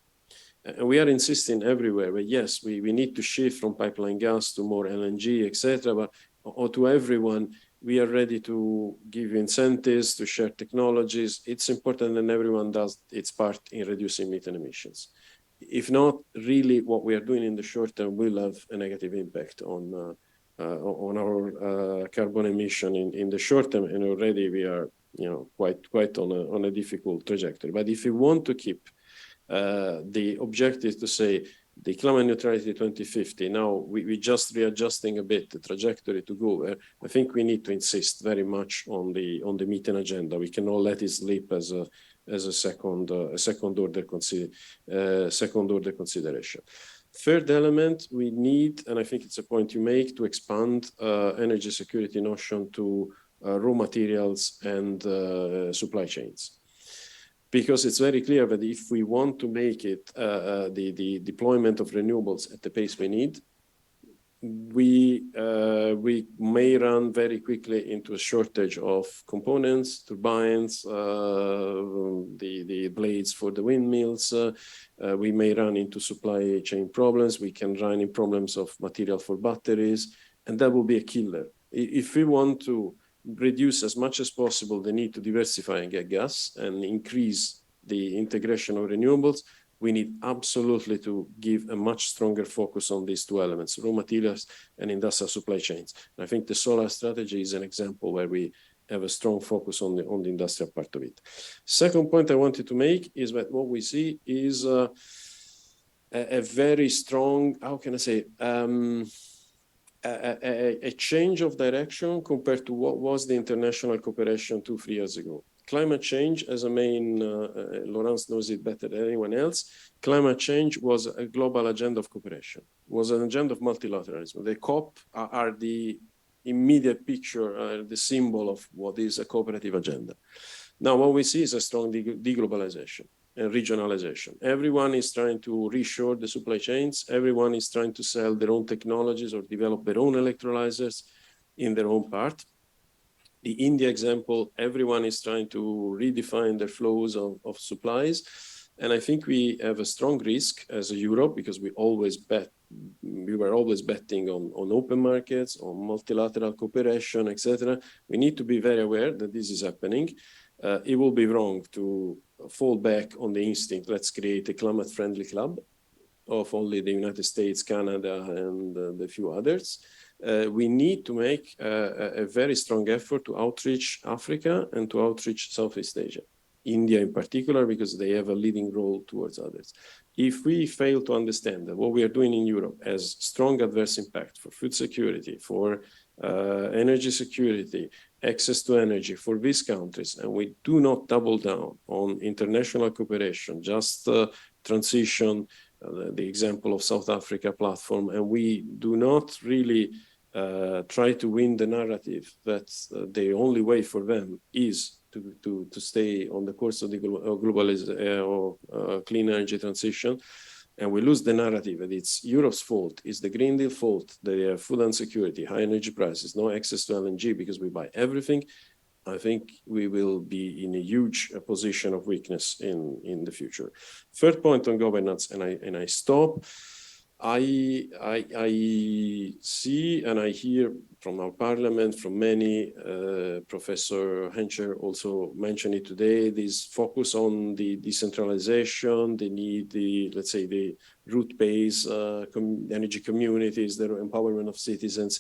And we are insisting everywhere, but yes, we need to shift from pipeline gas to more LNG, etc. But or to everyone, we are ready to give incentives, to share technologies. It's important that everyone does its part in reducing methane emissions. If not, really what we are doing in the short term will have a negative impact on our carbon emission in the short term, and already we are, quite on a difficult trajectory. But if we want to keep the objective to say the climate neutrality 2050, now we just readjusting a bit the trajectory to go there. I think we need to insist very much on the methane agenda. We cannot let it slip as a second order consideration. Third element, we need, and I think it's a point you make, to expand energy security notion to raw materials and supply chains. Because it's very clear that if we want to make it the deployment of renewables at the pace we need, we may run very quickly into a shortage of components, turbines, the blades for the windmills. We may run into supply chain problems. We can run into problems of material for batteries, and that will be a killer. If we want to reduce as much as possible the need to diversify and get gas and increase the integration of renewables, we need absolutely to give a much stronger focus on these two elements, raw materials and industrial supply chains. And I think the solar strategy is an example where we have a strong focus on the industrial part of it. Second point I wanted to make is that what we see is a very strong, how can I say, a change of direction compared to what was the international cooperation 2-3 years ago. Climate change, as a main, Laurence knows it better than anyone else, climate change was a global agenda of cooperation, was an agenda of multilateralism. The COP are the immediate picture, the symbol of what is a cooperative agenda. Now, what we see is a strong deglobalization and regionalization. Everyone is trying to reshore the supply chains. Everyone is trying to sell their own technologies or develop their own electrolyzers in their own part. The India example, everyone is trying to redefine their flows of supplies. And I think we have a strong risk as a Europe, because we were always betting on open markets, on multilateral cooperation, etc. We need to be very aware that this is happening. It will be wrong to fall back on the instinct, let's create a climate-friendly club of only the United States, Canada, and the few others. We need to make a very strong effort to outreach Africa and to outreach Southeast Asia, India in particular, because they have a leading role towards others. If we fail to understand that what we are doing in Europe has strong adverse impact for food security, for energy security, access to energy for these countries, and we do not double down on international cooperation, just transition, the example of South Africa platform, and we do not really try to win the narrative that the only way for them is to stay on the course of the clean energy transition, and we lose the narrative that it's Europe's fault, it's the Green Deal fault, that they have food insecurity, high energy prices, no access to LNG because we buy everything, I think we will be in a huge position of weakness in the future. Third point on governance, and I stop. I see and I hear from our parliament, from many, Professor Henscher also mentioned it today, this focus on the decentralization, the need, let's say, the root-based energy communities, the empowerment of citizens.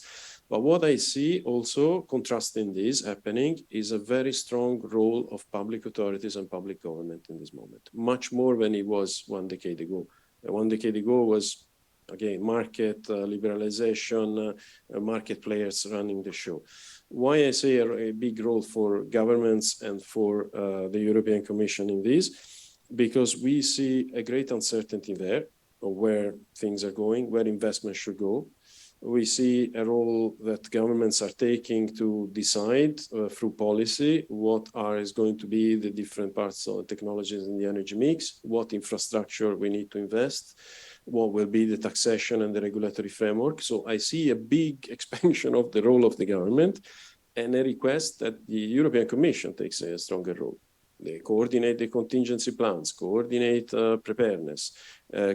But what I see also contrasting this happening is a very strong role of public authorities and public government in this moment, much more than it was 1 decade ago. 1 decade ago was, again, market liberalization, market players running the show. Why I say a big role for governments and for the European Commission in this, because we see a great uncertainty there of where things are going, where investment should go. We see a role that governments are taking to decide through policy what is going to be the different parts of technologies in the energy mix, what infrastructure we need to invest, what will be the taxation and the regulatory framework. So I see a big expansion of the role of the government and a request that the European Commission takes a stronger role. They coordinate the contingency plans, coordinate preparedness,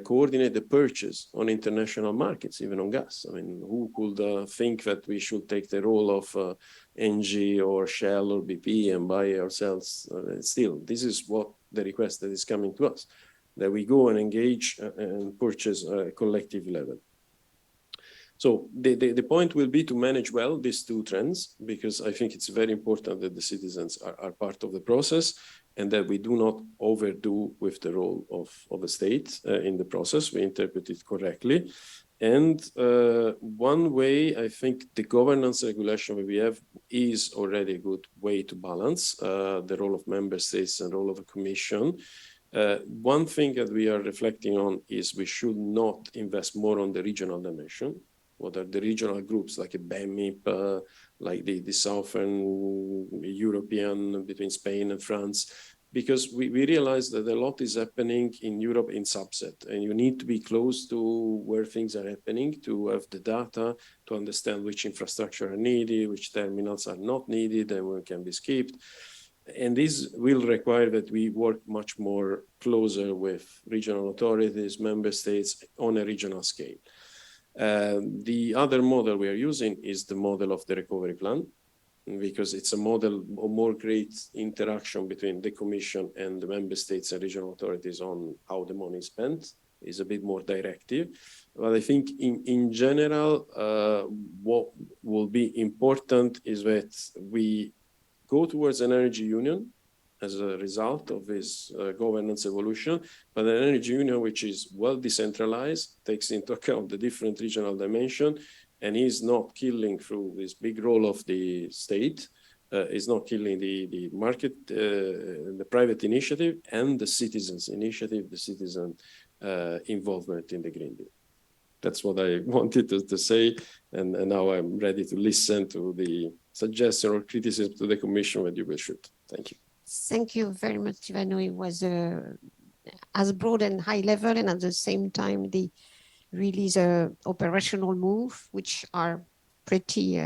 coordinate the purchase on international markets, even on gas. I mean, who could think that we should take the role of Engie or Shell or BP and buy ourselves? Still, this is what the request that is coming to us, that we go and engage and purchase at a collective level. So the point will be to manage well these two trends, because I think it's very important that the citizens are part of the process and that we do not overdo with the role of the state in the process. We interpret it correctly. And one way, I think the governance regulation that we have is already a good way to balance the role of member states and role of the Commission. One thing that we are reflecting on is we should not invest more on the regional dimension. What are the regional groups like a BEMIP, like the Southern European between Spain and France? because we realize that a lot is happening in Europe in subset, and you need to be close to where things are happening to have the data, to understand which infrastructure are needed, which terminals are not needed, and when can be skipped. And this will require that we work much more closer with regional authorities, member states on a regional scale. The other model we are using is the model of the recovery plan, because it's a model of more great interaction between the Commission and the member states and regional authorities on how the money is spent. Is a bit more directive. But I think in general, what will be important is that we go towards an energy union as a result of this governance evolution, but an energy union which is well decentralized, takes into account the different regional dimension, and is not killing through this big role of the state, is not killing the market, the private initiative, and the citizens' initiative, the citizen involvement in the Green Deal. That's what I wanted to say, and now I'm ready to listen to the suggestion or criticism to the Commission when you will shoot. Thank you. Thank you very much, Ivano. It was as broad and high level, and at the same time, the operational move, which are pretty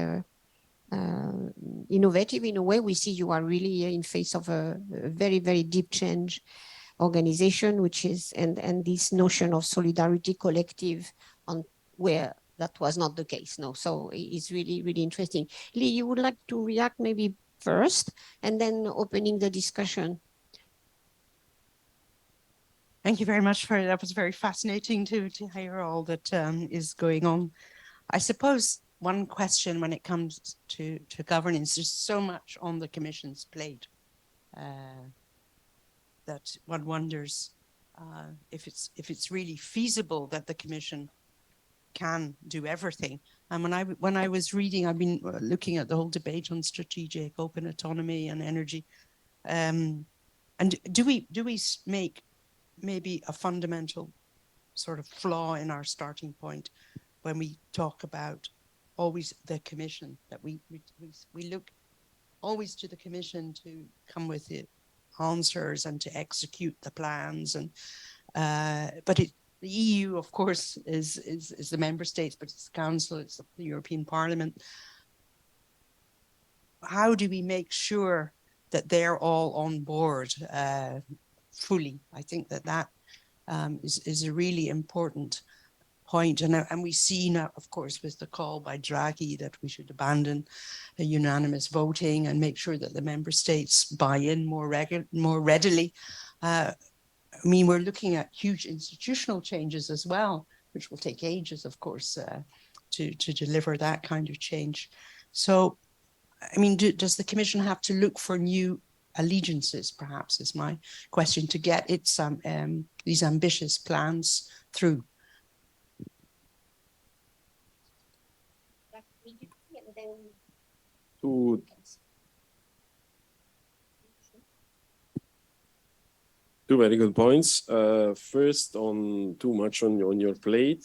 innovative in a way. We see you are really in face of a very, very deep change organization, which is, and this notion of solidarity collective on where that was not the case. No, so it's really, really interesting. Lee, you would like to react maybe first, and then opening the discussion. Thank you very much for that. Was very fascinating to hear all that is going on. I suppose one question when it comes to governance, there's so much on the Commission's plate that one wonders if it's really feasible that the Commission can do everything. And when I was reading, I've been looking at the whole debate on strategic open autonomy and energy. And do we make maybe a fundamental sort of flaw in our starting point when we talk about always the Commission, that we look always to the Commission to come with the answers and to execute the plans, and but the EU, of course, is the member states, but it's the Council, it's the European Parliament. How do we make sure that they're all on board fully? I think that is a really important point. And we see now, of course, with the call by Draghi that we should abandon a unanimous voting and make sure that the member states buy in more readily. I mean, we're looking at huge institutional changes as well, which will take ages, of course, to deliver that kind of change. So, I mean, does the Commission have to look for new allegiances, perhaps, is my question, to get its these ambitious plans through? Two very good points. First, on too much on your plate.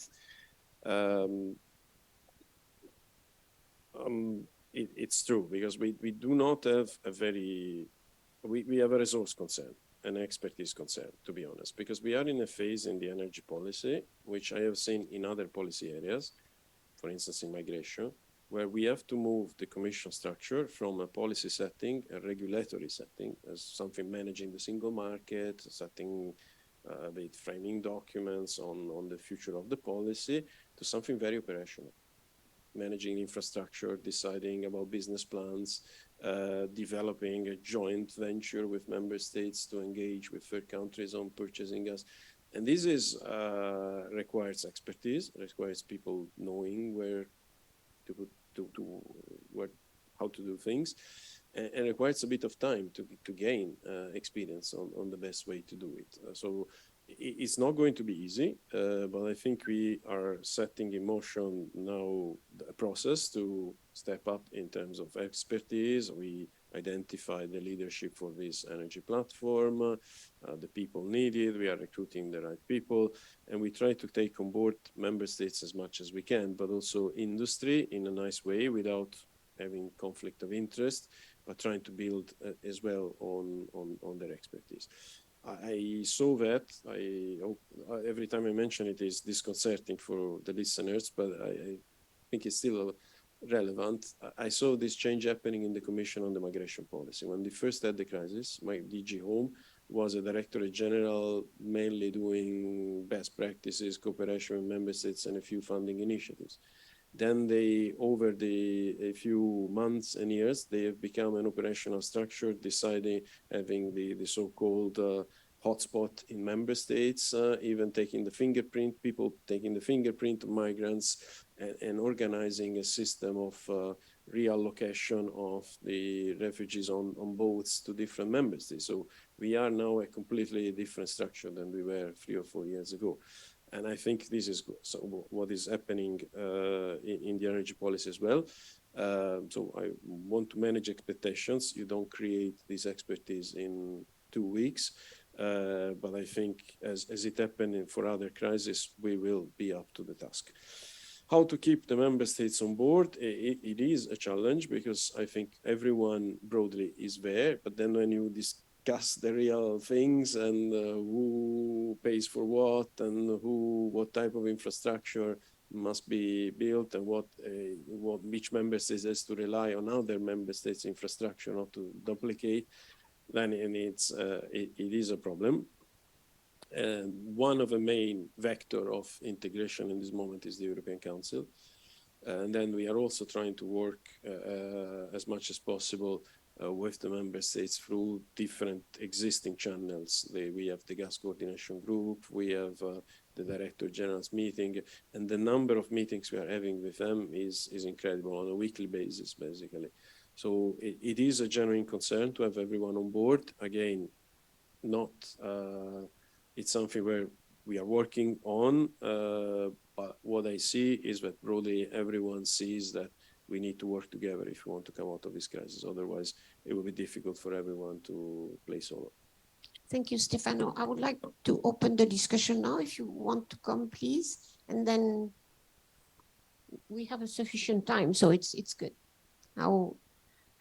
It's true, because we do not have we have a resource concern, an expertise concern, to be honest, because we are in a phase in the energy policy, which I have seen in other policy areas, for instance, in migration, where we have to move the Commission structure from a policy setting, a regulatory setting, as something managing the single market, setting with framing documents on the future of the policy, to something very operational, managing infrastructure, deciding about business plans, developing a joint venture with member states to engage with third countries on purchasing gas. And this is requires expertise, requires people knowing where how to do things, and requires a bit of time to gain experience on the best way to do it. So it's not going to be easy, but I think we are setting in motion now a process to step up in terms of expertise. We identify the leadership for this energy platform, the people needed, we are recruiting the right people, and we try to take on board member states as much as we can, but also industry in a nice way without having conflict of interest, but trying to build as well on their expertise. I saw that. I hope every time I mention it is disconcerting for the listeners, but I think it's still relevant. I saw this change happening in the Commission on the Migration Policy. When they first had the crisis, my DG Home was a Directorate General mainly doing best practices, cooperation with member states, and a few funding initiatives. Then they, over a few months and years, they have become an operational structure, deciding having the so-called hotspot in member states, even taking the fingerprint, people taking the fingerprint of migrants, and organizing a system of reallocation of the refugees on boats to different member states. So we are now a completely different structure than we were 3 or 4 years ago. And I think this is what is happening in the energy policy as well. So I want to manage expectations. You don't create this expertise in 2 weeks. But I think as it happened for other crises, we will be up to the task. How to keep the member states on board? It is a challenge because I think everyone broadly is there. But then when you discuss the real things and who pays for what and what type of infrastructure must be built and which member states has to rely on other member states' infrastructure not to duplicate, then it is a problem. And one of the main vector of integration in this moment is the European Council. And then we are also trying to work as much as possible with the member states through different existing channels. We have the gas coordination group, we have the Director General's meeting, and the number of meetings we are having with them is incredible on a weekly basis, basically. So it is a genuine concern to have everyone on board. Again, it's something where we are working on, but what I see is that broadly everyone sees that we need to work together if we want to come out of this crisis. Otherwise, it will be difficult for everyone to play solo. Thank you, Stefano. I would like to open the discussion now. If you want to come, please, and then we have a sufficient time, so it's good. Our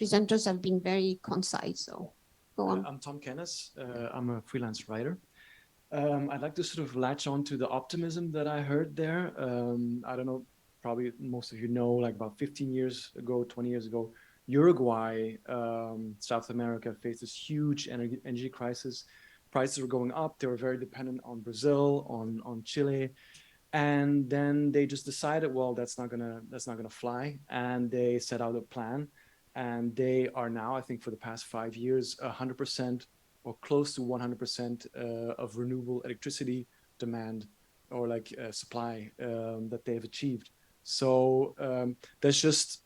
presenters have been very concise, so go on. I'm Tom Kennis. I'm a freelance writer. I'd like to sort of latch on to the optimism that I heard there. I don't know, probably most of you know, like about 15 years ago, 20 years ago, Uruguay, South America faced this huge energy crisis. Prices were going up. They were very dependent on Brazil, on Chile. And then they just decided, well, that's not gonna fly. And they set out a plan. And they are now, I think for the past 5 years, 100% or close to 100% of renewable electricity demand or supply that they've achieved. So that's just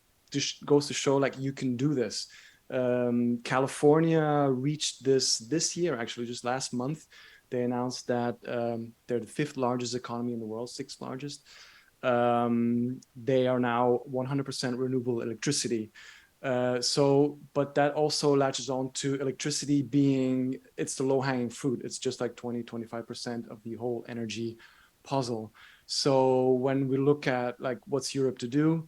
goes to show you can do this. California reached this year, actually just last month. They announced that they're the 5th largest economy in the world, 6th largest. They are now 100% renewable electricity. But that also latches on to electricity being, it's the low-hanging fruit. It's just like 20-25% of the whole energy puzzle. So when we look at what's Europe to do,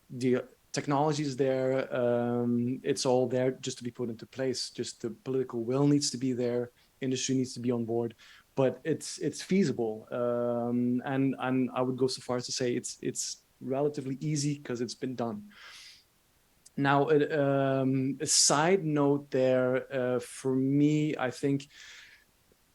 the technology is there, it's all there just to be put into place. Just the political will needs to be there, industry needs to be on board, but it's feasible. And I would go so far as to say it's relatively easy because it's been done. Now, a side note there, for me, I think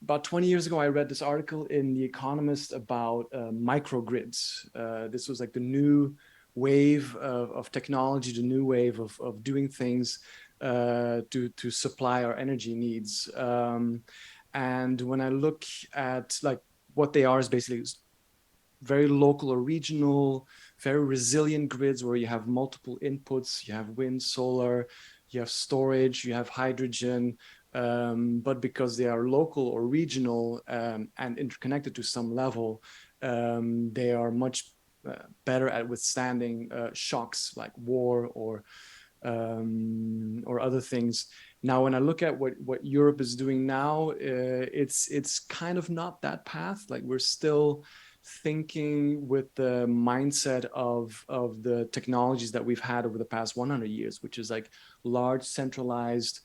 about 20 years ago, I read this article in The Economist about microgrids. This was the new wave of technology, the new wave of doing things to supply our energy needs. And when I look at what they are is basically very local or regional, very resilient grids where you have multiple inputs, you have wind, solar, you have storage, you have hydrogen, but because they are local or regional and interconnected to some level, they are much better at withstanding shocks like war or other things. Now, when I look at what Europe is doing now, it's kind of not that path. We're still thinking with the mindset of the technologies that we've had over the past 100 years, which is like large centralized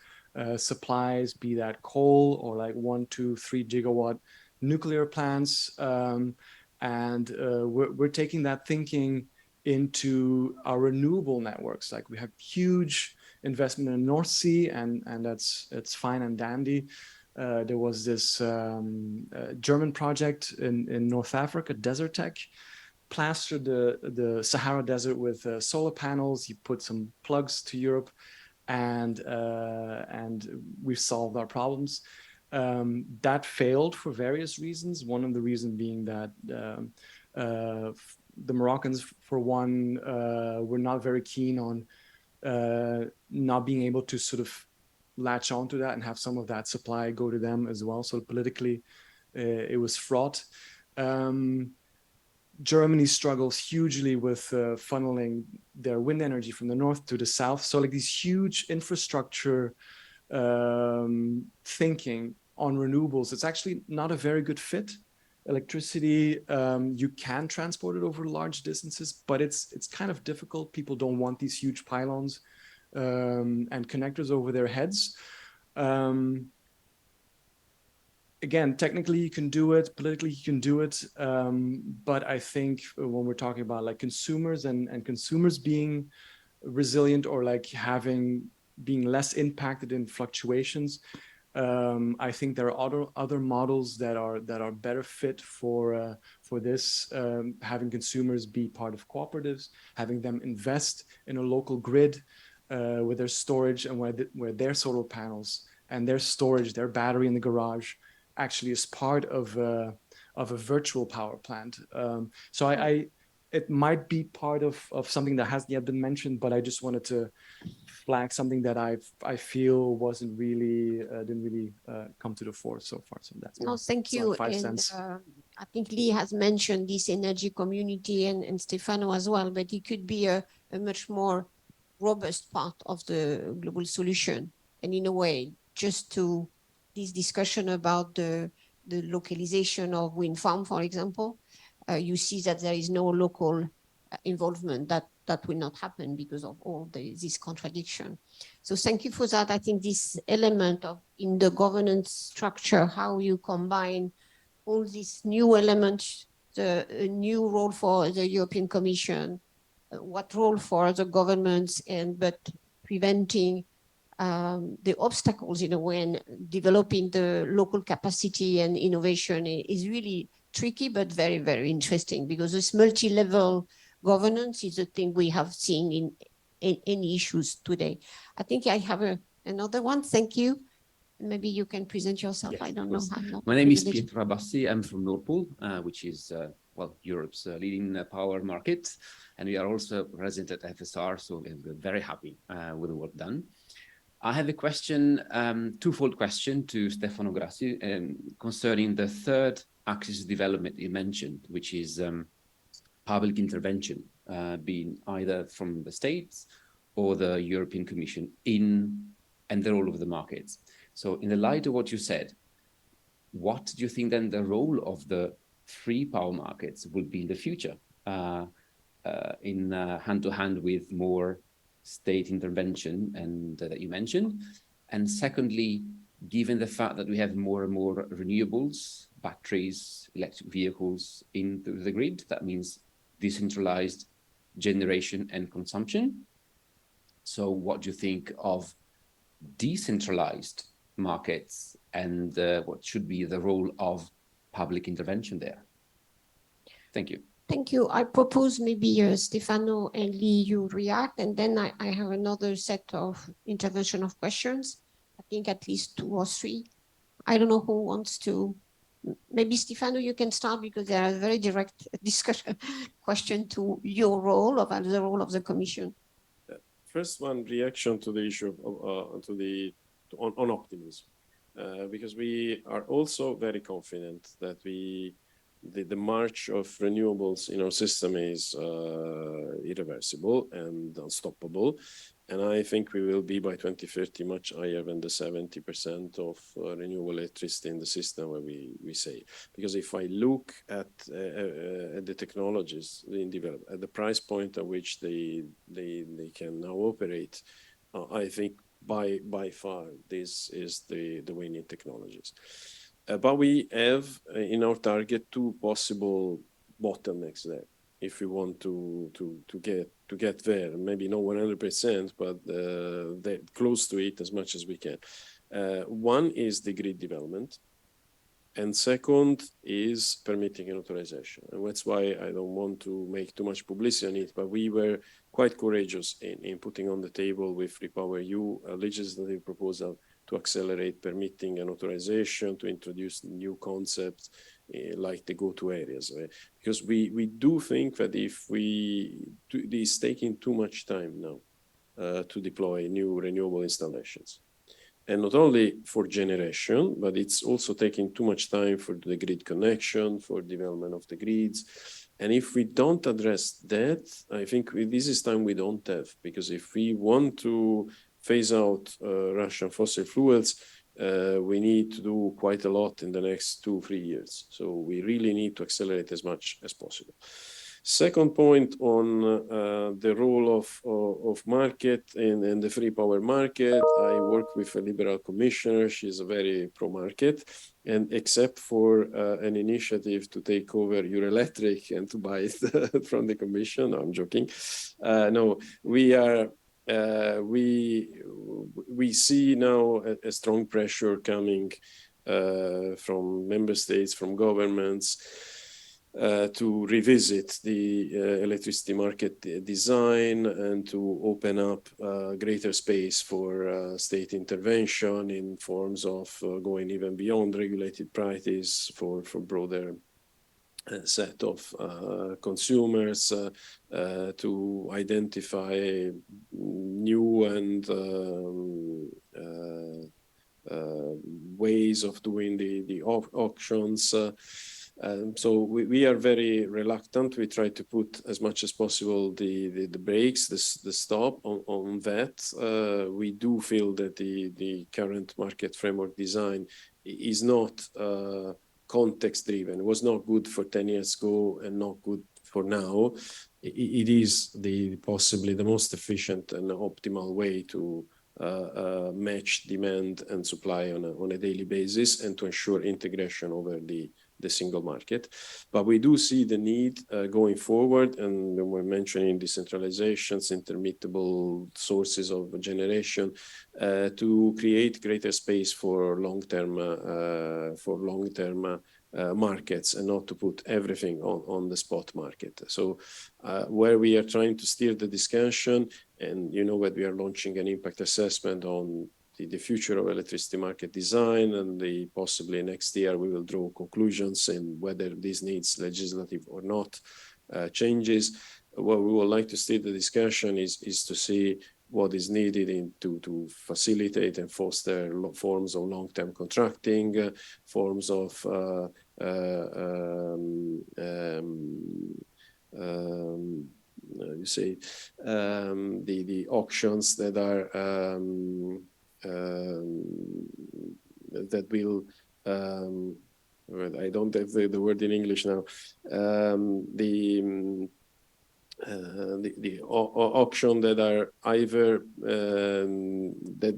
supplies, be that coal or like 1, 2, 3 gigawatt nuclear plants. We're taking that thinking into our renewable networks. Like we have huge investment in the North Sea, and it's fine and dandy. There was this German project in North Africa, Desert Tech, plastered the Sahara Desert with solar panels. You put some plugs to Europe, and we've solved our problems. That failed for various reasons. One of the reasons being that the Moroccans, for one, were not very keen on not being able to sort of latch onto that and have some of that supply go to them as well. So politically, it was fraught. Germany struggles hugely with funneling their wind energy from the north to the south. So like these huge infrastructure thinking on renewables, it's actually not a very good fit. Electricity, you can transport it over large distances, but it's kind of difficult. People don't want these huge pylons and connectors over their heads. Again, technically you can do it, politically you can do it, but I think when we're talking about like consumers and consumers being resilient or like being less impacted in fluctuations, I think there are other models that are better fit for this, having consumers be part of cooperatives, having them invest in a local grid with their storage, and where their solar panels and their storage, their battery in the garage actually is part of a virtual power plant. So it might be part of something that hasn't yet been mentioned, but I just wanted to flag something that I feel didn't really come to the fore so far. So that's no, thank you. And I think Lee has mentioned this energy community and Stefano as well, but it could be a much more robust part of the global solution. And in a way, just to this discussion about the localization of wind farm, for example, you see that there is no local involvement. That will not happen because of all this contradiction. So thank you for that. I think this element of in the governance structure, how you combine all these new elements, the new role for the European Commission, what role for the governments, but preventing the obstacles in a way, and developing the local capacity and innovation is really tricky, but very, very interesting, because this multi-level governance is a thing we have seen in any issues today. I think I have another one. Thank you. Maybe you can present yourself. Yes, I don't know. My name is Pietro Rabassi. I'm from Nord Pool, which is Europe's leading power market. And we are also present at FSR, so we're very happy with the work done. I have a question, twofold question to Stefano Grassi concerning the third axis of development you mentioned, which is public intervention, being either from the States or the European Commission and the role of the markets. So in the light of what you said, what do you think then the role of the free power markets will be in the future, in hand-to-hand with more state intervention and that you mentioned? And secondly, given the fact that we have more and more renewables, batteries, electric vehicles into the grid, that means decentralized generation and consumption. So what do you think of decentralized markets, and what should be the role of public intervention there? Thank you. Thank you. I propose maybe Stefano and Lee, you react, and then I have another set of intervention of questions. I think at least 2 or 3. I don't know who wants to. Maybe Stefano, you can start, because there are very direct discussion question to your role of the role of the Commission. First one, reaction to the issue on optimism, because we are also very confident that we the march of renewables in our system is irreversible and unstoppable. And I think we will be by 2030 much higher than the 70% of renewable electricity in the system where we say. Because if I look at the technologies in development, at the price point at which they can now operate, I think by far this is the winning technologies. But we have in our target 2 possible bottlenecks there. If we want to get there, maybe not 100%, but close to it as much as we can. One is the grid development, and second is permitting and authorization. And that's why I don't want to make too much publicity on it, but we were quite courageous in putting on the table with REPowerEU a legislative proposal to accelerate permitting and authorization, to introduce new concepts like the go-to areas. Because we do think that if it is taking too much time now to deploy new renewable installations. And not only for generation, but it's also taking too much time for the grid connection, for development of the grids. And if we don't address that, I think this is time we don't have, because if we want to phase out Russian fossil fuels, we need to do quite a lot in the next 2-3 years. So we really need to accelerate as much as possible. Second point on the role of market in the free power market, I work with a liberal commissioner. She's a very pro-market, and except for an initiative to take over Eurelectric and to buy it from the commission, no, I'm joking. No, we are. We see now a strong pressure coming from member states, from governments, to revisit the electricity market design and to open up greater space for state intervention in forms of going even beyond regulated prices for broader set of consumers, to identify new and ways of doing the auctions. So we are very reluctant. We try to put as much as possible the brakes, the stop on that. We do feel that the current market framework design is not context driven. It was not good for 10 years ago and not good for now. It is possibly the most efficient and optimal way to match demand and supply on a daily basis and to ensure integration over the single market. But we do see the need going forward, and we're mentioning decentralizations, intermittable sources of generation, to create greater space for long-term markets and not to put everything on the spot market. So where we are trying to steer the discussion, and you know that we are launching an impact assessment on the future of electricity market design, and possibly next year we will draw conclusions in whether this needs legislative or not changes. What we would like to steer the discussion is to see what is needed to facilitate and foster forms of long-term contracting, forms of the auctions that are that will I don't have the word in English now. The auction that are either that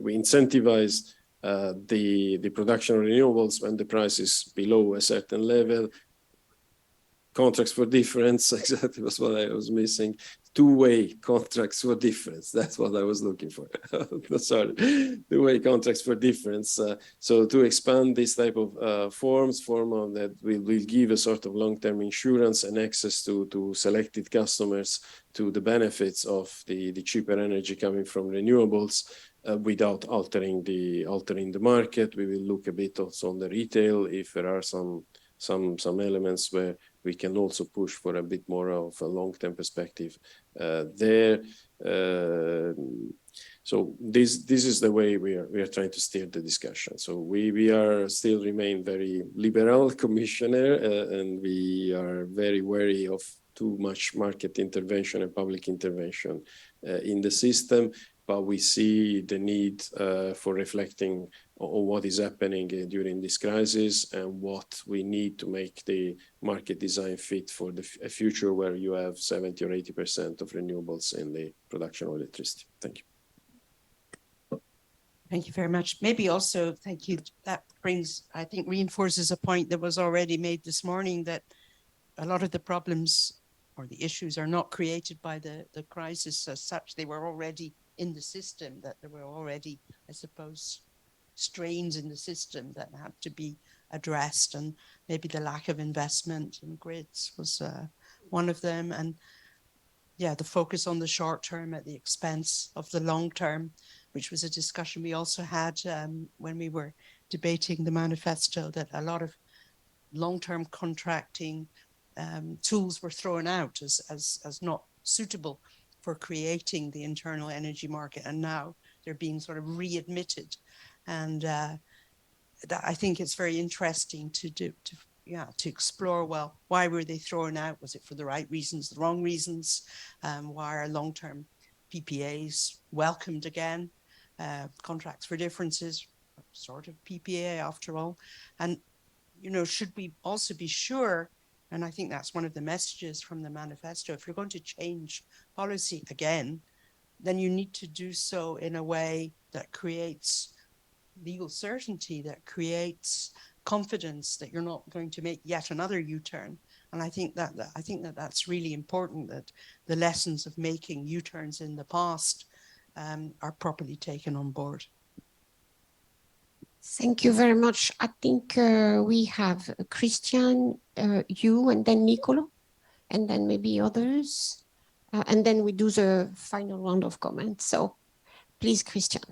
we incentivize the production of renewables when the price is below a certain level. Contracts for difference, exactly was what I was missing. Two-way contracts for difference. That's what I was looking for. Sorry, two-way contracts for difference. So to expand this type of form that will give a sort of long-term insurance and access to selected customers to the benefits of the cheaper energy coming from renewables without altering the market. We will look a bit also on the retail if there are some elements where we can also push for a bit more of a long-term perspective there. So this is the way we are trying to steer the discussion. So we are still remain very liberal, Commissioner, and we are very wary of too much market intervention and public intervention in the system. But we see the need for reflecting on what is happening during this crisis and what we need to make the market design fit for a future where you have 70 or 80% of renewables in the production of electricity. Thank you. Thank you very much. Maybe also, thank you. That brings, I think, reinforces a point that was already made this morning, that a lot of the problems or the issues are not created by the crisis as such. They were already in the system, that there were already, I suppose, strains in the system that had to be addressed. And maybe the lack of investment in grids was one of them. And yeah, the focus on the short term at the expense of the long term, which was a discussion we also had when we were debating the manifesto, that a lot of long-term contracting tools were thrown out as not suitable for creating the internal energy market, and now they're being sort of readmitted. And I think it's very interesting to explore, well, why were they thrown out? Was it for the right reasons, the wrong reasons? Why are long-term PPAs welcomed again? Contracts for differences, sort of PPA after all. And, you know, should we also be sure, and I think that's one of the messages from the manifesto, if you're going to change policy again, then you need to do so in a way that creates legal certainty, that creates confidence that you're not going to make yet another U-turn. And I think that that's really important, that the lessons of making U-turns in the past are properly taken on board. Thank you very much. I think we have Christian, you, and then Nicolo, and then maybe others. And then we do the final round of comments. So please, Christian.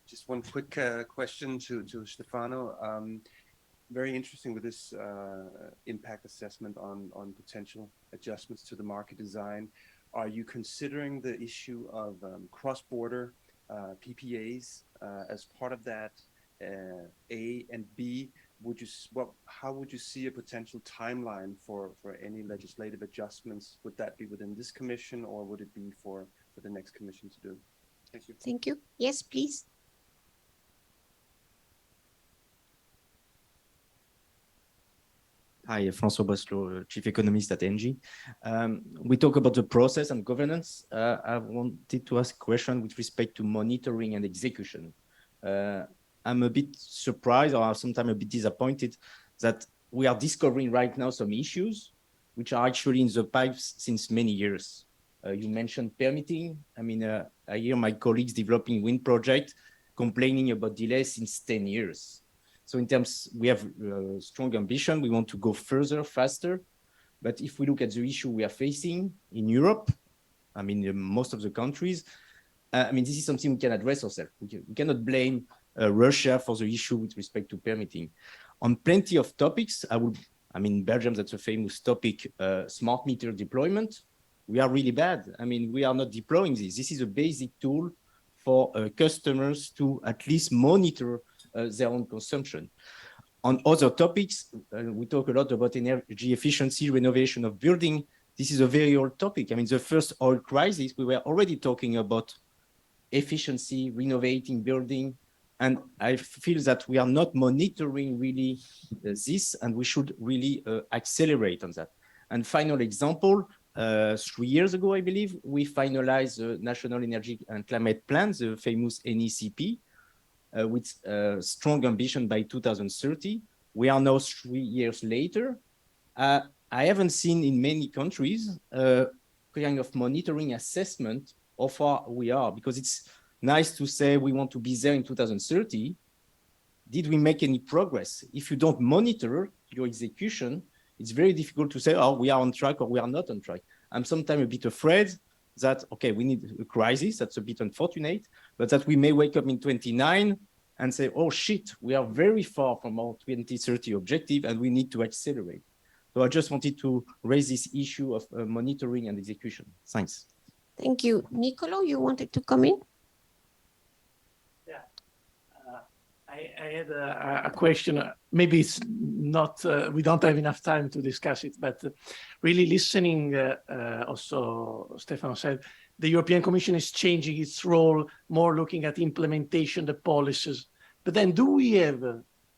Just one quick question to Stefano. Very interesting with this impact assessment on potential adjustments to the market design. Are you considering the issue of cross-border PPAs as part of that? A, and B, how would you see a potential timeline for any legislative adjustments? Would that be within this commission, or would it be for the next commission to do? Thank you. Thank you. Yes, please. Hi, François Boslo, Chief Economist at ENGIE. We talk about the process and governance. I wanted to ask a question with respect to monitoring and execution. I'm a bit surprised, or sometimes a bit disappointed, that we are discovering right now some issues which are actually in the pipes since many years. You mentioned permitting. I mean, I hear my colleagues developing wind projects complaining about delays since 10 years. So in terms, we have strong ambition. We want to go further, faster. But if we look at the issue we are facing in Europe, I mean, in most of the countries, I mean, this is something we can address ourselves. We cannot blame Russia for the issue with respect to permitting. On plenty of topics, I mean, Belgium, that's a famous topic, smart meter deployment. We are really bad. I mean, we are not deploying this. This is a basic tool for customers to at least monitor their own consumption. On other topics, we talk a lot about energy efficiency, renovation of building. This is a very old topic. I mean, the first oil crisis, we were already talking about efficiency, renovating building. And I feel that we are not monitoring really this, and we should really accelerate on that. And final example, 3 years ago, I believe, we finalized the National Energy and Climate Plan, the famous NECP, with strong ambition by 2030. We are now 3 years later. I haven't seen in many countries kind of monitoring assessment of how far we are, because it's nice to say we want to be there in 2030. Did we make any progress? If you don't monitor your execution, it's very difficult to say, oh, we are on track or we are not on track. I'm sometimes a bit afraid that, okay, we need a crisis, that's a bit unfortunate, but that we may wake up in 29 and say, oh shit, we are very far from our 2030 objective and we need to accelerate. So I just wanted to raise this issue of monitoring and execution. Thanks. Thank you. Nicolo, you wanted to come in? I had a question. Maybe it's not, we don't have enough time to discuss it, but really listening, also Stefano said, the European Commission is changing its role, more looking at implementation, the policies. But then do we have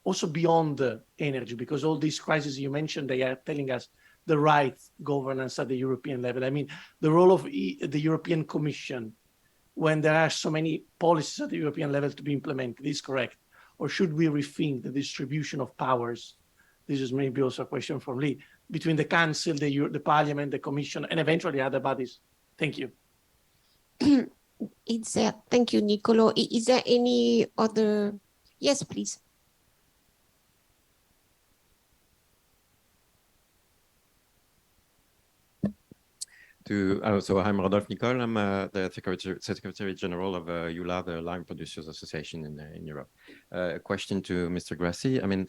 also beyond the energy, because all these crises you mentioned, they are telling us the right governance at the European level. I mean, the role of the European Commission, when there are so many policies at the European level to be implemented, is correct? Or should we rethink the distribution of powers? This is maybe also a question for Lee, between the Council, the Parliament, the Commission, and eventually other bodies. Thank you. Thank you, Nicolo. Is there any other? Yes, please. So I'm Rodolphe Nicole. I'm the Secretary General of EULA, the Lime Producers Association in Europe. A question to Mr. Grassi. I mean,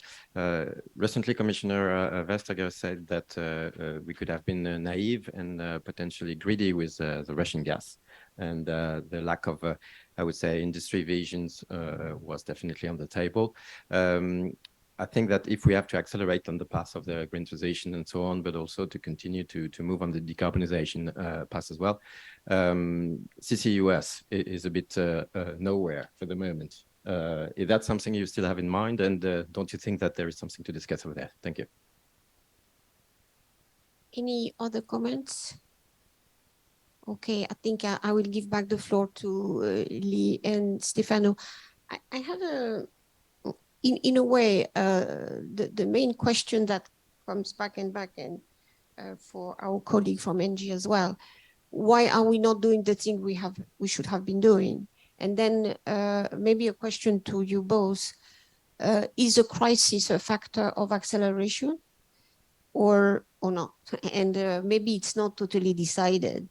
recently Commissioner Vestager said that we could have been naive and potentially greedy with the Russian gas. And the lack of, I would say, industry visions was definitely on the table. I think that if we have to accelerate on the path of the green transition and so on, but also to continue to move on the decarbonisation path as well, CCUS is a bit nowhere for the moment. Is that something you still have in mind? And don't you think that there is something to discuss over there? Thank you. Any other comments? Okay, I think I will give back the floor to Lee and Stefano. I have in a way, the main question that comes back and for our colleague from NG as well, why are we not doing the thing we should have been doing? And then maybe a question to you both, is a crisis a factor of acceleration or not? And maybe it's not totally decided,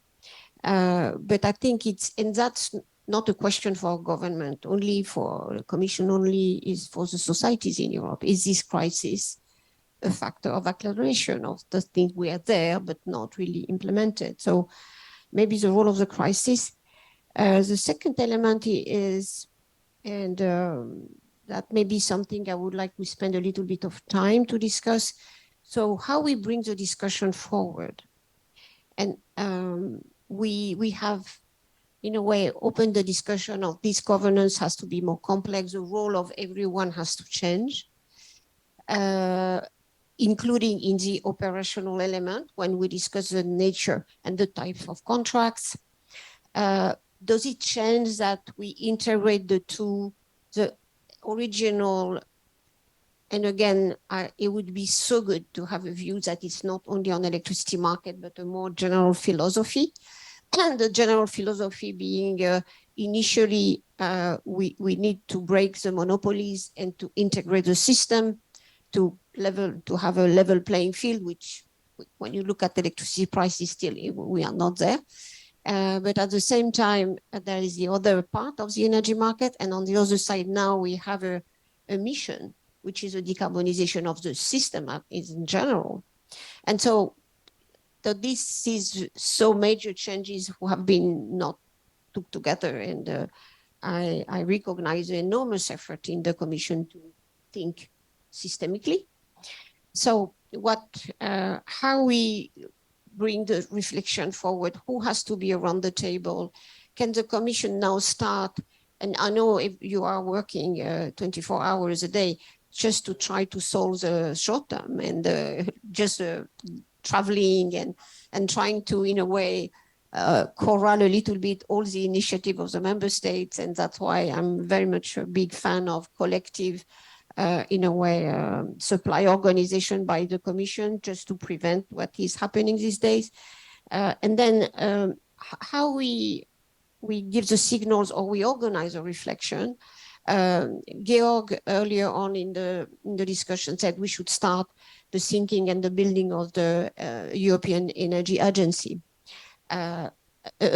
but I think and that's not a question for government, only for the Commission, only is for the societies in Europe. Is this crisis a factor of acceleration of the thing we are there, but not really implemented? So maybe the role of the crisis. The second element is, and that may be something I would like we spend a little bit of time to discuss. So how we bring the discussion forward. And we have, in a way, open the discussion of this governance has to be more complex. The role of everyone has to change, including in the operational element when we discuss the nature and the types of contracts. Does it change that we integrate the original? And again, it would be so good to have a view that it's not only on electricity market, but a more general philosophy. And the general philosophy being initially, we need to break the monopolies and to integrate the system to have a level playing field, which when you look at electricity prices, still we are not there. But at the same time, there is the other part of the energy market. And on the other side, now we have a mission, which is a decarbonisation of the system in general. And so this is so major changes who have been not put together. And I recognize the enormous effort in the Commission to think systemically. So how we bring the reflection forward, who has to be around the table? Can the Commission now start? And I know if you are working 24 hours a day just to try to solve the short term and just traveling and trying to, in a way, corral a little bit all the initiative of the member states. And that's why I'm very much a big fan of collective, in a way, supply organization by the Commission, just to prevent what is happening these days. And then how we give the signals or we organize a reflection. Georg earlier on in the discussion said we should start the thinking and the building of the European Energy Agency. A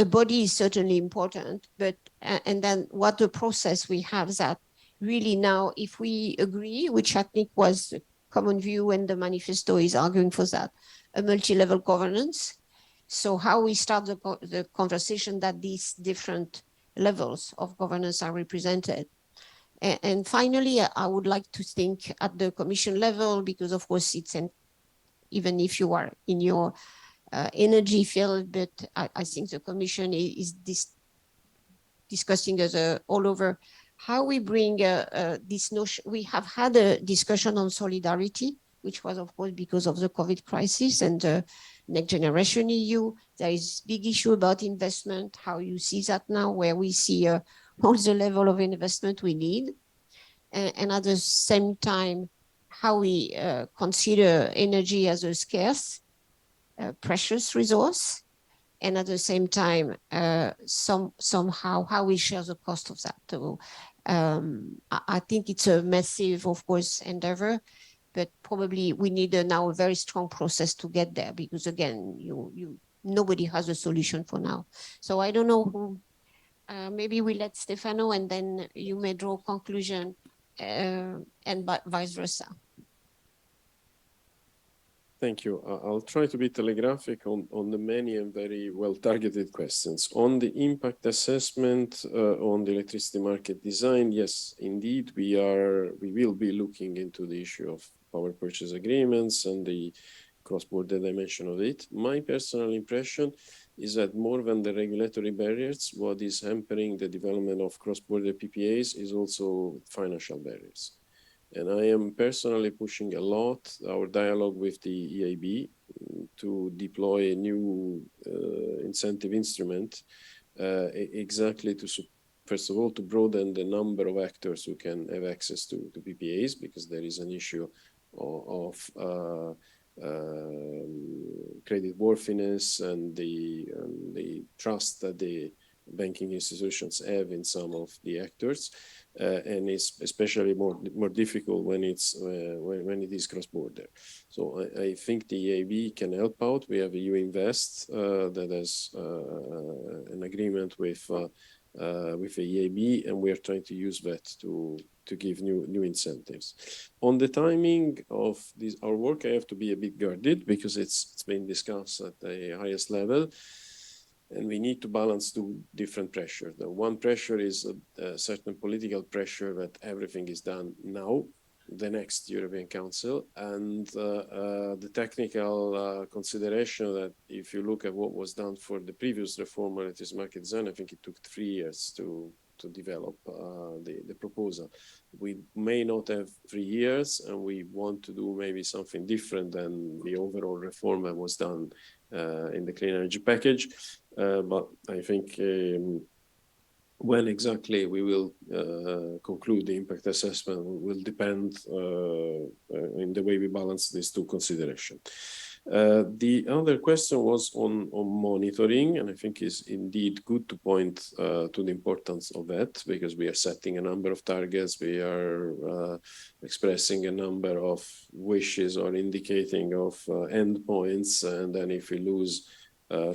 body is certainly important, but and then what the process we have that really now, if we agree, which I think was a common view and the manifesto is arguing for that, a multi-level governance. So how we start the conversation that these different levels of governance are represented. And finally, I would like to think at the Commission level, because of course it's even if you are in your energy field, but I think the Commission is discussing as all over how we bring this notion. We have had a discussion on solidarity, which was of course because of the COVID crisis and the Next Generation EU. There is big issue about investment, how you see that now, where we see all the level of investment we need. And at the same time, how we consider energy as a scarce, precious resource. And at the same time, somehow how we share the cost of that. So I think it's a massive, of course, endeavor, but probably we need now a very strong process to get there, because again, nobody has a solution for now. So I don't know who, maybe we let Stefano and then you may draw conclusion and vice versa. Thank you. I'll try to be telegraphic on the many and very well targeted questions. On the impact assessment on the electricity market design, yes, indeed, we will be looking into the issue of power purchase agreements and the cross-border dimension of it. My personal impression is that more than the regulatory barriers, what is hampering the development of cross-border PPAs is also financial barriers. And I am personally pushing a lot our dialogue with the EIB to deploy a new incentive instrument, exactly to, first of all, to broaden the number of actors who can have access to PPAs, because there is an issue of credit worthiness and the trust that the banking institutions have in some of the actors, and it's especially more difficult when when it is cross-border. So I think the EIB can help out. We have EU Invest that has an agreement with the EIB, and we are trying to use that to give new incentives. On the timing of this, our work, I have to be a bit guarded because it's been discussed at the highest level. And we need to balance two different pressures. The one pressure is a certain political pressure that everything is done now, the next European Council, and the technical consideration that if you look at what was done for the previous reform on electricity market design, I think it took 3 years to develop the proposal. We may not have 3 years, and we want to do maybe something different than the overall reform that was done in the clean energy package. But I think when exactly we will conclude the impact assessment will depend in the way we balance these two considerations. The other question was on monitoring, and I think it's indeed good to point to the importance of that, because we are setting a number of targets, we are expressing a number of wishes or indicating of endpoints, and then if we lose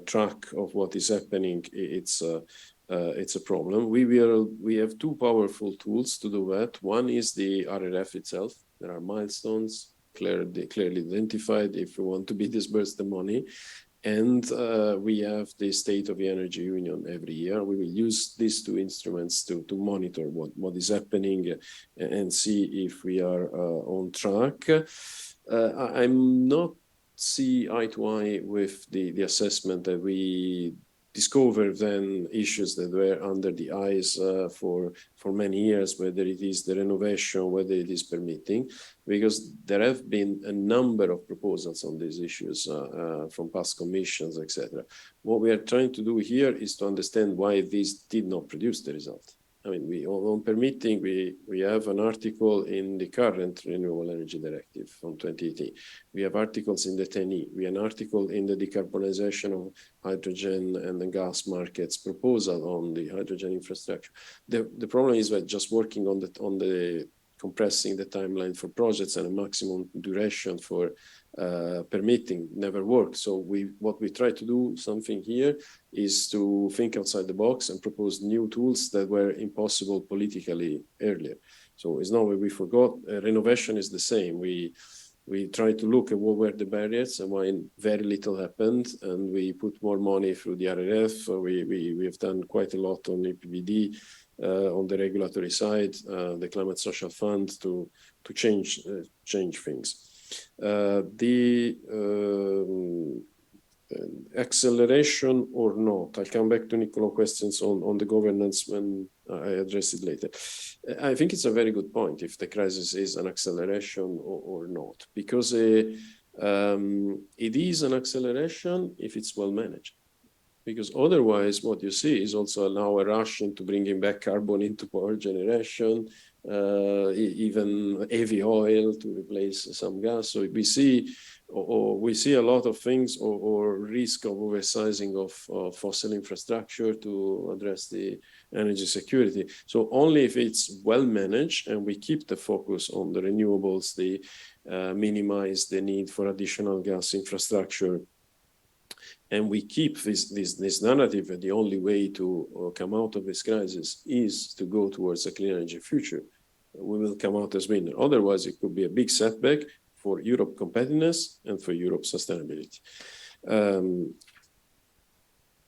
track of what is happening, it's a problem. We have two powerful tools to do that. One is the RRF itself. There are milestones clearly identified if we want to be disbursed the money. And we have the State of the Energy Union every year. We will use these two instruments to monitor what is happening and see if we are on track. I'm not see eye to eye with the assessment that we discovered then issues that were under the eyes for many years, whether it is the renovation, whether it is permitting, because there have been a number of proposals on these issues from past commissions, etc. What we are trying to do here is to understand why these did not produce the result. I mean, on permitting, we have an article in the current Renewable Energy Directive from 2018. We have articles in the 10E. We have an article in the decarbonisation of hydrogen and the gas markets proposal on the hydrogen infrastructure. The problem is that just working on the compressing the timeline for projects and a maximum duration for permitting never works. So what we try to do something here is to think outside the box and propose new tools that were impossible politically earlier. So it's not that we forgot. Renovation is the same. We try to look at what were the barriers and why very little happened, and we put more money through the RRF. We have done quite a lot on EPBD, on the regulatory side, the Climate Social Fund to change things. The acceleration or not, I'll come back to Nicolo's questions on the governance when I address it later. I think it's a very good point if the crisis is an acceleration or not, because it is an acceleration if it's well managed. Because otherwise, what you see is also now a rush into bringing back carbon into power generation, even heavy oil to replace some gas. So we see a lot of things or risk of oversizing of fossil infrastructure to address the energy security. So only if it's well managed and we keep the focus on the renewables, minimize the need for additional gas infrastructure, and we keep this narrative that the only way to come out of this crisis is to go towards a clean energy future, we will come out as winner. Otherwise, it could be a big setback for Europe competitiveness and for Europe sustainability.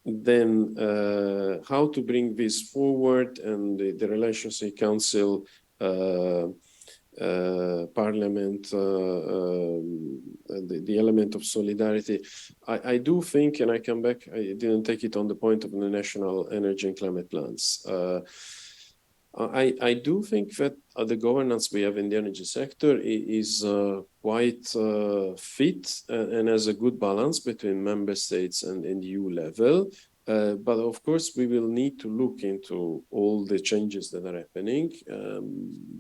Then how to bring this forward and the relationship council, parliament, the element of solidarity. I do think, and I come back, I didn't take it on the point of the national energy and climate plans. I do think that the governance we have in the energy sector is quite fit and has a good balance between member states and EU level. But of course, we will need to look into all the changes that are happening.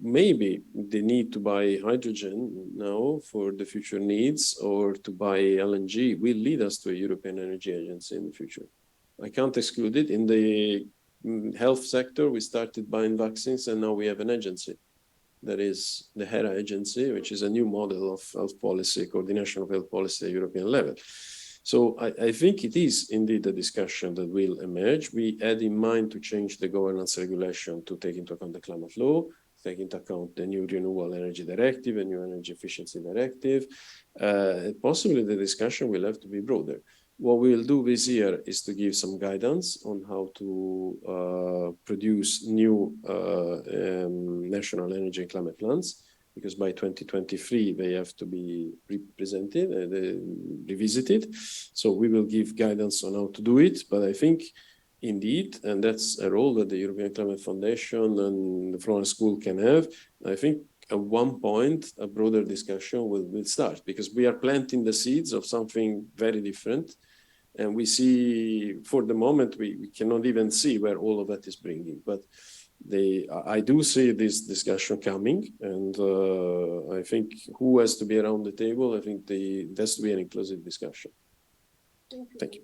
Maybe the need to buy hydrogen now for the future needs or to buy LNG will lead us to a European Energy Agency in the future. I can't exclude it. In the health sector, we started buying vaccines and now we have an agency. That is the HERA agency, which is a new model of health policy, coordination of health policy at European level. So I think it is indeed a discussion that will emerge. We had in mind to change the governance regulation to take into account the climate law, take into account the new renewable energy directive, and new energy efficiency directive. Possibly the discussion will have to be broader. What we will do this year is to give some guidance on how to produce new national energy and climate plans, because by 2023 they have to be revisited. So we will give guidance on how to do it. But I think indeed, and that's a role that the European Climate Foundation and the Florence School can have, I think at one point a broader discussion will start, because we are planting the seeds of something very different. And we see, for the moment, we cannot even see where all of that is bringing. But I do see this discussion coming, and I think who has to be around the table, I think there has to be an inclusive discussion. Thank you.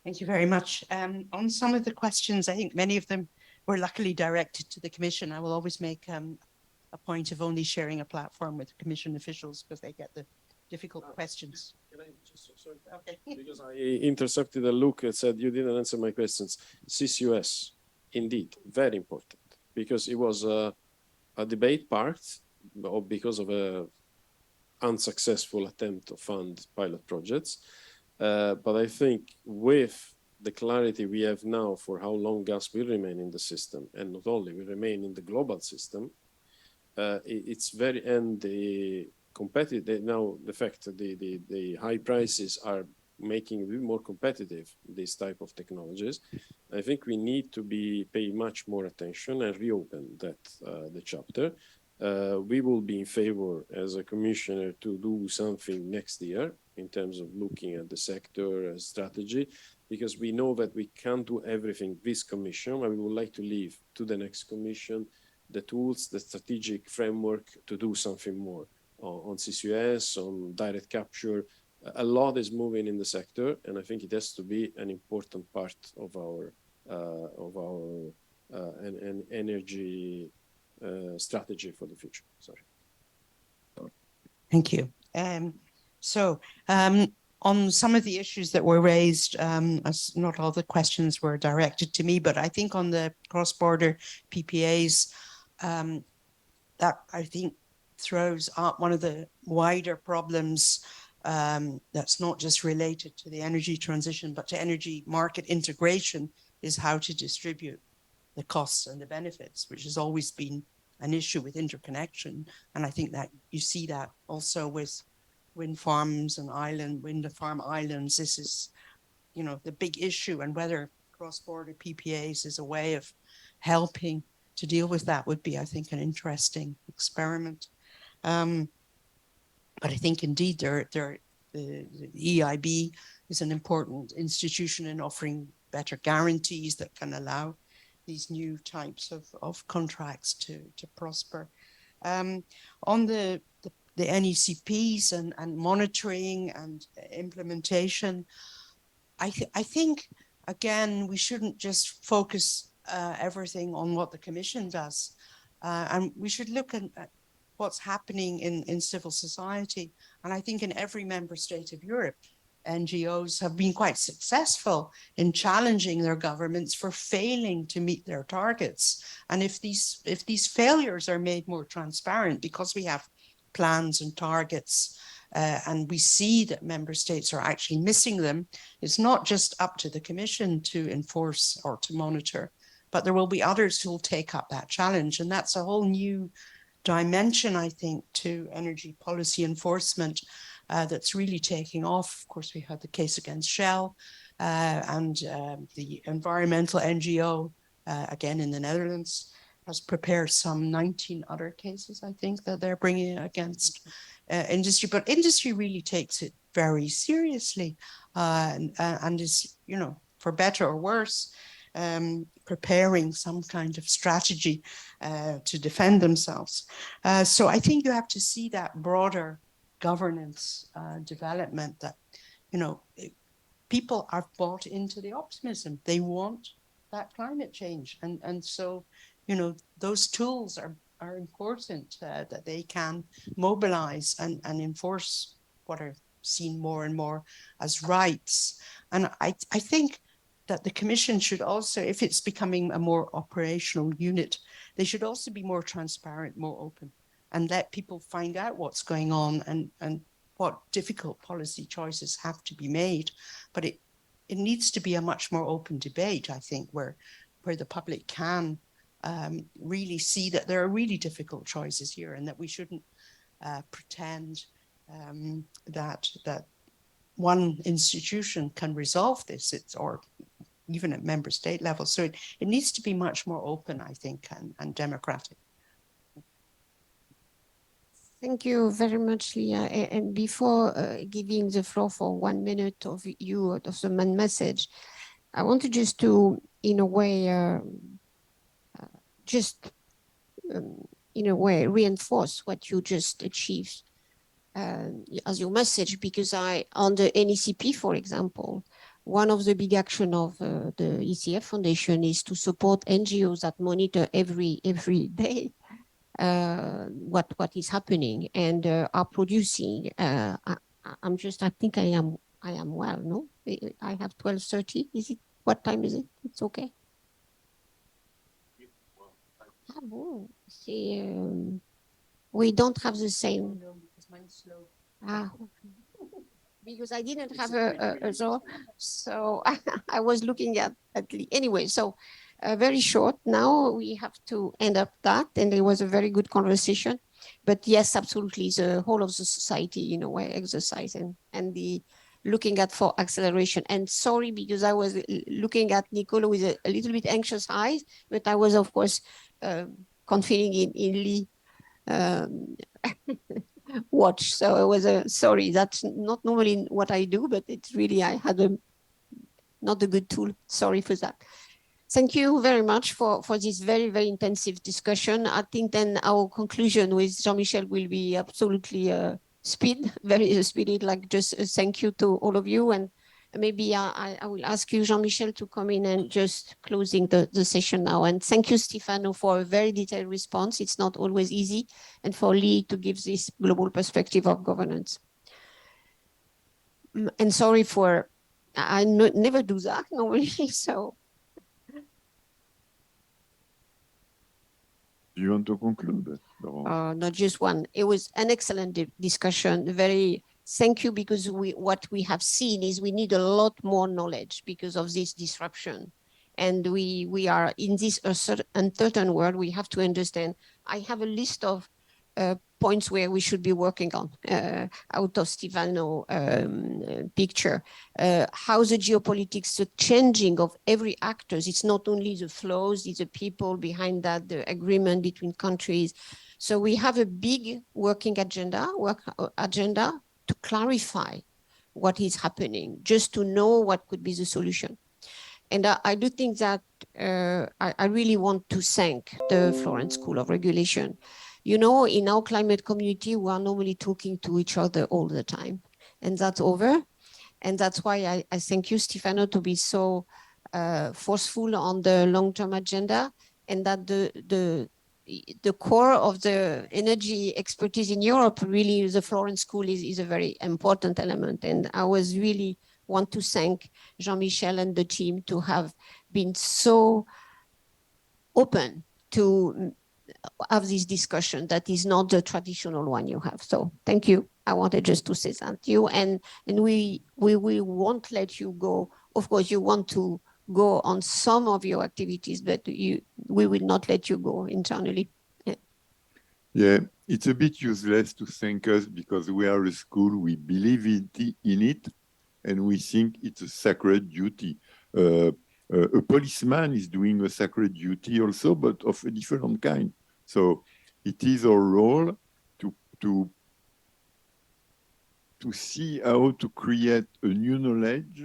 Thank you very much. On some of the questions, I think many of them were luckily directed to the Commission. I will always make a point of only sharing a platform with Commission officials because they get the difficult questions. Can I just, sorry, okay. Because I intercepted a look and said you didn't answer my questions. CCUS, indeed, very important, because it was a debate part because of a unsuccessful attempt to fund pilot projects. But I think with the clarity we have now for how long gas will remain in the system, and not only will remain in the global system, it's very, and the competitive, now the fact that the high prices are making it more competitive, this type of technologies, I think we need to pay much more attention and reopen that the chapter. We will be in favor as a commissioner to do something next year in terms of looking at the sector strategy, because we know that we can't do everything this commission, and we would like to leave to the next commission the tools, the strategic framework to do something more on CCUS, on direct capture. A lot is moving in the sector, and I think it has to be an important part of our energy strategy for the future. Sorry. Thank you. on some of the issues that were raised, as not all the questions were directed to me, but I think on the cross-border PPAs, that I think throws up one of the wider problems that's not just related to the energy transition, but to energy market integration, is how to distribute the costs and the benefits, which has always been an issue with interconnection. And I think that you see that also with wind farms and wind farm islands. This is, you know, the big issue, and whether cross-border PPAs is a way of helping to deal with that would be, I think, an interesting experiment. But I think indeed the EIB is an important institution in offering better guarantees that can allow these new types of contracts to prosper. On the NECPs and monitoring and implementation, I think, again, we shouldn't just focus everything on what the Commission does. And we should look at what's happening in civil society. And I think in every member state of Europe, NGOs have been quite successful in challenging their governments for failing to meet their targets. And if these failures are made more transparent, because we have plans and targets, and we see that member states are actually missing them, it's not just up to the Commission to enforce or to monitor, but there will be others who will take up that challenge. And that's a whole new dimension, I think, to energy policy enforcement that's really taking off. Of course, we had the case against Shell and the environmental NGO, again in the Netherlands, has prepared some 19 other cases, I think, that they're bringing against industry. But industry really takes it very seriously and is, you know, for better or worse, preparing some kind of strategy to defend themselves. So I think you have to see that broader governance development, that, you know, people are bought into the optimism. They want that climate change. And so, you know, those tools are important that they can mobilize and enforce what are seen more and more as rights. And I think that the Commission should also, if it's becoming a more operational unit, they should also be more transparent, more open, and let people find out what's going on and what difficult policy choices have to be made. But it needs to be a much more open debate, I think, where the public can really see that there are really difficult choices here, and that we shouldn't pretend that one institution can resolve this, or even at member state level. So it needs to be much more open, I think, and democratic. Thank you very much, Leah. And before giving the floor for 1 minute of the main message, I wanted just to, in a way, reinforce what you just achieved as your message, because on the NECP, for example, one of the big action of the ECF Foundation is to support NGOs that monitor every day what is happening and are producing. I think I am well, no? I have 12:30. Is it? What time is it? It's okay. See, we don't have the same. No, because mine's slow. Because I didn't have a door, so I was looking at anyway. So very short. Now we have to end up that, and it was a very good conversation. But yes, absolutely, the whole of the society, in a way, exercise and the looking at for acceleration. And sorry, because I was looking at Nicolo with a little bit anxious eyes, but I was, of course, confiding in Lee. Watch. So it was sorry, that's not normally what I do, but it's really, I had not a good tool. Sorry for that. Thank you very much for this very, very intensive discussion. I think then our conclusion with Jean-Michel will be absolutely very speedy, like just a thank you to all of you. And maybe I will ask you, Jean-Michel, to come in and just closing the session now. And thank you, Stefano, for a very detailed response. It's not always easy. And for Lee to give this global perspective of governance. And sorry for, I never do that normally, so. Do you want to conclude, Laurence? Not just one. It was an excellent discussion. Very thank you, because what we have seen is we need a lot more knowledge because of this disruption. And we are in this uncertain world. We have to understand. I have a list of points where we should be working on out of Stefano picture. How the geopolitics, the changing of every actors. It's not only the flows, it's the people behind that, the agreement between countries. So we have a big working agenda to clarify what is happening, just to know what could be the solution. And I do think that I really want to thank the Florence School of Regulation. You know, in our climate community, we are normally talking to each other all the time, and that's over. And that's why I thank you, Stefano, to be so forceful on the long-term agenda, and that the core of the energy expertise in Europe, really, the Florence School is a very important element. And I was really want to thank Jean-Michel and the team to have been so open to have this discussion that is not the traditional one you have. So thank you. I wanted just to say thank you. And we won't let you go. Of course, you want to go on some of your activities, but we will not let you go internally. Yeah, it's a bit useless to thank us because we are a school, we believe in it, and we think it's a sacred duty. A policeman is doing a sacred duty also, but of a different kind. So it is our role to see how to create a new knowledge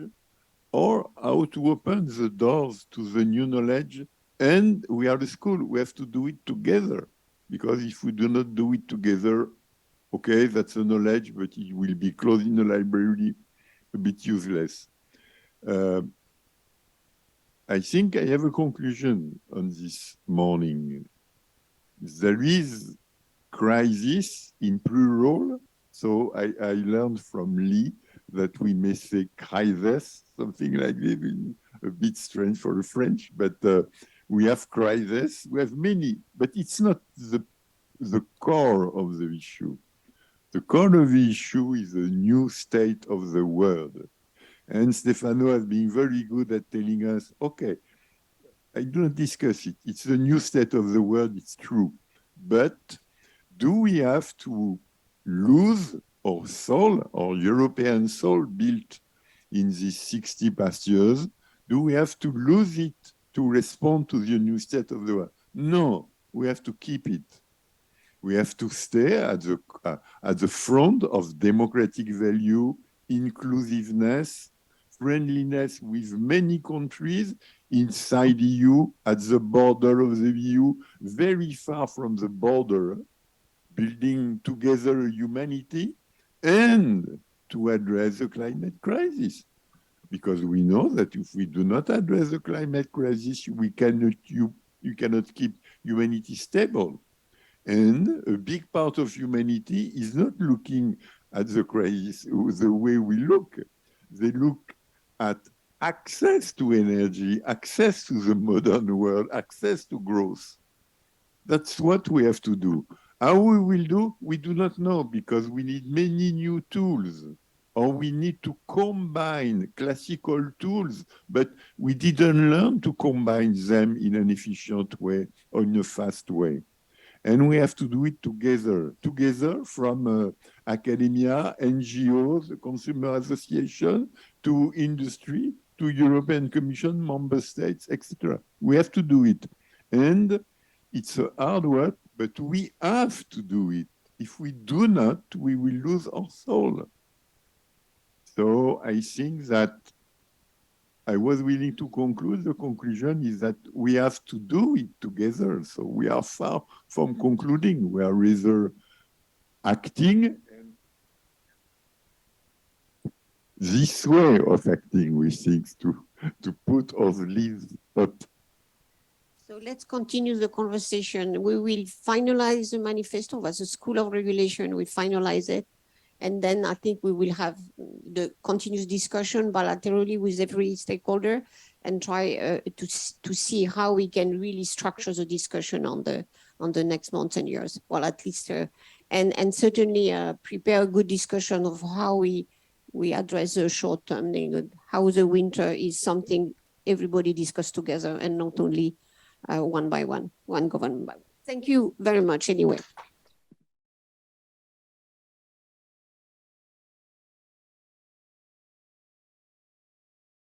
or how to open the doors to the new knowledge. And we are the school, we have to do it together. Because if we do not do it together, okay, that's a knowledge, but it will be closed in the library, a bit useless. I think I have a conclusion on this morning. There is crisis in plural. So I learned from Lee that we may say crises, something like this, a bit strange for the French, but we have crises, we have many, but it's not the core of the issue. The core of the issue is a new state of the world. And Stefano has been very good at telling us, okay, I do not discuss it. It's a new state of the world, it's true. But do we have to lose our soul, our European soul built in these 60 past years? Do we have to lose it to respond to the new state of the world? No, we have to keep it. We have to stay at the front of democratic value, inclusiveness, friendliness with many countries inside EU, at the border of the EU, very far from the border, building together a humanity, and to address the climate crisis. Because we know that if we do not address the climate crisis, you cannot keep humanity stable. And a big part of humanity is not looking at the crisis the way we look. They look at access to energy, access to the modern world, access to growth. That's what we have to do. How we will do, we do not know, because we need many new tools, or we need to combine classical tools, but we didn't learn to combine them in an efficient way or in a fast way. And we have to do it together from academia, NGOs, the Consumer Association, to industry, to European Commission, member states, etc. We have to do it. And it's a hard work, but we have to do it. If we do not, we will lose our soul. So I think that I was willing to conclude. The conclusion is that we have to do it together. So we are far from concluding. We are rather acting. And this way of acting, we think, to put our leaves up. So let's continue the conversation. We will finalize the manifesto as a School of Regulation. We finalize it. And then I think we will have the continuous discussion bilaterally with every stakeholder and try to see how we can really structure the discussion on the next months and years. Well, at least, and certainly prepare a good discussion of how we address the short term, how the winter is something everybody discuss together and not only one by one government by one. Thank you very much anyway.